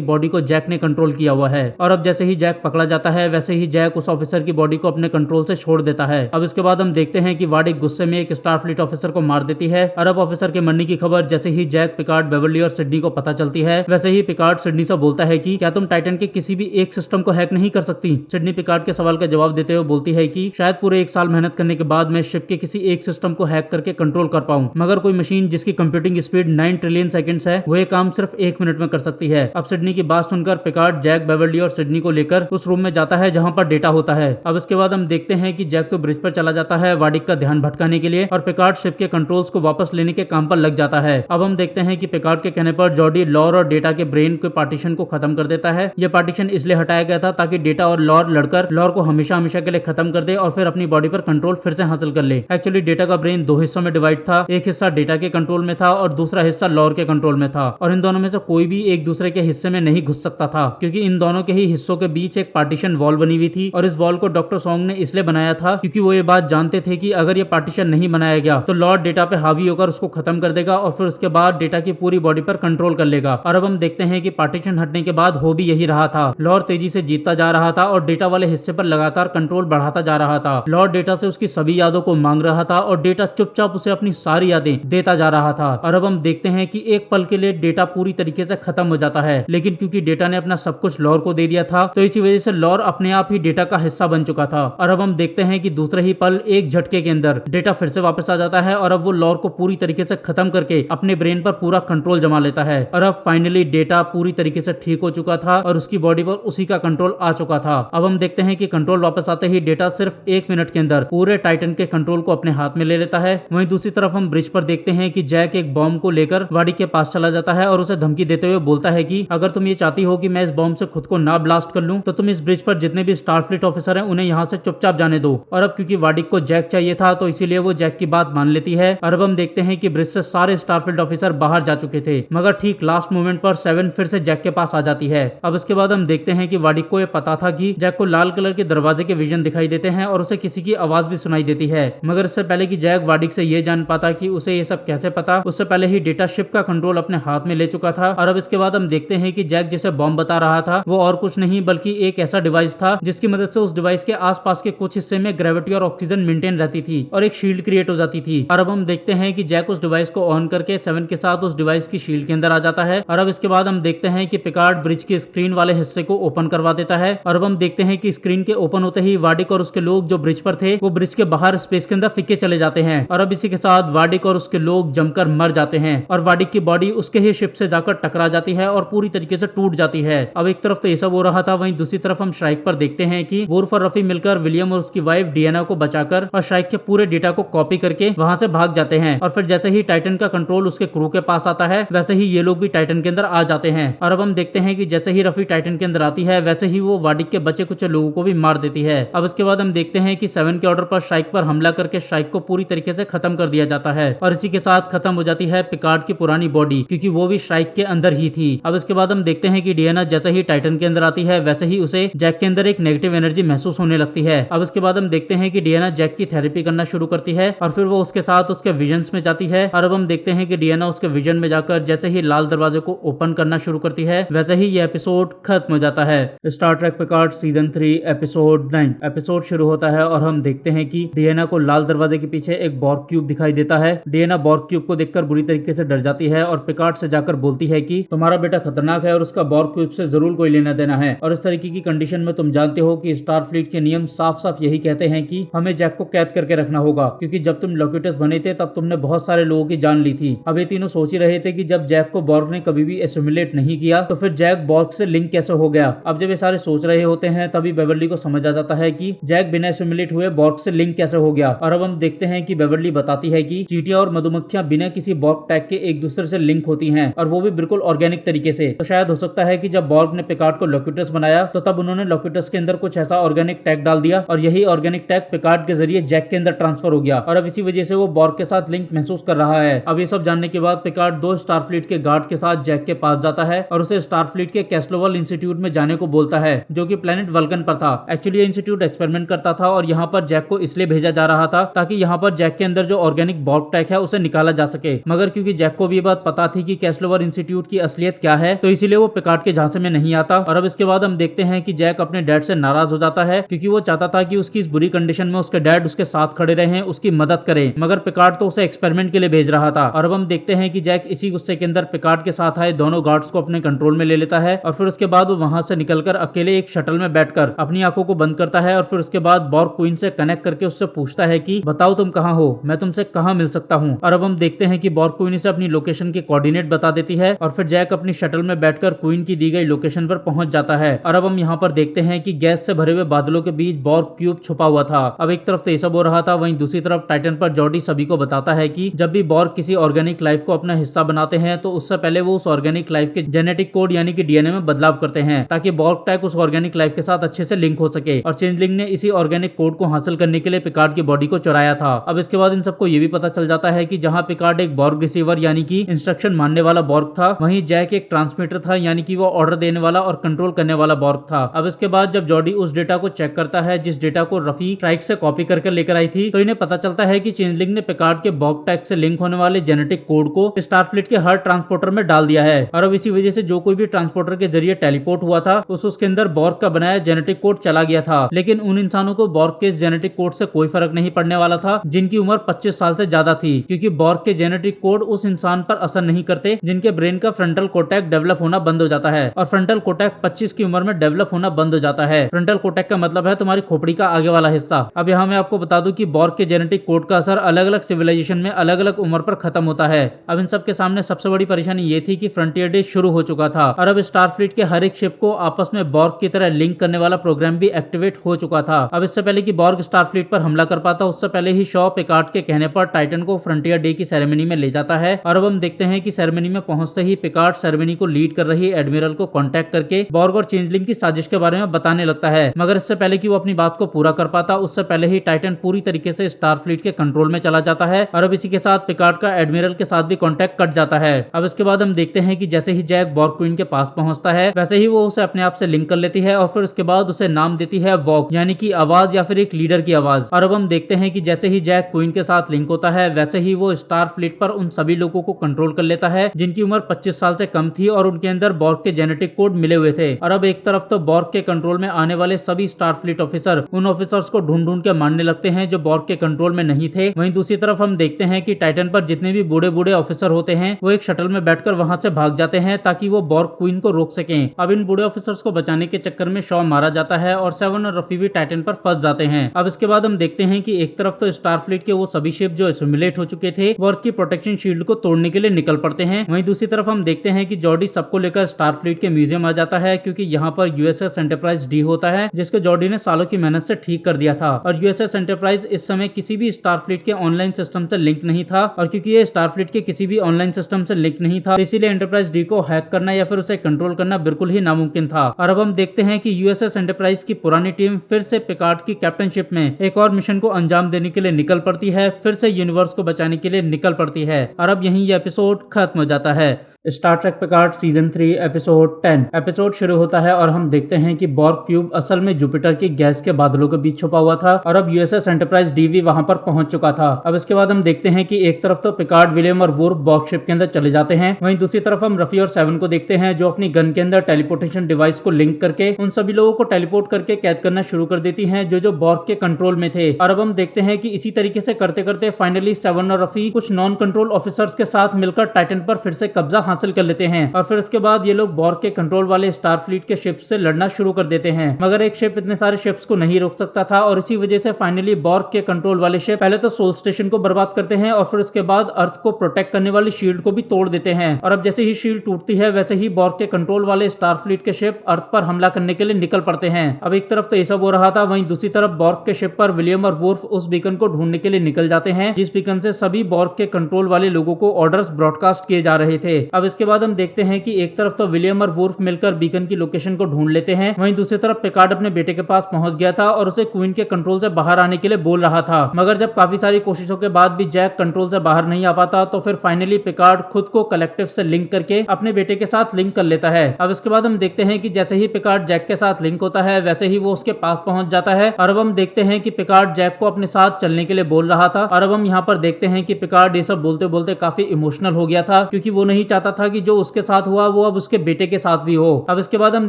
बॉडी को जैक ने कंट्रोल किया हुआ है। और अब जैसे ही जैक पकड़ा जाता है वैसे ही जैक उस ऑफिसर की बॉडी को अपने कंट्रोल से छोड़ देता है। अब इसके बाद हम देखते हैं कि वाडिक गुस्से में एक स्टारफ्लीट ऑफिसर को मार देती है। और अब ऑफिसर के मरने की खबर जैसे ही जैक, पिकार्ड, बेवर्ली और सिडनी को पता चलती है वैसे ही पिकार्ड सिडनी से बोलता है कि क्या तुम टाइटन के किसी भी एक सिस्टम को हैक नहीं कर सकती। सिडनी पिकार्ड के सवाल का जवाब देते हुए बोलती है कि शायद पूरे 1 साल मेहनत करने के बाद मैं शिप के किसी एक सिस्टम को हैक करके कंट्रोल कर पाऊं, मगर कोई मशीन जिसकी कंप्यूटिंग स्पीड 9 ट्रिलियन सेकंड्स है वो ये काम सिर्फ 1 मिनट में कर सकती है। अब सिडनी की बात सुनकर पिकार्ड, जैक, बेवर्ली और सिडनी को लेकर उस रूम में जाता है जहां पर डेटा होता है। अब इसके बाद हम देखते हैं कि जैक तो ब्रिज पर चला जाता है वाडिक का ध्यान भटकाने के लिए और पिकार्ड शिप के कंट्रोल्स को वापस लेने के काम पर लग जाता है। अब हम देखते हैं कि पिकार्ड के कहने पर जॉर्डी लॉर और डेटा के ब्रेन के पार्टीशन को खत्म कर देता है। यह पार्टीशन इसलिए हटाया गया था ताकि डेटा और लॉर लड़कर लॉर को हमेशा हमेशा के लिए खत्म कर दे और फिर अपनी बॉडी पर कंट्रोल फिर से हासिल कर ले। एक्चुअली डेटा का ब्रेन 2 हिस्सों में डिवाइड था, एक हिस्सा डेटा के कंट्रोल में था और दूसरा हिस्सा लॉर के कंट्रोल में था। और इन दोनों में से कोई भी एक दूसरे के हिस्से में नहीं घुस सकता था क्योंकि इन दोनों के ही हिस्सों के बीच एक पार्टीशन वॉल बनी हुई थी। और इस वॉल को डॉक्टर सॉन्ग ने इसलिए बनाया था क्योंकि वो ये बात जानते थे कि अगर ये पार्टीशन नहीं बनाया गया तो लॉर डेटा पे हावी होकर उसको खत्म कर देगा और फिर उसके बाद डेटा की पूरी बॉडी पर कंट्रोल कर लेगा। और अब हम देखते हैं कि पार्टीशन हटने के बाद हो भी यही रहा था। लॉर तेजी से जीतता जा रहा था और डेटा वाले हिस्से पर लगातार कंट्रोल बढ़ाता जा रहा था। लॉर डेटा से उसकी सभी यादों को मांग रहा था और डेटा चुपचाप उसे अपनी सारी यादें देता जा रहा था। और अब हम देखते हैं कि एक पल के लिए डेटा पूरी तरीके से खत्म हो जाता है, लेकिन क्योंकि डेटा ने अपना सब कुछ लॉर को दे दिया था तो इसी वजह से लॉर अपने आप ही डेटा का हिस्सा बन चुका था। और अब हम देखते हैं कि दूसरे ही पल एक झटके के अंदर डेटा फिर से वापस आ जाता है और अब वो लॉर को पूरी तरीके से खत्म करके अपने ब्रेन पर पूरा कंट्रोल जमा लेता है। और अब फाइनली डेटा पूरी तरीके से ठीक हो चुका था और उसकी बॉडी पर उसी का कंट्रोल आ चुका था। अब हम देखते हैं कि कंट्रोल वापस आते ही डेटा सिर्फ 1 मिनट के अंदर पूरे टाइटन के कंट्रोल को अपने हाथ में ले लेता है। वहीं दूसरी तरफ हम ब्रिज पर देखते हैं कि जैक एक बॉम्ब को लेकर वाडिक के पास चला जाता है और उसे धमकी देते हुए बोलता है कि अगर तुम ये चाहती हो कि मैं इस बॉम्ब से खुद को ना ब्लास्ट कर लूं तो तुम इस ब्रिज पर जितने भी स्टारफ्लीट ऑफिसर हैं उन्हें यहाँ से चुपचाप जाने दो। और अब क्योंकि वाडिक को जैक चाहिए था तो इसीलिए वो जैक की बात मान लेती है। और अब हम देखते हैं कि ब्रिज से सारे स्टारफील्ड ऑफिसर बाहर जा चुके थे, मगर ठीक लास्ट मोमेंट पर 7 फिर से जैक के पास आ जाती है। अब इसके बाद हम देखते हैं कि वाडिक को यह पता था कि जैक को लाल कलर के दरवाजे के विजन दिखाई देते हैं और उसे किसी की आवाज भी सुनाई देती है, मगर इससे पहले कि जैक वाडिक से ये जान पाता कि उसे ये सब कैसे पता, उससे पहले ही डेटा शिप का कंट्रोल अपने हाथ में ले चुका था। और अब इसके बाद हम देखते हैं कि जैक जिसे बॉम्ब बता रहा था वो और कुछ नहीं बल्कि एक ऐसा डिवाइस था जिसकी मदद से उस डिवाइस के आसपास के कुछ हिस्से में ग्रेविटी और ऑक्सीजन मेंटेन रहती थी और एक शील्ड क्रिएट हो जाती थी। और अब हम देखते हैं कि जैक उस डिवाइस को ऑन करके 7 के साथ उस डिवाइस की शील्ड के अंदर आ जाता है। और अब इसके बाद हम देखते हैं कि पिकार्ड ब्रिज की स्क्रीन वाले हिस्से को ओपन करवा देता है। और अब हम देखते हैं कि स्क्रीन के ओपन होते ही वाडिक और उसके लोग जो ब्रिज पर थे वो ब्रिज के बाहर स्पेस के अंदर फिक्के चले जाते हैं। और अब इसी के साथ वाडिक और उसके लोग जमकर मर जाते हैं और वाडिक की बॉडी उसके ही शिप से जाकर टकरा जाती है और पूरी तरीके से टूट जाती है। अब एक तरफ तो ये सब हो रहा था, वहीं दूसरी तरफ हम श्राइक पर देखते हैं कि वुल्फ और रफी मिलकर विलियम और उसकी वाइफ डियाना को बचाकर और श्राइक के पूरे डेटा को कॉपी करके वहां से भाग जाते हैं। और फिर जैसे ही टाइटन का कंट्रोल उसके क्रू के पास आता है वैसे ही ये लोग भी टाइटन के अंदर आ जाते हैं। और अब हम देखते हैं कि जैसे ही रफी टाइटन के अंदर आती है वैसे ही वो वाडिक के बचे कुछ लोगों को भी मार देती है। अब इसके बाद हम देखते हैं कि 7 के ऑर्डर पर श्राइक स्ट्राइक पर हमला करके स्ट्राइक को पूरी तरीके से खत्म कर दिया जाता है और इसी के साथ खत्म हो जाती है पिकार्ड की पुरानी बॉडी, क्योंकि वो भी स्ट्राइक के अंदर ही थी। अब इसके बाद हम देखते हैं कि डियाना जैसे ही टाइटन के अंदर आती है वैसे ही उसे जैक के अंदर एक नेगेटिव एनर्जी महसूस होने लगती है। अब इसके बाद हम देखते हैं कि डियाना जैक की थेरेपी करना शुरू करती है और फिर वो उसके साथ उसके विजन्स में जाती है। और अब हम देखते हैं कि डियाना उसके विजन में जाकर जैसे ही लाल दरवाजे को ओपन करना शुरू करती है वैसे ही ये एपिसोड खत्म हो जाता है। Star Trek Picard season 3 episode 9 episode शुरू होता है और हम देखते हैं कि डियाना को लाल दरवाजे के पीछे एक बॉर्ग क्यूब दिखाई देता है। डियाना बॉर्ग क्यूब को देखकर बुरी तरीके से डर जाती है और पिकार्ड से जाकर बोलती है कि तुम्हारा बेटा खतरनाक है और उसका बॉर्ग क्यूब से जरूर कोई लेना देना है। और इस तरीके की कंडीशन में तुम जानते हो कि स्टार फ्लीट के नियम साफ साफ यही कहते हैं कि हमें जैक को कैद करके रखना होगा, क्योंकि जब तुम लोक्यूटस बने थे तब तुमने बहुत सारे लोगों की जान ली थी। अब ये तीनों सोच ही रहे थे कि जब जैक को बॉर्ग ने कभी भी एसिमुलेट नहीं किया तो फिर जैक बॉर्ग से लिंक कैसे हो गया। अब जब ये सारे सोच रहे होते हैं तभी बेवर्ली को समझ आ जाता है कि जैक बिना एसिमुलेट हुए बॉर्ग से लिंक कैसे हो गया। और अब हम देखते हैं कि बेवर्ली बताती है कि चींटियां और मधुमक्खियां बिना किसी बॉर्ग टैग के एक दूसरे से लिंक होती हैं और वो भी बिल्कुल ऑर्गेनिक तरीके से। तो शायद हो सकता है कि जब बॉर्ग ने पिकार्ड को लोक्यूटस बनाया तो तब उन्होंने लोक्यूटस के अंदर कुछ ऐसा ऑर्गेनिक टैग डाल दिया और यही ऑर्गेनिक टैग पिकार्ड के जरिए जैक के अंदर ट्रांसफर हो गया और अब इसी वजह से वो बॉर्ग के साथ लिंक महसूस कर रहा है। अब ये सब जानने के बाद पिकार्ड 2 स्टारफ्लीट के गार्ड के साथ जैक के पास जाता है और उसे स्टारफ्लीट के कैस्लोवल इंस्टीट्यूट में जाने को बोलता है, जो कि प्लेनेट वल्कन पर था। एक्चुअली ये इंस्टीट्यूट एक्सपेरिमेंट करता था और यहाँ पर जैक को इसलिए भेजा जा रहा था ताकि यहाँ पर जैक के अंदर जो ऑर्गेनिक बॉर्ग टैग है उसे निकाला जा सके। मगर क्योंकि जैक को भी ये बात पता थी कि कैस्लोवर इंस्टीट्यूट की असलियत क्या है तो इसीलिए वो पिकार्ड के झांसे में नहीं आता। और अब इसके बाद हम देखते हैं कि जैक अपने डैड से नाराज हो जाता है क्योंकि वो चाहता था कि उसकी इस बुरी कंडीशन में उसके डैड उसके साथ खड़े रहें, उसकी मदद करें, मगर पिकार्ड तो उसे एक्सपेरिमेंट के लिए भेज रहा था। और अब हम देखते हैं कि जैक इसी गुस्से के अंदर पिकार्ड के साथ आए दोनों गार्ड्स को अपने कंट्रोल में ले लेता है और फिर उसके बाद वो वहां से निकलकर अकेले एक शटल में बैठकर अपनी आंखों को बंद करता है और फिर उसके बाद बॉर्ग क्वीन से कनेक्ट करके उससे पूछता है कि बताओ तुम कहाँ हो, मैं तुमसे कहाँ मिल सकता हूँ। और अब हम देखते हैं कि बॉर्ग क्वीन से अपनी लोकेशन के कोऑर्डिनेट बता देती है और फिर जैक अपनी शटल में बैठकर क्वीन की दी गई लोकेशन पर पहुंच जाता है। और अब हम यहाँ पर देखते हैं कि गैस से भरे हुए बादलों के बीच बॉर्ग क्यूब छुपा हुआ था। अब एक तरफ तो ये सब हो रहा था, वहीं दूसरी तरफ टाइटन पर जॉर्डी सभी को बताता है कि जब भी बॉर्ग किसी ऑर्गेनिक लाइफ को अपना हिस्सा बनाते हैं तो उससे पहले वो उस ऑर्गेनिक लाइफ के जेनेटिक कोड यानी कि डीएनए में बदलाव करते हैं ताकि बॉर्ग टैग उस ऑर्गेनिक लाइफ के साथ अच्छे से लिंक हो सके। और चेंजलिंग ने इसी ऑर्गेनिक कोड को हासिल करने के लिए पिकार्ड की बॉडी को चुराया था। अब इसके बाद इन सबको ये भी पता चल जाता है कि जहाँ पिकार्ड एक बॉर्ग रिसीवर यानी कि इंस्ट्रक्शन मानने वाला बॉर्ग था, वहीं जैक एक ट्रांसमीटर था यानी कि वो ऑर्डर देने वाला और कंट्रोल करने वाला बॉर्ग था। अब इसके बाद जब जॉर्डी उस डेटा को चेक करता है जिस डेटा को रफी स्ट्राइक से कॉपी करके लेकर आई थी, तो इन्हें पता चलता है कि चेंजलिंग ने पिकार्ड के बॉर्ग टैग से लिंक होने वाले जेनेटिक कोड को स्टारफ्लीट के हर ट्रांसपोर्टर में डाल दिया है। और अब इसी वजह से जो कोई भी ट्रांसपोर्टर के जरिए टेलीपोर्ट हुआ था उसके अंदर बॉर्ग का बनाया जेनेटिक कोड चला गया था। लेकिन उन इंसानों को बॉर्ग के जेनेटिक कोड से कोई फर्क नहीं पड़ने वाला था जिनकी उम्र 25 साल से ज्यादा थी, क्योंकि बॉर्ग के जेनेटिक कोड उस इंसान पर असर नहीं करते जिनके ब्रेन का फ्रंटल कोर्टेक्स डेवलप होना बंद हो जाता है। और फ्रंटल कोर्टेक्स 25 की उम्र में डेवलप होना बंद हो जाता है। फ्रंटल कोर्टेक्स का मतलब है तुम्हारी खोपड़ी का आगे वाला हिस्सा। अब यहाँ मैं आपको बता दूं कि बॉर्ग के जेनेटिक कोड का असर अलग अलग सिविलाइजेशन में अलग अलग उम्र पर खत्म होता है। अब इन सब के सामने सबसे बड़ी परेशानी ये थी कि फ्रंटियर डे शुरू हो चुका था और अब स्टारफ्लीट के हर एक शिप को आपस में बॉर्ग की तरह लिंक करने वाला प्रोग्राम भी एक्टिवेट हो चुका था। अब इससे पहले कि बॉर्ग स्टारफ्लीट पर हमला कर पाता उससे पहले ही शॉ पिकार्ड के कहने पर टाइटन को फ्रंटियर डे की सेरेमनी में ले जाता है। और अब हम देखते हैं कि सेरेमनी में पहुंचते ही पिकार्ड सेरेमनी को लीड कर रही एडमिरल को कांटेक्ट करके बॉर्ग और चेंजलिंग की साजिश के बारे में बताने लगता है। मगर इससे पहले कि वो अपनी बात को पूरा कर पाता उससे पहले ही टाइटन पूरी तरीके से स्टारफ्लीट के कंट्रोल में चला जाता है और अब इसी के साथ पिकार्ड का एडमिरल के साथ भी कांटेक्ट कट जाता है। अब इसके बाद हम देखते हैं कि जैसे ही जैक बॉर्ग क्वीन के पास पहुंचता है वैसे ही वो उसे अपने आप से लिंक कर लेती है और फिर उसके बाद उसे नाम देती है वॉक यानी कि आवाज या फिर एक लीडर की आवाज। और अब हम देखते हैं कि जैसे ही जैक क्वीन के साथ लिंक होता है वैसे ही वो स्टारफ्लीट पर उन सभी लोगों को कंट्रोल कर लेता है जिनकी उम्र 25 साल से कम थी और उनके अंदर बॉर्ग के जेनेटिक कोड मिले हुए थे। और अब एक तरफ तो बॉर्ग के कंट्रोल में आने वाले सभी स्टारफ्लीट ऑफिसर उन ऑफिसर्स को ढूंढ ढूंढ के मारने लगते हैं जो बॉर्ग के कंट्रोल में नहीं थे। वहीं दूसरी तरफ हम देखते हैं कि टाइटन पर जितने भी बूढ़े बूढ़े ऑफिसर होते हैं वो एक शटल में बैठकर वहां से भाग जाते हैं ताकि वो बॉर्ग क्वीन को रोक सकें। अब इन बूढ़े ऑफिसर्स को बचाने के चक्कर में शॉ मारा जाता है और सेवन और रफी भी टाइटन पर फंस जाते हैं। अब इसके बाद हम देखते हैं कि एक तरफ तो स्टारफ्लीट के वो सभी शिप जो एसिमुलेट हो चुके थे वो अर्थ की प्रोटेक्शन शील्ड को तोड़ने के लिए निकल पड़ते हैं। वहीं दूसरी तरफ हम देखते हैं कि जॉर्डी सबको लेकर स्टारफ्लीट के म्यूजियम आ जाता है क्योंकि यहाँ पर यूएसएस एंटरप्राइज डी होता है जिसको जॉर्डी ने सालों की मेहनत से ठीक कर दिया था। और यूएसएस एंटरप्राइज इस समय किसी भी स्टारफ्लीट के ऑनलाइन सिस्टम से लिंक नहीं था और क्योंकि ये स्टारफ्लीट के किसी भी ऑनलाइन सिस्टम से लिंक नहीं था इसीलिए एंटरप्राइज डी को हैक करना या फिर उसे कंट्रोल करना बिल्कुल ही नामुमकिन था। और अब हम देखते हैं कि यूएसएस एंटरप्राइज की पुरानी टीम फिर से पिकार्ड की कैप्टनशिप में एक और मिशन को अंजाम देने के लिए निकल पड़ती है, फिर से यूनिवर्स को बचाने के लिए निकल पड़ती है। और अब यहीं ये एपिसोड खत्म हो जाता है। Star Trek Picard season 3 episode 10 episode शुरू होता है और हम देखते हैं कि बॉर्ग क्यूब असल में जुपिटर की गैस के बादलों के बीच छुपा हुआ था और अब यूएसएस एंटरप्राइज डीवी वहां पर पहुंच चुका था। अब इसके बाद हम देखते हैं कि एक तरफ तो पिकार्ड, विलियम और वुर्फ बॉर्ग शिप के अंदर चले जाते हैं, वहीं दूसरी तरफ हम रफी और सेवन को देखते हैं जो अपनी गन के अंदर टेलीपोर्टेशन डिवाइस को लिंक करके उन सभी लोगों को टेलीपोर्ट करके कैद करना शुरू कर देती है जो बॉर्ग के कंट्रोल में थे। और अब हम देखते हैं कि इसी तरीके से करते करते फाइनली सेवन और रफी कुछ नॉन कंट्रोल ऑफिसर्स के साथ मिलकर टाइटन पर फिर से कब्जा हासिल कर लेते हैं और फिर उसके बाद ये लोग बॉर्ग के कंट्रोल वाले स्टार फ्लीट के शिप से लड़ना शुरू कर देते हैं। मगर एक शिप इतने सारे शिप्स को नहीं रोक सकता था और इसी वजह से फाइनली बॉर्ग के कंट्रोल वाले शिप पहले तो सोल स्टेशन को बर्बाद करते हैं और फिर उसके बाद अर्थ को प्रोटेक्ट करने वाली शील्ड को भी तोड़ देते हैं। और अब जैसे ही शील्ड टूटती है वैसे ही बॉर्ग के कंट्रोल वाले स्टार फ्लीट के शिप अर्थ पर हमला करने के लिए निकल पड़ते हैं। अब एक तरफ तो ये सब हो रहा था, वहीं दूसरी तरफ बॉर्ग के शिप पर विलियम और वुर्फ उस बीकन को ढूंढने के लिए निकल जाते हैं जिस बीकन से सभी बॉर्ग के कंट्रोल वाले लोगों को ऑर्डर्स ब्रॉडकास्ट किए जा रहे थे। अब इसके बाद हम देखते हैं कि एक तरफ तो विलियम और वुर्फ मिलकर बीकन की लोकेशन को ढूंढ लेते हैं, वहीं दूसरी तरफ पिकार्ड अपने बेटे के पास पहुंच गया था और उसे क्वीन के कंट्रोल से बाहर आने के लिए बोल रहा था। मगर जब काफी सारी कोशिशों के बाद भी जैक कंट्रोल से बाहर नहीं आ पाता तो फिर फाइनली पिकार्ड खुद को कलेक्टिव से लिंक करके अपने बेटे के साथ लिंक कर लेता है। अब इसके बाद हम देखते हैं कि जैसे ही पिकार्ड जैक के साथ लिंक होता है वैसे ही वो उसके पास पहुंच जाता है और अब हम देखते हैं कि पिकार्ड जैक को अपने साथ चलने के लिए बोल रहा था। और अब हम यहाँ पर देखते हैं कि पिकार्ड ये सब बोलते बोलते काफी इमोशनल हो गया था क्योंकि वो नहीं चाहता था कि जो उसके साथ हुआ वो अब उसके बेटे के साथ भी हो। अब इसके बाद हम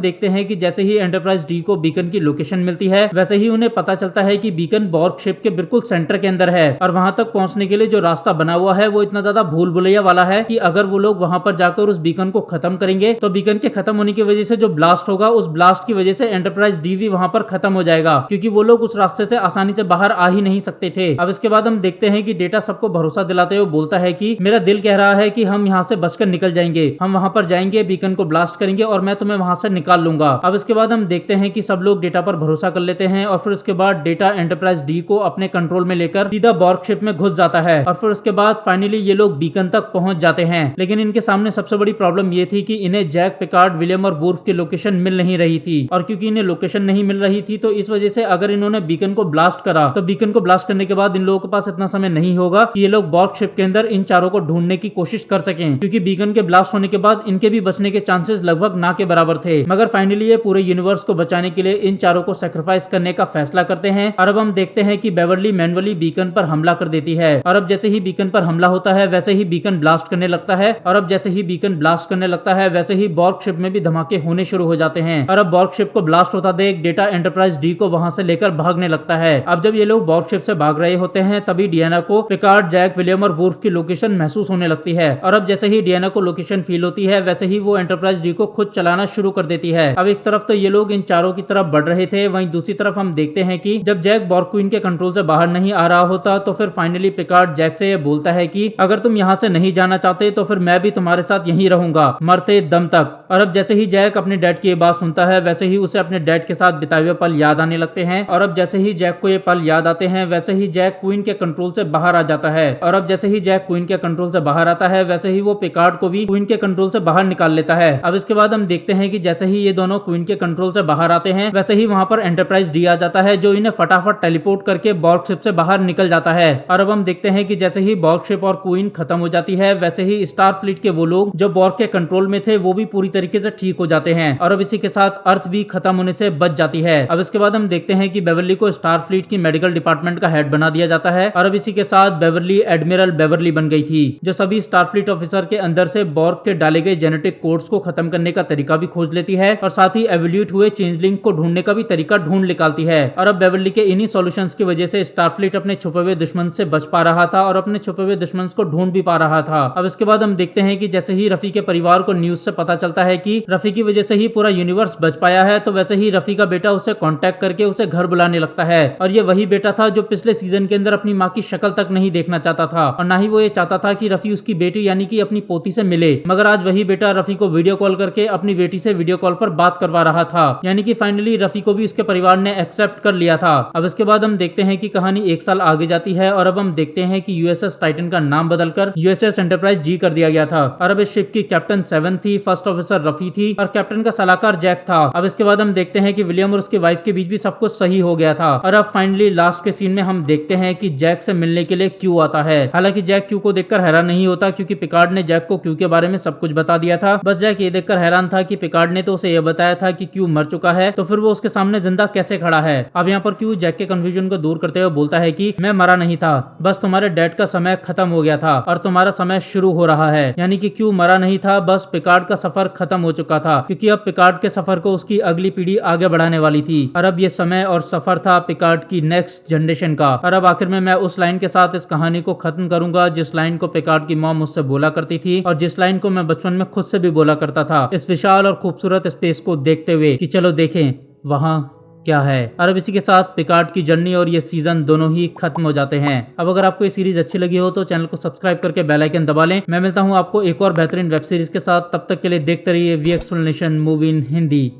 देखते हैं कि जैसे ही एंटरप्राइज डी को बीकन की लोकेशन मिलती है वैसे ही उन्हें पता चलता है कि बीकन बॉर्ग शिप के बिल्कुल सेंटर के अंदर है और वहां तक पहुंचने के लिए जो रास्ता बना हुआ है वो इतना ज्यादा भूल भुलैया वाला है कि अगर वो लोग वहां पर जाकर उस बीकन को खत्म करेंगे तो बीकन के खत्म होने की वजह से जो ब्लास्ट होगा उस ब्लास्ट की वजह से एंटरप्राइज डी भी वहां पर खत्म हो जाएगा क्योंकि वो लोग उस रास्ते से आसानी से बाहर आ ही नहीं सकते थे। अब इसके बाद हम देखते हैं कि डेटा सबको भरोसा दिलाते हुए बोलता है कि मेरा दिल कह रहा है कि हम यहाँ से बचकर निकल जाएंगे, हम वहां पर जाएंगे, बीकन को ब्लास्ट करेंगे और मैं तुम्हें वहां से निकाल लूंगा। अब इसके बाद हम देखते हैं कि सब लोग डेटा पर भरोसा कर लेते हैं और फिर उसके बाद डेटा एंटरप्राइज डी को अपने कंट्रोल में लेकर सीधा बॉर्ग शिप में घुस जाता है और फिर उसके बाद फाइनली ये लोग बीकन तक पहुंच जाते हैं। लेकिन इनके सामने सबसे बड़ी प्रॉब्लम ये थी कि इन्हें जैक, पिकार्ड, विलियम और वुर्फ की लोकेशन मिल नहीं रही थी और क्योंकि इन्हें लोकेशन नहीं मिल रही थी तो इस वजह से अगर इन्होंने बीकन को ब्लास्ट करा तो बीकन को ब्लास्ट करने के बाद इन लोगों के पास इतना समय नहीं होगा कि ये लोग बॉर्ग शिप के अंदर इन चारों को ढूंढने की कोशिश कर सकें क्योंकि बीकन के ब्लास्ट होने के बाद इनके भी बचने के चांसेस लगभग ना के बराबर थे। मगर फाइनली ये पूरे यूनिवर्स को बचाने के लिए इन चारों को सैक्रिफाइस करने का फैसला करते हैं और अब हम देखते हैं कि बेवर्ली मैनुअली बीकन पर हमला कर देती है और अब जैसे ही बीकन पर हमला होता है वैसे ही बीकन ब्लास्ट करने लगता है और अब जैसे ही बीकन ब्लास्ट करने लगता है वैसे ही बॉर्ग शिप में भी धमाके होने शुरू हो जाते हैं और अब बॉर्ग शिप को ब्लास्ट होता देख डेटा एंटरप्राइज डी को वहां से लेकर भागने लगता है। अब जब ये लोग बॉर्ग शिप से भाग रहे होते हैं तभी डियाना को पिकार्ड, जैक, विलियम और वुर्फ की लोकेशन महसूस होने लगती है और अब जैसे ही डियाना को लोकेशन फील होती है वैसे ही वो एंटरप्राइज डी को खुद चलाना शुरू कर देती है। अब एक तरफ तो ये लोग इन चारों की तरफ बढ़ रहे थे, वहीं दूसरी तरफ हम देखते हैं कि जब जैक बॉर्ग क्वीन के कंट्रोल से बाहर नहीं आ रहा होता तो फिर फाइनली पिकार्ड जैक से ये बोलता है कि अगर तुम यहाँ से नहीं जाना चाहते तो फिर मैं भी तुम्हारे साथ यहीं रहूंगा मरते दम तक। और अब जैसे ही जैक अपने डैड की ये बात सुनता है वैसे ही उसे अपने डैड के साथ बिताए हुए पल याद आने लगते हैं और अब जैसे ही जैक को ये पल याद आते हैं वैसे ही जैक क्वीन के कंट्रोल से बाहर आ जाता है और अब जैसे ही जैक क्वीन के कंट्रोल से बाहर आता है वैसे ही वो पिकार्ड को भी क्वीन के कंट्रोल से बाहर निकाल लेता है। अब इसके बाद हम देखते हैं कि जैसे ही ये दोनों क्वीन के कंट्रोल से बाहर आते हैं वैसे ही वहां पर एंटरप्राइज डी आ जाता है जो इन्हें फटाफट टेलीपोर्ट करके बॉर्ग शिप से बाहर निकल जाता है। और अब हम देखते हैं कि जैसे ही बॉर्ग शिप और क्वीन खत्म हो जाती है वैसे ही स्टार फ्लीट के वो लोग जो बॉर्ग के कंट्रोल में थे वो भी पूरी तरीके से ठीक हो जाते हैं और अब इसी के साथ अर्थ भी खत्म होने से बच जाती है। अब इसके बाद हम देखते हैं कि बेवर्ली को स्टार फ्लीट की मेडिकल डिपार्टमेंट का हेड बना दिया जाता है और अब इसी के साथ बेवर्ली एडमिरल बेवर्ली बन गई थी जो सभी स्टार फ्लीट ऑफिसर के अंदर से बॉर्ग के डाले गए जेनेटिक कोड्स को खत्म करने का तरीका भी खोज लेती है और साथ ही एवोल्यूट हुए चेंजलिंग को ढूंढने का भी तरीका ढूंढ निकालती है। और अब बेवर्ली के इन्हीं सॉल्यूशंस की वजह से स्टार फ्लीट अपने छुपे हुए दुश्मन से बच पा रहा था और अपने छुपे हुए दुश्मन को ढूंढ भी पा रहा था। अब इसके बाद हम देखते हैं कि जैसे ही रफी के परिवार को न्यूज से पता चलता है कि रफी की वजह से ही पूरा यूनिवर्स बच पाया है तो वैसे ही रफी का बेटा उसे कांटेक्ट करके उसे घर बुलाने लगता है और ये वही बेटा था जो पिछले सीजन के अंदर अपनी माँ की शक्ल तक नहीं देखना चाहता था और ना ही वो ये चाहता था कि रफी उसकी बेटी यानी कि अपनी पोती से मिले, मगर आज वही बेटा रफी को वीडियो कॉल करके अपनी बेटी से वीडियो कॉल पर बात करवा रहा था। यानी कि फाइनली रफी को भी उसके परिवार ने एक्सेप्ट कर लिया था। अब इसके बाद हम देखते हैं कि कहानी 1 साल आगे जाती है और अब हम देखते हैं कि यूएसएस टाइटन का नाम बदलकर यूएसएस एंटरप्राइज जी कर दिया गया था और अब इस शिप की कैप्टन 7 थी, फर्स्ट ऑफिसर रफी थी और कैप्टन का सलाहकार जैक था। अब इसके बाद हम देखते हैं कि विलियम और उसकी वाइफ के बीच भी सब कुछ सही हो गया था और अब फाइनली लास्ट के सीन में हम देखते हैं कि जैक से मिलने के लिए क्यू आता है। हालांकि जैक क्यू को देखकर हैरान नहीं होता क्योंकि पिकार्ड ने जैक को क्यू के बारे में सब कुछ बता दिया था। बस जैक ये देखकर हैरान था कि पिकार्ड ने तो उसे यह बताया था कि क्यू मर चुका है, तो फिर वो उसके सामने जिंदा कैसे खड़ा है। अब यहाँ पर क्यू जैक के कंफ्यूजन को दूर करते हुए बोलता है कि मैं मरा नहीं था, बस तुम्हारे डैड का समय खत्म हो गया था और तुम्हारा समय शुरू हो रहा है। यानी कि क्यू मरा नहीं था, बस पिकार्ड का सफर खत्म हो चुका था क्योंकि अब पिकार्ड के सफर को उसकी अगली पीढ़ी आगे बढ़ाने वाली थी और अब ये समय और सफर था पिकार्ड की नेक्स्ट जनरेशन का। और अब आखिर में मैं उस लाइन के साथ इस कहानी को खत्म करूंगा जिस लाइन को पिकार्ड की मॉम मुझसे बोला करती थी और जिस लाइन को मैं बचपन में खुद से भी बोला करता था इस विशाल और खूबसूरत स्पेस को देखते हुए कि चलो देखें वहां क्या है। और अब इसी के साथ पिकार्ड की जर्नी और ये सीजन दोनों ही खत्म हो जाते हैं। अब अगर आपको ये सीरीज अच्छी लगी हो तो चैनल को सब्सक्राइब करके बेल आइकन दबा लें। मैं मिलता हूँ आपको एक और बेहतरीन वेब सीरीज के साथ, तब तक के लिए देखते रहिए V explanation movie in Hindi.